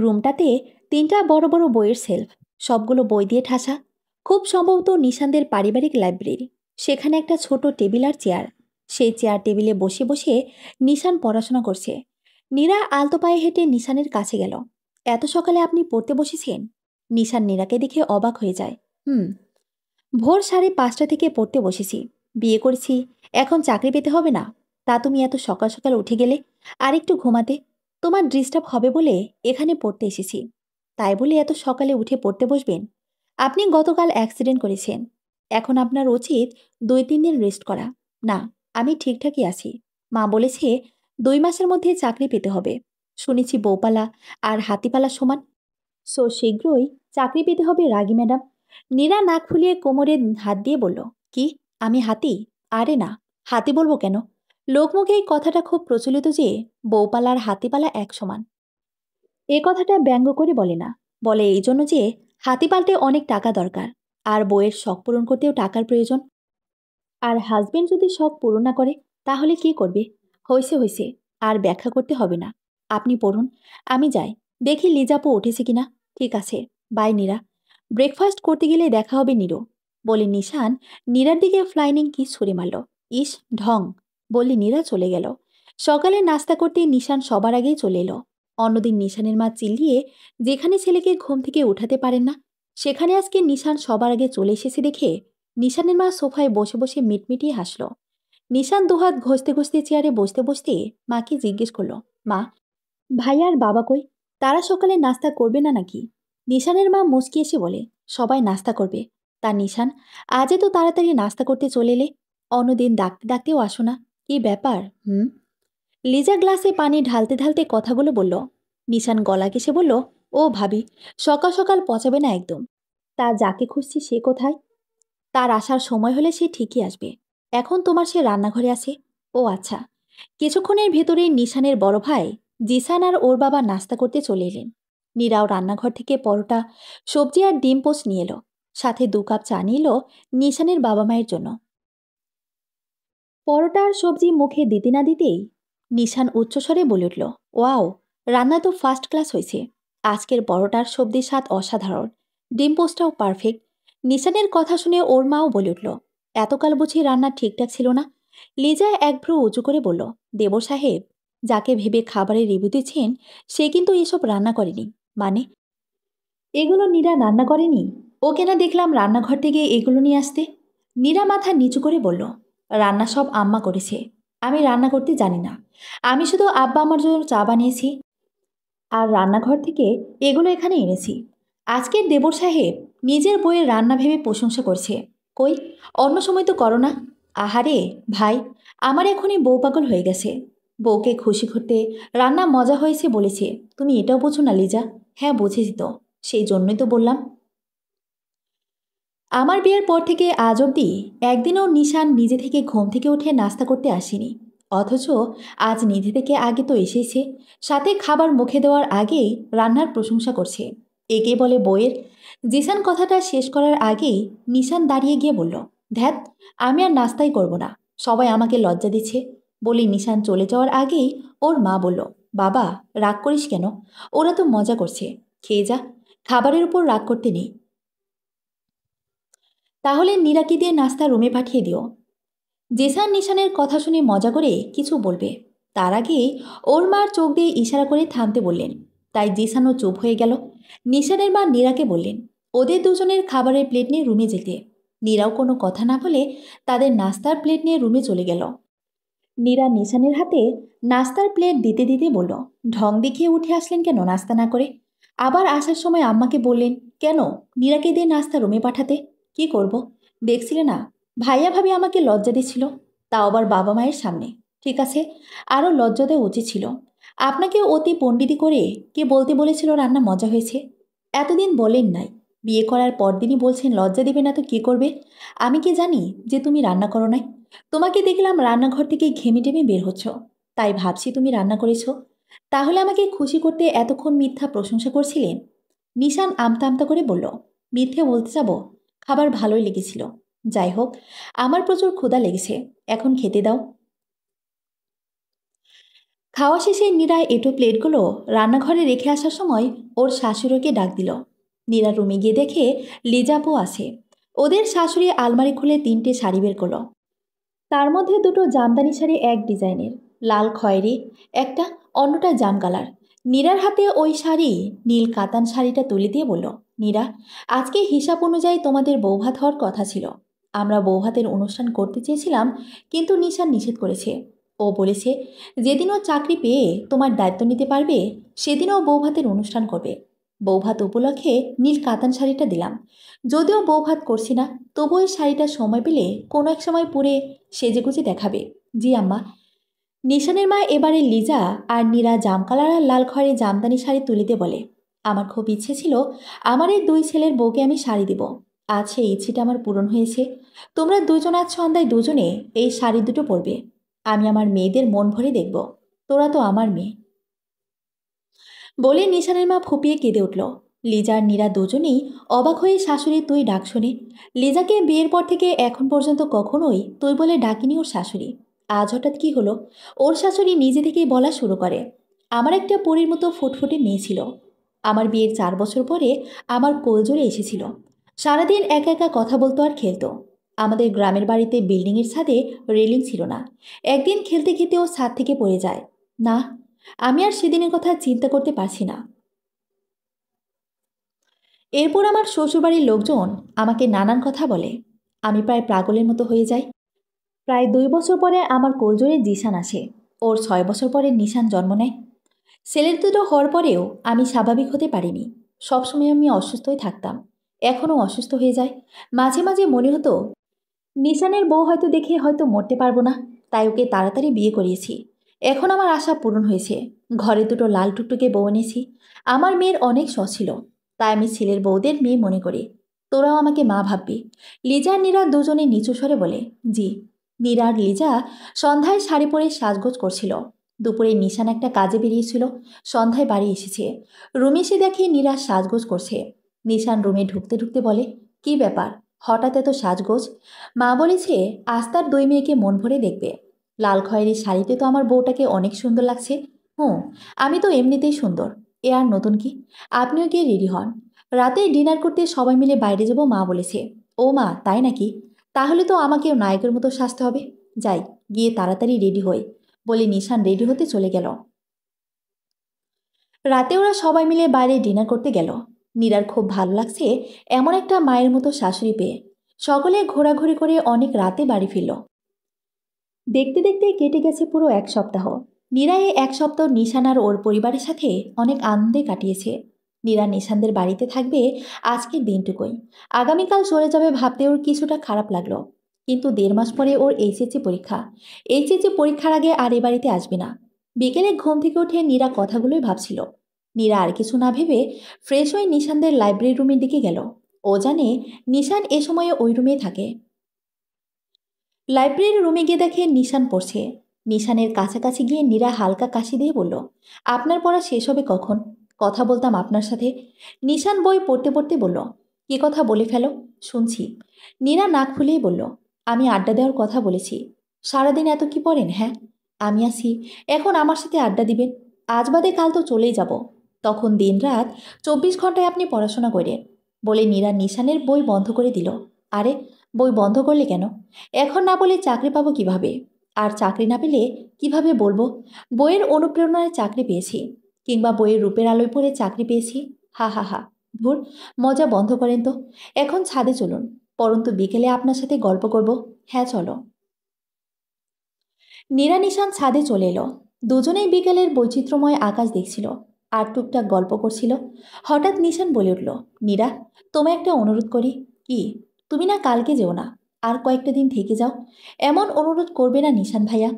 Speaker 1: রুমটাতে 3টা বড় বড় বইয়ের সেলফ, সবগুলো বই দিয়ে ঠাসা। খুব সম্ভবত নিশানদের পারিবারিক লাইব্রেরি। সেখানে একটা ছোট টেবিল আর চেয়ার। সেই চেয়ার টেবিলে বসে বসে নিশান পড়াশোনা করছে। নীরা আলতো পায়ে হেঁটে নিশানের কাছে গেল। এত সকালে আপনি পড়তে বসেছেন? নিশান নীরাকে দেখে অবাক হয়ে যায়। হুম, ভোর 5:30 থেকে পড়তে বসেছি। বিয়ে করেছি, এখন চাকরি পেতে হবে না? তা তুমি এত সকাল সকাল উঠে গেলে? আর একটু ঘুমাতে। তোমার ডিস্টার্ব হবে বলে এখানে পড়তে এসেছি। তাই বলে এত সকালে উঠে পড়তে বসবেন? আপনি গতকাল অ্যাক্সিডেন্ট করেছেন। এখন আপনার উচিত 2-3 দিন রেস্ট করা। না, আমি ঠিকঠাকই আছি। মা বলেছে 2 মাসের মধ্যে চাকরি পেতে হবে। শুনেছি বউপালা আর হাতিপালা সমান। সো শীঘ্রই চাকরি পেতে হবে রাগী ম্যাডাম। নীরা নাক ফুলিয়ে কোমরে হাত দিয়ে বলল, কি আমি হাতি? আরে না, হাতি বলবো কেন? লোকমুখে এই কথাটা খুব প্রচলিত যে বউপালা আর হাতিপালা এক সমান। এ কথাটা ব্যঙ্গ করে বলে না, বলে এই জন্য যে হাতি পালতে অনেক টাকা দরকার, আর বইয়ের শখ পূরণ করতেও টাকার প্রয়োজন। আর হাজবেন্ড যদি শখ পূরণ না করে তাহলে কি করবে? হয়েছে হয়েছে, আর ব্যাখ্যা করতে হবে না। আপনি পড়ুন, আমি যাই, দেখি লিজাপো উঠেছে কিনা। ঠিক আছে, বাই নীরা। ব্রেকফাস্ট করতে গেলে দেখা হবে নীরো, বলে নিশান নীরার দিকে ফ্লাইনিং কি ছুড়ে মারল। ইস ঢং, বললে নীরা চলে গেল। সকালে নাস্তা করতে নিশান সবার আগেই চলে এলো। অন্যদিন নিশানের মা চিল্লিয়ে যেখানে ছেলেকে ঘুম থেকে উঠাতে পারেন না, সেখানে আজকে নিশান সবার আগে চলে এসেছে দেখে নিশানের মা সোফায় বসে বসে মিটমিটিয়ে হাসল। নিশান দুহাত ঘষতে ঘষতে চেয়ারে বসতে বসতে মাকে জিজ্ঞেস করলো, মা, ভাই আর বাবা কই? তারা সকালে নাস্তা করবে না নাকি? নিশানের মা মুচকি এসে বলে, সবাই নাস্তা করবে। তা নিশান, আজে তো তাড়াতাড়ি নাস্তা করতে চলে এলে, অন্যদিন ডাকতে ডাকতেও আসো না, কি ব্যাপার? হুম। লিজা গ্লাসে পানি ঢালতে ঢালতে কথাগুলো বলল। নিশান গলা কেসে বলল, ও ভাবি, সকাল সকাল পচাবে না একদম। তা যাকে খুঁজছি সে কোথায়? তার আসার সময় হলে সে ঠিকই আসবে। এখন তোমার সে রান্নাঘরে আছে। ও আচ্ছা। কিছুক্ষণের ভেতরেই নিশানের বড় ভাই জিসান আর ওর বাবা নাস্তা করতে চলে এলেন। নীরাও রান্নাঘর থেকে পরোটা, সবজি আর ডিম পোস্ট নিয়ে এলো। সাথে 2 কাপ চা নিয়ে এলো নিশানের বাবা মায়ের জন্য। পরোটা আর সবজি মুখে দিতে না দিতেই নিশান উচ্চস্বরে বলে উঠল, ওয়াও, রান্না তো ফার্স্ট ক্লাস হয়েছে। আজকের পরোটার সবজির স্বাদ অসাধারণ, ডিম পোস্টটাও পারফেক্ট। নিশানের কথা শুনে ওর মাও বলে উঠল, এতকাল বুঝি রান্না ঠিকঠাক ছিল না? লিজা এক ভ্রু উঁচু করে বলল, দেবর সাহেব, যাকে ভেবে খাবারের রিভিউ দিচ্ছেন সে কিন্তু এসব রান্না করেনি। মানে, এগুলো নীরা রান্না করেনি? ওকে না দেখলাম রান্নাঘর থেকে এগুলো নিয়ে আসতে। নীরা মাথা নিচু করে বলল, রান্না সব আম্মা করেছে, আমি রান্না করতে জানি না। আমি শুধু আব্বা আমার জন্য চা বানিয়েছি আর রান্নাঘর থেকে এগুলো এখানে এনেছি। আজকের দেবর সাহেব নিজের বইয়ের রান্না ভেবে প্রশংসা করছে। কই, অন্য সময় তো করো না। আহারে ভাই, আমার এখনই বউ পাগল হয়ে গেছে। বউকে খুশি করতে রান্না মজা হয়েছে বলেছে, তুমি এটাও বোঝো না লিজা? হ্যাঁ বুঝেছি তো, সেই জন্যই তো বললাম। আমার বিয়ের পর থেকে আজ অবধি একদিনও নিশান নিজে থেকে ঘুম থেকে উঠে নাস্তা করতে আসেনি। অথচ আজ নিজে থেকে আগে তো এসেছে, সাথে খাবার মুখে দেওয়ার আগেই রান্নার প্রশংসা করছে। একে বলে বইয়ের। জিসান কথাটা শেষ করার আগেই নিশান দাঁড়িয়ে গিয়ে বলল, ধ্যাত, আমি আর নাস্তাই করব না, সবাই আমাকে লজ্জা দিচ্ছে। বলি নিশান চলে যাওয়ার আগেই ওর মা বলল, বাবা, রাগ করিস কেন? ওরা তো মজা করছে, খেয়ে যা, খাবারের উপর রাগ করতে নেই। তাহলে নীরাকে দিয়ে নাস্তা রুমে পাঠিয়ে দিও। জেসান নিশানের কথা শুনে মজা করে কিছু বলবে, তার আগেই ওর মার চোখ দিয়ে ইশারা করে থামতে বললেন। তাই জিসানও চুপ হয়ে গেল। নিশানের মা নীরাকে বললেন ওদের দুজনের খাবারের প্লেট নিয়ে রুমে যেতে। নীরাও কোনো কথা না বলে তাদের নাস্তার প্লেট নিয়ে রুমে চলে গেল। নীরা নিশানের হাতে নাস্তার প্লেট দিতে দিতে বলল, ঢং দেখিয়ে উঠে আসলেন কেন নাস্তা না করে? আবার আসার সময় আম্মাকে বললেন কেন নীরাকে দিয়ে নাস্তা রুমে পাঠাতে? কি করব, দেখছিলে না ভাইয়া ভাবি আমাকে লজ্জা দিচ্ছিল, তাও আবার বাবা মায়ের সামনে। ঠিক আছে, আরও লজ্জা দেওয়া উচিত ছিল। আপনাকে অতি পণ্ডিতি করে কে বলতে বলেছিল রান্না মজা হয়েছে? এতদিন বলেন নাই, বিয়ে করার পরদিনই বলছেন লজ্জা দেবে না তো কি করবে? আমি কি জানি যে তুমি রান্না করো নাই? তোমাকে দেখলাম রান্নাঘর থেকে ঘেমে টেমে বের হচ্ছ, তাই ভাবছি তুমি রান্না করেছ। তাহলে আমাকে খুশি করতে এতক্ষণ মিথ্যা প্রশংসা করছিলেন? নিশান আমতা আমতা করে বলল, মিথ্যে বলতে যাব? খাবার ভালোই লেগেছিল। যাই হোক, আমার প্রচুর ক্ষুধা লেগেছে, এখন খেতে দাও। খাওয়া শেষে নীরা এঁটো প্লেটগুলো রান্নাঘরে রেখে আসার সময় ওর শাশুড়িকে ডাক দিল। নীরা রুমে গিয়ে দেখে লিজাপও আছে। ওদের শাশুড়ি আলমারি খুলে 3টে শাড়ি বের করলো। তার মধ্যে 2টো জামদানি শাড়ি এক ডিজাইনের, লাল খয়েরি একটা, অন্যটা জাম কালার। নীরার হাতে ওই শাড়ি নীল কাতান শাড়িটা তুলে দিয়ে বলল, নীরা, আজকে হিসাব অনুযায়ী তোমাদের বৌভাত হওয়ার কথা ছিল। আমরা বৌভাতের অনুষ্ঠান করতে চেয়েছিলাম, কিন্তু নিশান নিষেধ করেছে। ও বলেছে যেদিন ও চাকরি পেয়ে তোমার দায়িত্ব নিতে পারবে সেদিনও বৌভাতের অনুষ্ঠান করবে। বৌভাত উপলক্ষে নীল কাতান শাড়িটা দিলাম। যদিও বৌভাত করছি না, তবু এই শাড়িটা সময় পেলে কোনো এক সময় পরে সেজেগুজে দেখাবে। জি আম্মা। নিশানের মা এবারে লিজা আর নীরা জামকালার আর লাল খয়েরি জামদানি শাড়ি তুলিতে বলে, আমার খুব ইচ্ছে ছিল আমার এই 2 ছেলের বউকে আমি শাড়ি দেব। আজ সেই ইচ্ছেটা আমার পূরণ হয়েছে। তোমরা দুজন আজ সন্ধ্যায় দুজনে এই শাড়ি দুটো পরবে। আমি আমার মেয়েদের মন ভরে দেখব, তোরা তো আমার মেয়ে। বলে নিশানের মা ফুপিয়ে কেঁদে উঠল। লিজা আর নীরা দুজনেই অবাক হয়ে শাশুড়ির তুই ডাক শোনে। লিজাকে বিয়ের পর থেকে এখন পর্যন্ত কখনোই তুই বলে ডাকিনি ওর শাশুড়ি। আজ হঠাৎ কি হলো? ওর শাশুড়ি নিজে থেকেই বলা শুরু করে, আমার একটা পরীর মতো ফুটফুটে মেয়ে ছিল। আমার বিয়ের 4 বছর পরে আমার কোলজোরে এসেছিল। সারাদিন একা একা কথা বলতো আর খেলতো। আমাদের গ্রামের বাড়িতে বিল্ডিংয়ের ছাদে রেলিং ছিল না। একদিন খেলতে খেতে ও ছাদ থেকে পড়ে যায়। না, আমি আর সেদিনের কথা চিন্তা করতে পারছি না। এরপর আমার শ্বশুরবাড়ির লোকজন আমাকে নানান কথা বলে। আমি প্রায় পাগলের মতো হয়ে যাই। প্রায় 2 বছর পরে আমার কোলজোড়ে জিসান আসে। ওর 6 বছর পরে নিশান জন্ম নেয়। ছেলের দুটো হওয়ার পরেও আমি স্বাভাবিক হতে পারিনি। সবসময় আমি অসুস্থই থাকতাম। এখনও অসুস্থ হয়ে যায়। মাঝে মাঝে মনে হতো নিশানের বউ হয়তো দেখে হয়তো মরতে পারবো না, তাই ওকে তাড়াতাড়ি বিয়ে করিয়েছি। এখন আমার আশা পূরণ হয়েছে। ঘরে দুটো লাল টুকটুকে বউ এনেছি। আমার মেয়ের অনেক শখ ছিল, তাই আমি ছেলের বউদের মেয়ে মনে করি। তোরাও আমাকে মা ভাববি। লিজা আর নীরা দুজনে নিচু স্বরে বলে, জি। নীরা আর লিজা সন্ধ্যায় শাড়ি পরে সাজগোজ করছিল। দুপুরে নিশান একটা কাজে বেরিয়েছিল। সন্ধ্যায় বাড়ি এসেছে। রুমে এসে দেখে নীরা সাজগোজ করছে। নিশান রুমে ঢুকতে ঢুকতে বলে, কি ব্যাপার, হঠাৎ এত সাজগোজ? মা বলেছে আজ তার 2 মেয়েকে মন ভরে দেখবে। লাল খয়েরি শাড়িতে তো আমার বউটাকে অনেক সুন্দর লাগছে। হুঁ, আমি তো এমনিতেই সুন্দর, এ আর নতুন কি? আপনিও গিয়ে রেডি হন। রাতে ডিনার করতে সবাই মিলে বাইরে যাব মা বলেছে। ও মা, তাই নাকি? তাহলে তো আমাকেও নায়কের মতো সাজতে হবে। যাই, গিয়ে তাড়াতাড়ি রেডি হই, বলে নিশান রেডি হতে চলে গেল। রাতে ওরা সবাই মিলে বাইরে ডিনার করতে গেল। নীরার খুব ভালো লাগছে এমন একটা মায়ের মতো শাশুড়ি পেয়ে। সকলে ঘোরাঘুরি করে অনেক রাতে বাড়ি ফিরল। দেখতে দেখতে কেটে গেছে পুরো 1 সপ্তাহ। নীরা এই 1 সপ্তাহ নিশান আর ওর পরিবারের সাথে অনেক আনন্দে কাটিয়েছে। নীরা নিশানদের বাড়িতে থাকবে আজকের দিনটুকুই। আগামীকাল চলে যাবে ভাবতে ওর কিছুটা খারাপ লাগলো। কিন্তু 1.5 মাস পরে ওর এইচএসসি পরীক্ষা। এইচএসসি পরীক্ষার আগে আর এ বাড়িতে আসবে না। বিকেলে ঘুম থেকে উঠে নীরা কথাগুলোই ভাবছিল। নীরা আর কিছু না ভেবে ফ্রেশ হয়ে নিশানদের লাইব্রেরি রুমের দিকে গেল। ও জানে নিশান এ সময়ে ওই রুমেই থাকে। লাইব্রেরির রুমে গিয়ে দেখে নিশান পড়ছে। নিশানের কাছাকাছি গিয়ে নীরা হালকা কাশি দিয়ে বলল, আপনার পড়া শেষ হবে কখন? কথা বলতাম আপনার সাথে। নিশান বই পড়তে পড়তে বলল, কি কথা বলে ফেলো, শুনছি। নীরা নাক ফুলিয়ে বলল, আমি আড্ডা দেওয়ার কথা বলেছি। সারাদিন এত কি পড়েন? হ্যাঁ, আমি আসি। এখন আমার সাথে আড্ডা দিবেন? আজ বাদে কাল তো চলেই যাব। তখন দিনরাত 24 ঘন্টায় আপনি পড়াশোনা করেন, বলে নীরা নিশানের বই বন্ধ করে দিল। আরে, বই বন্ধ করলে কেন? এখন না বলে চাকরি পাবো কিভাবে? আর চাকরি না পেলে কিভাবে বলবো বইয়ের অনুপ্রেরণায় চাকরি পেয়েছি, কিংবা বইয়ের রূপের আলোয় পড়ে চাকরি পেয়েছি? হা হা হা। ধুর, মজা বন্ধ করেন তো। এখন ছাদে চলুন, পরন্তু বিকেলে আপনার সাথে গল্প করব। হ্যাঁ, চলো। নীরা নিশান ছাদে চলে এলো। দুজনেই বিকেলের বৈচিত্র্যময় আকাশ দেখছিল আর টুকটাক গল্প করছিল। হঠাৎ নিশান বলে উঠল, নীরা, তোমায় একটা অনুরোধ করি। কি? তুমি না কালকে যেও না, আর কয়েকটা দিন থেকে যাও। এমন অনুরোধ করবে না নিশান ভাইয়া।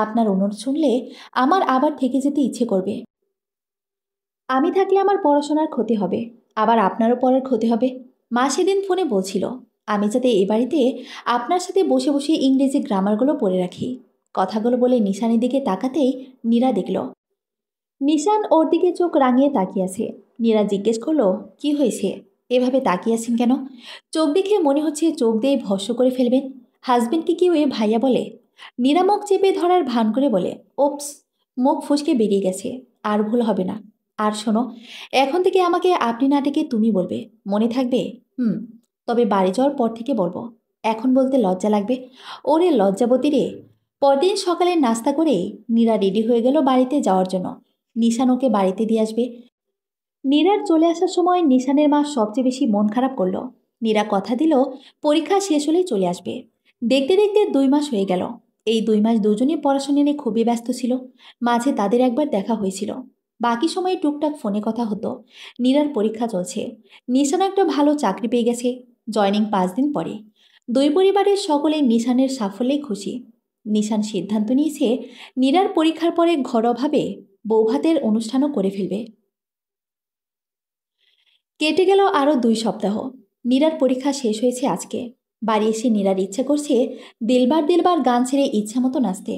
Speaker 1: আপনার অনুরোধ শুনলে আমার আবার থেকে যেতে ইচ্ছে করবে। আমি থাকলে আমার পড়াশোনার ক্ষতি হবে, আবার আপনারও পড়ার ক্ষতি হবে। মা সেদিন ফোনে বলছিল আমি যাতে এ বাড়িতে আপনার সাথে বসে বসে ইংরেজি গ্রামারগুলো পড়ে রাখি। কথাগুলো বলে নিশানের দিকে তাকাতেই নীরা দেখল নিশান ওর দিকে চোখ রাঙিয়ে তাকিয়ে আছে। নীরা জিজ্ঞেস করলো, কি হয়েছে? এভাবে তাকিয়ে আছেন কেন? চোখ দেখে মনে হচ্ছে চোখ দিয়ে ভস্ম করে ফেলবেন। হাজবেন্ডকে কেউ এ ভাইয়া বলে? নীরা মুখ চেপে ধরার ভান করে বলে, ওপস, মুখ ফুসকে বেরিয়ে গেছে। আর ভুল হবে না। আর শোনো, এখন থেকে আমাকে আপনি না ডেকে তুমি বলবে, মনে থাকবে? হুম। তবে বাড়ি যাওয়ার পর থেকে বলবো। এখন বলতে লজ্জা লাগবে। ওরে লজ্জাবতী রে। পরদিন সকালে নাস্তা করেই নীরা রেডি হয়ে গেল বাড়িতে যাওয়ার জন্য। নিশান ওকে বাড়িতে দিয়ে আসবে। নীরার চলে আসার সময় নিশানের মা সবচেয়ে বেশি মন খারাপ করলো। নীরা কথা দিল পরীক্ষা শেষ হলেই চলে আসবে। দেখতে দেখতে 2 মাস হয়ে গেল। এই 2 মাস দুজনে পড়াশোনা নিয়ে খুবই ব্যস্ত ছিল। মাঝে তাদের একবার দেখা হয়েছিল। বাকি সময়ে টুকটাক ফোনে কথা হতো। নীরার পরীক্ষা চলছে। নিশান একটা ভালো চাকরি পেয়ে গেছে। জয়নিং 5 দিন পরে। দুই পরিবারের সকলেই নিশানের সাফল্যেই খুশি। নিশান সিদ্ধান্ত নিয়েছে নীরার পরীক্ষার পরে ঘরোয়াভাবে বৌভাতের অনুষ্ঠানও করে ফেলবে। কেটে গেল আরও 2 সপ্তাহ। নীরার পরীক্ষা শেষ হয়েছে আজকে। বাড়ি এসে নীরার ইচ্ছে করছে দিলবার দিলবার গান ছেড়ে ইচ্ছা মতো নাচতে।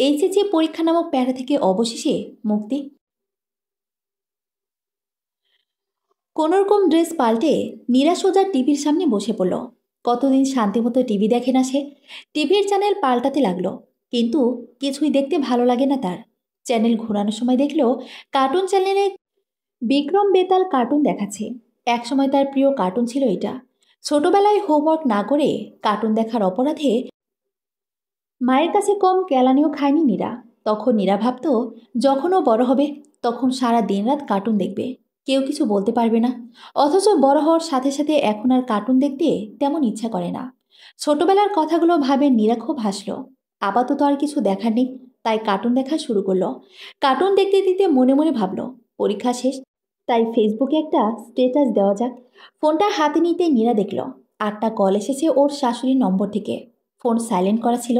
Speaker 1: এইচএসসি পরীক্ষা নামক প্যারা থেকে অবশেষে মুক্তি। কোনোরকম ড্রেস পাল্টে নীরা সোজা টিভির সামনে বসে পড়ল। কতদিন শান্তিমতো টিভি দেখে না সে। টিভির চ্যানেল পাল্টাতে লাগলো, কিন্তু কিছুই দেখতে ভালো লাগে না তার। চ্যানেল ঘোরানোর সময় দেখলো কার্টুন চ্যানেলে বিক্রম বেতাল কার্টুন দেখাচ্ছে। একসময় তার প্রিয় কার্টুন ছিল এটা। ছোটবেলায় হোমওয়ার্ক না করে কার্টুন দেখার অপরাধে মায়ের কাছে কম কেলানিও খায়নি নীরা। তখন নীরা ভাবত, যখন ও বড় হবে তখন সারা দিনরাত কার্টুন দেখবে, কেউ কিছু বলতে পারবে না। অথচ বড় হওয়ার সাথে সাথে এখন আর কার্টুন দেখতে তেমন ইচ্ছা করে না। ছোটবেলার কথাগুলো ভাবে নীরা খুব হাসল। আপাতত আর কিছু দেখার নেই, তাই কার্টুন দেখা শুরু করলো। কার্টুন দেখতে দেখতে মনে মনে ভাবলো, পরীক্ষা শেষ, তাই ফেসবুকে একটা স্ট্যাটাস দেওয়া যাক। ফোনটা হাতে নিতে নীরা দেখল 8টা কল এসেছে ওর শাশুড়ির নম্বর থেকে। ফোন সাইলেন্ট করা ছিল,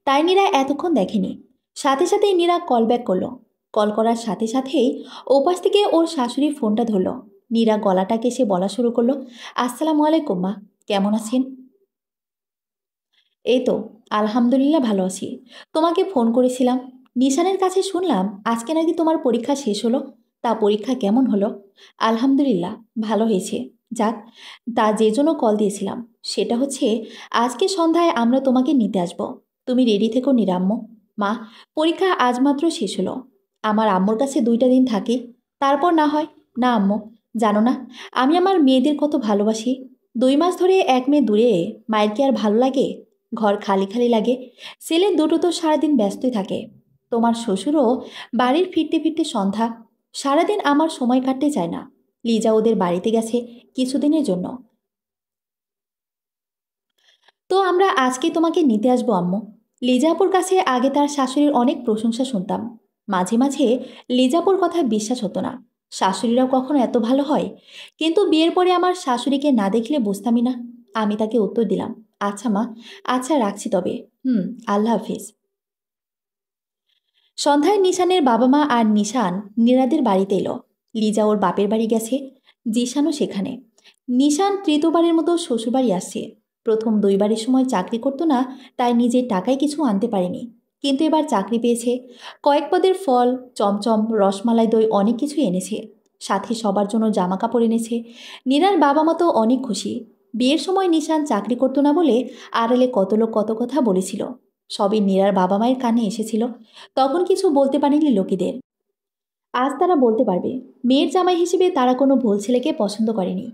Speaker 1: তাই নীরা এতক্ষণ দেখেনি। সাথে সাথেই নীরা কল ব্যাক করলো। কল করার সাথে সাথেই ওপাশ থেকে ওর শাশুড়ি ফোনটা ধরলো। নীরা গলাটা কেসে বলা শুরু করলো, আসসালামু আলাইকুম মা, কেমন আছেন? এই তো, আলহামদুলিল্লাহ ভালো আছি। তোমাকে ফোন করেছিলাম, নিশানের কাছে শুনলাম আজকে নাকি তোমার পরীক্ষা শেষ হলো। তা পরীক্ষা কেমন হলো? আলহামদুলিল্লাহ ভালো হয়েছে। যাক, তা যে জন্য কল দিয়েছিলাম সেটা হচ্ছে, আজকে সন্ধ্যায় আমরা তোমাকে নিতে আসব। তুমি রেডি থেকো নিরাম্য। মা, পরীক্ষা আজ মাত্র শেষ হলো, আমার আম্মুর কাছে 2টা দিন থাকি, তারপর না হয়। না আম্মু, জানো না আমি আমার মেয়েদের কত ভালোবাসি। 2 মাস ধরে এক মেয়ে দূরে, মায়ের কি আর ভালো লাগে? ঘর খালি খালি লাগে। ছেলে দুটো তো সারাদিন ব্যস্তই থাকে। তোমার শ্বশুরও বাড়ির ফিরতে ফিরতে সন্ধ্যা। সারাদিন আমার সময় কাটতে চায় না। লিজা ওদের বাড়িতে গেছে কিছুদিনের জন্য। তো আমরা আজকে তোমাকে নিতে আসবো আম্মু। লিজাপুর কাছে আগে তার শাশুড়ির অনেক প্রশংসা শুনতাম। মাঝে মাঝে লিজাপুর কথা বিশ্বাস হতো না, শাশুড়িরাও কখনো এত ভালো হয়। কিন্তু বিয়ের পরে আমার শাশুড়িকে না দেখলে বুঝতামই না। আমি তাকে উত্তর দিলাম, আচ্ছা মা, আচ্ছা রাখছি তবে। আল্লাহ হাফিজ। সন্ধ্যায় নিশানের বাবা মা আর নিশান নীরাদের বাড়িতে এলো। লিজা ওর বাপের বাড়ি গেছে, জিশানও সেখানে। নিশান তৃতীয়বারের মতো শ্বশুরবাড়ি আসছে। প্রথম 2বারের সময় চাকরি করতো না, তাই নিজের টাকায় কিছু আনতে পারেনি। কিন্তু এবার চাকরি পেয়েছে। কয়েক পদের ফল, চমচম, রসমালাই, দই অনেক কিছু এনেছে। সাথে সবার জন্য জামা কাপড় এনেছে। নীরার বাবা মা তো অনেক খুশি। বিয়ের সময় নিশান চাকরি করতো না বলে আড়ালে কত লোক কত কথা বলেছিল। সবই নীরার বাবা মায়ের কানে এসেছিল। তখন কিছু বলতে পারেনি লোকেদের। আজ তারা বলতে পারবে, মেয়ের জামাই হিসেবে তারা কোনো ভুল ছেলেকে পছন্দ করেনি।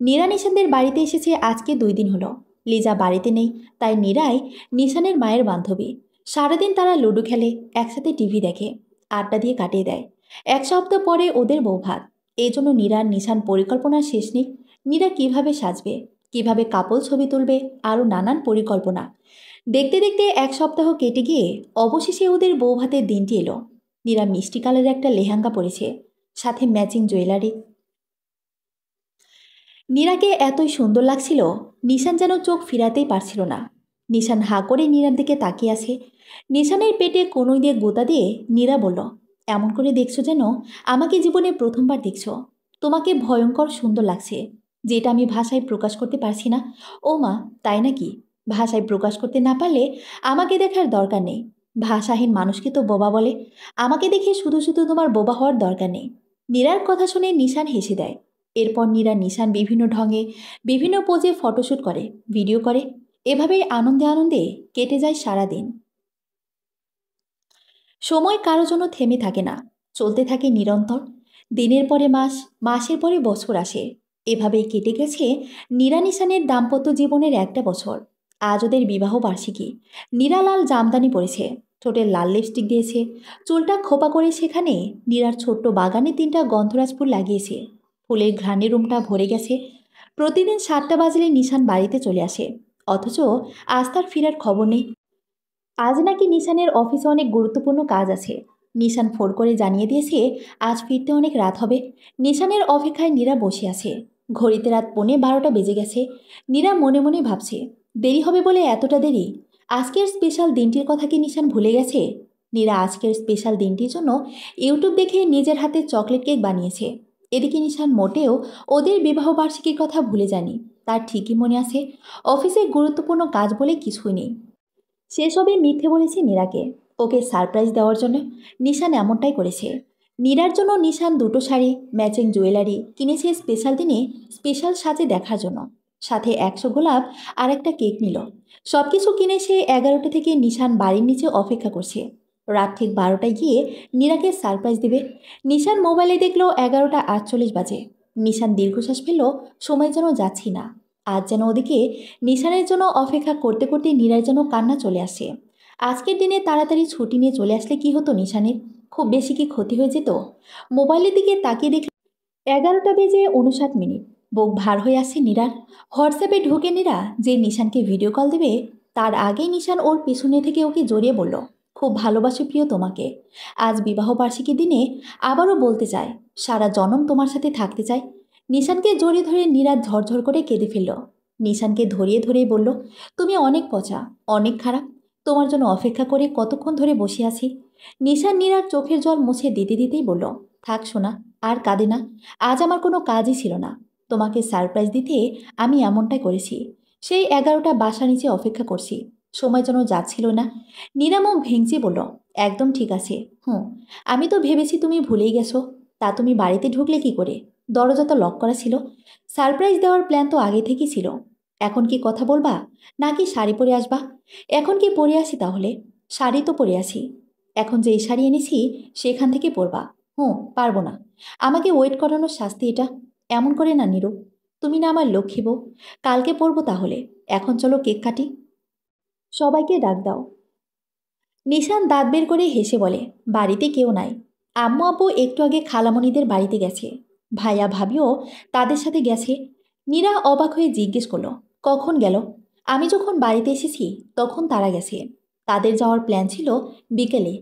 Speaker 1: নীরা নিশানদের বাড়িতে এসেছে আজকে 2 দিন হলো। লিজা বাড়িতে নেই, তাই নীরাই নিশানের মায়ের বান্ধবী। সারাদিন তারা লুডো খেলে, একসাথে টিভি দেখে, আড্ডা দিয়ে কাটিয়ে দেয়। 1 সপ্তাহ পরে ওদের বৌভাত। এই জন্য নীরার নিশান পরিকল্পনার শেষ নেই। নীরা কিভাবে সাজবে, কিভাবে কাপল ছবি তুলবে, আরও নানান পরিকল্পনা। দেখতে দেখতে 1 সপ্তাহ কেটে গিয়ে অবশেষে ওদের বৌভাতের দিনটি এলো। নীরা মিষ্টি কালারের একটা লেহেঙ্গা পরেছে, সাথে ম্যাচিং জুয়েলারি। নীরাকে এতই সুন্দর লাগছিল, নিশান যেন চোখ ফিরাতেই পারছিল না। নিশান হাঁ করে নীরার দিকে তাকিয়ে আছে। নিশানের পেটে কনুই দিয়ে গোতা দিয়ে নীরা বলল, এমন করে দেখছো যেন আমাকে জীবনে প্রথমবার দেখছো। তোমাকে ভয়ঙ্কর সুন্দর লাগছে, যেটা আমি ভাষায় প্রকাশ করতে পারছি না। ও মা, তাই নাকি? ভাষায় প্রকাশ করতে না পারলে আমাকে দেখার দরকার নেই। ভাষাহীন মানুষকে তো বোবা বলে। আমাকে দেখে শুধু শুধু তোমার বোবা হওয়ার দরকার নেই। নীরার কথা শুনে নিশান হেসে দেয়। এরপর নীরা নিশান বিভিন্ন ঢঙে, বিভিন্ন পোজে ফটোশ্যুট করে, ভিডিও করে। এভাবেই আনন্দে আনন্দে কেটে যায় সারা দিন। সময় কারো জন্য থেমে থাকে না, চলতে থাকে নিরন্তর। দিনের পরে মাস, মাসের পরে বছর আসে। এভাবেই কেটে গেছে নীরা নিশানের দাম্পত্য জীবনের 1টা বছর। আজ ওদের বিবাহ বার্ষিকী। নীরা লাল জামদানি পরেছে, ঠোঁটে লাল লিপস্টিক দিয়েছে, চুলটা খোপা করে সেখানে নীরার ছোট্ট বাগানে 3টা গন্ধরাজ ফুল লাগিয়েছে। ফুলের ঘ্রাণে রুমটা ভরে গেছে। প্রতিদিন 7টা বাজলে নিশান বাড়িতে চলে আসে, অথচ আজ তার ফেরার খবর নেই। আজ নাকি নিশানের অফিসে অনেক গুরুত্বপূর্ণ কাজ আছে। নিশান ফোন করে জানিয়ে দিয়েছে আজ ফিরতে অনেক রাত হবে। নিশানের অপেক্ষায় নীরা বসে আছে। ঘড়িতে রাত 12:15 বেজে গেছে। নীরা মনে মনে ভাবছে, দেরি হবে বলে এতটা দেরি? আজকের স্পেশাল দিনটির কথা কি নিশান ভুলে গেছে? নীরা আজকের স্পেশাল দিনটির জন্য ইউটিউব দেখে নিজের হাতে চকলেট কেক বানিয়েছে। এদিকে নিশান মোটেও ওদের বিবাহবার্ষিকীর কথা ভুলে যায়নি। তার ঠিকই মনে আছে, অফিসে গুরুত্বপূর্ণ কাজ বলে কিছুই নেই। সেসবই মিথ্যে বলেছে নীরাকে, ওকে সারপ্রাইজ দেওয়ার জন্য। নিশান এমনটাই করেছে। নীরার জন্য নিশান 2টো শাড়ি, ম্যাচিং জুয়েলারি কিনেছে স্পেশাল দিনে স্পেশাল সাজে দেখার জন্য। সাথে 100 গোলাপ আর একটা কেক নিল। সব কিছু কিনে সে 11টা থেকে নিশান বাড়ির নিচে অপেক্ষা করছে। রাত ঠিক 12টায় গিয়ে নীরাকে সারপ্রাইজ দেবে। নিশান মোবাইলে দেখলো 11:48 বাজে। নিশান দীর্ঘশ্বাস ফেলল, সময় যেন যাচ্ছি না। আজ যেন ওদিকে নিশানের জন্য অপেক্ষা করতে করতে নীরার যেন কান্না চলে আসে। আজকের দিনে তাড়াতাড়ি ছুটি নিয়ে চলে আসলে কি হতো নিশানের? খুব বেশি কি ক্ষতি হয়ে যেত? মোবাইলের দিকে তাকিয়ে দেখল 11টা বেজে 59 মিনিট। বুক ভার হয়ে আসছে নীরার। হোয়াটসঅ্যাপে ঢুকে নীরা যে নিশানকে ভিডিও কল দেবে তার আগেই নিশান ওর পিছনে থেকে ওকে জড়িয়ে বলল, খুব ভালোবাসি প্রিয় তোমাকে। আজ বিবাহ বার্ষিকীর দিনে আবারও বলতে চাই, সারা জনম তোমার সাথে থাকতে চাই। নিশানকে জড়িয়ে ধরে নীরা ঝরঝর করে কেঁদে ফেলল। নিশানকে ধরিয়ে ধরেই বলল, তুমি অনেক পচা, অনেক খারাপ। তোমার জন্য অপেক্ষা করে কতক্ষণ ধরে বসে আছি। নিশান নীরার চোখের জল মুছে দিতে দিতেই বলল, থাক শোনা, আর কাঁদে না। আজ আমার কোনো কাজই ছিল না। তোমাকে সারপ্রাইজ দিতে আমি এমনটাই করেছি। সেই 11টা বাসা নিচে অপেক্ষা করছি। সময় যেন যাচ্ছিল না। নিরামক ভেঙচি বলল, একদম ঠিক আছে। হুম, আমি তো ভেবেছি তুমি ভুলেই গেছো। তা তুমি বাড়িতে ঢুকলে কি করে? দরজা তো লক করা ছিল। সারপ্রাইজ দেওয়ার প্ল্যান তো আগে থেকেই ছিল। এখন কি কথা বলবা, নাকি শাড়ি পরে আসবা? এখন কি পরে আসি তাহলে? শাড়ি তো পরে আসি। এখন যেই শাড়ি এনেছি সেখান থেকে পরবা। হুঁ, পারবো না। আমাকে ওয়েট করানোর শাস্তি এটা। এমন করে না নিরু, তুমি না আমার লক্ষ্মী বউ। কালকে পরবো তাহলে। এখন চলো কেক কাটি। সবাইকে ডাক দাও। নিশান দাঁত বের করে হেসে বলে, বাড়িতে কেউ নাই। আম্মু আব্বু একটু আগে খালামণিদের বাড়িতে গেছে। ভাইয়া ভাবিও তাদের সাথে গেছে। নীরা অবাক হয়ে জিজ্ঞেস করলো, কখন গেল? আমি যখন বাড়িতে এসেছি তখন তারা গেছে। তাদের যাওয়ার প্ল্যান ছিল বিকেলে,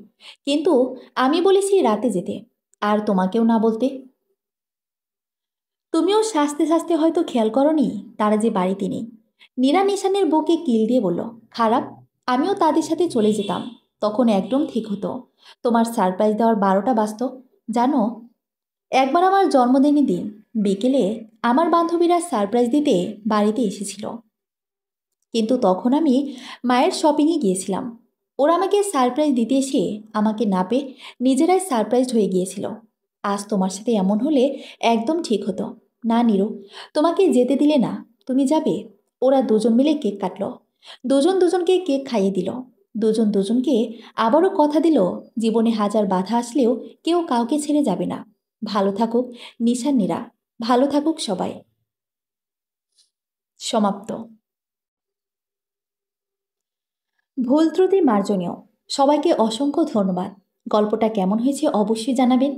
Speaker 1: কিন্তু আমি বলেছি রাতে যেতে। আর তোমাকেও না বলতে। তুমিও সাজতে সাজতে হয়তো খেয়াল করনি তারা যে বাড়িতে নেই। নীরা নিশানের বুকে কিল দিয়ে বলল, খারাপ। আমিও তাদের সাথে চলে যেতাম। তখন একদম ঠিক হতো। তোমার সারপ্রাইজ দেওয়ার 12টা বাজত। জানো, একবার আমার জন্মদিনের দিন বিকেলে আমার বান্ধবীরা সারপ্রাইজ দিতে বাড়িতে এসেছিল। কিন্তু তখন আমি মায়ের শপিংয়ে গিয়েছিলাম। ওরা আমাকে সারপ্রাইজ দিতে এসে আমাকে না পেয়ে নিজেরাই সারপ্রাইজড হয়ে গিয়েছিল। আজ তোমার সাথে এমন হলে একদম ঠিক হতো। না নিরু, তোমাকে যেতে দিলে না। তুমি যাবে। ওরা দুজন মিলে কেক কাটলো। দুজন দুজনকে কেক খাইয়ে দিল। দুজন দুজনকে আবারও কথা দিল, জীবনে হাজার বাধা আসলেও কেউ কাউকে ছেড়ে যাবে না। ভালো থাকুক নিশান নীরা, ভালো থাকুক সবাই। সমাপ্ত। ভুল ত্রুটি মার্জনীয়। সবাইকে অসংখ্য ধন্যবাদ। গল্পটা কেমন হয়েছে অবশ্যই জানাবেন।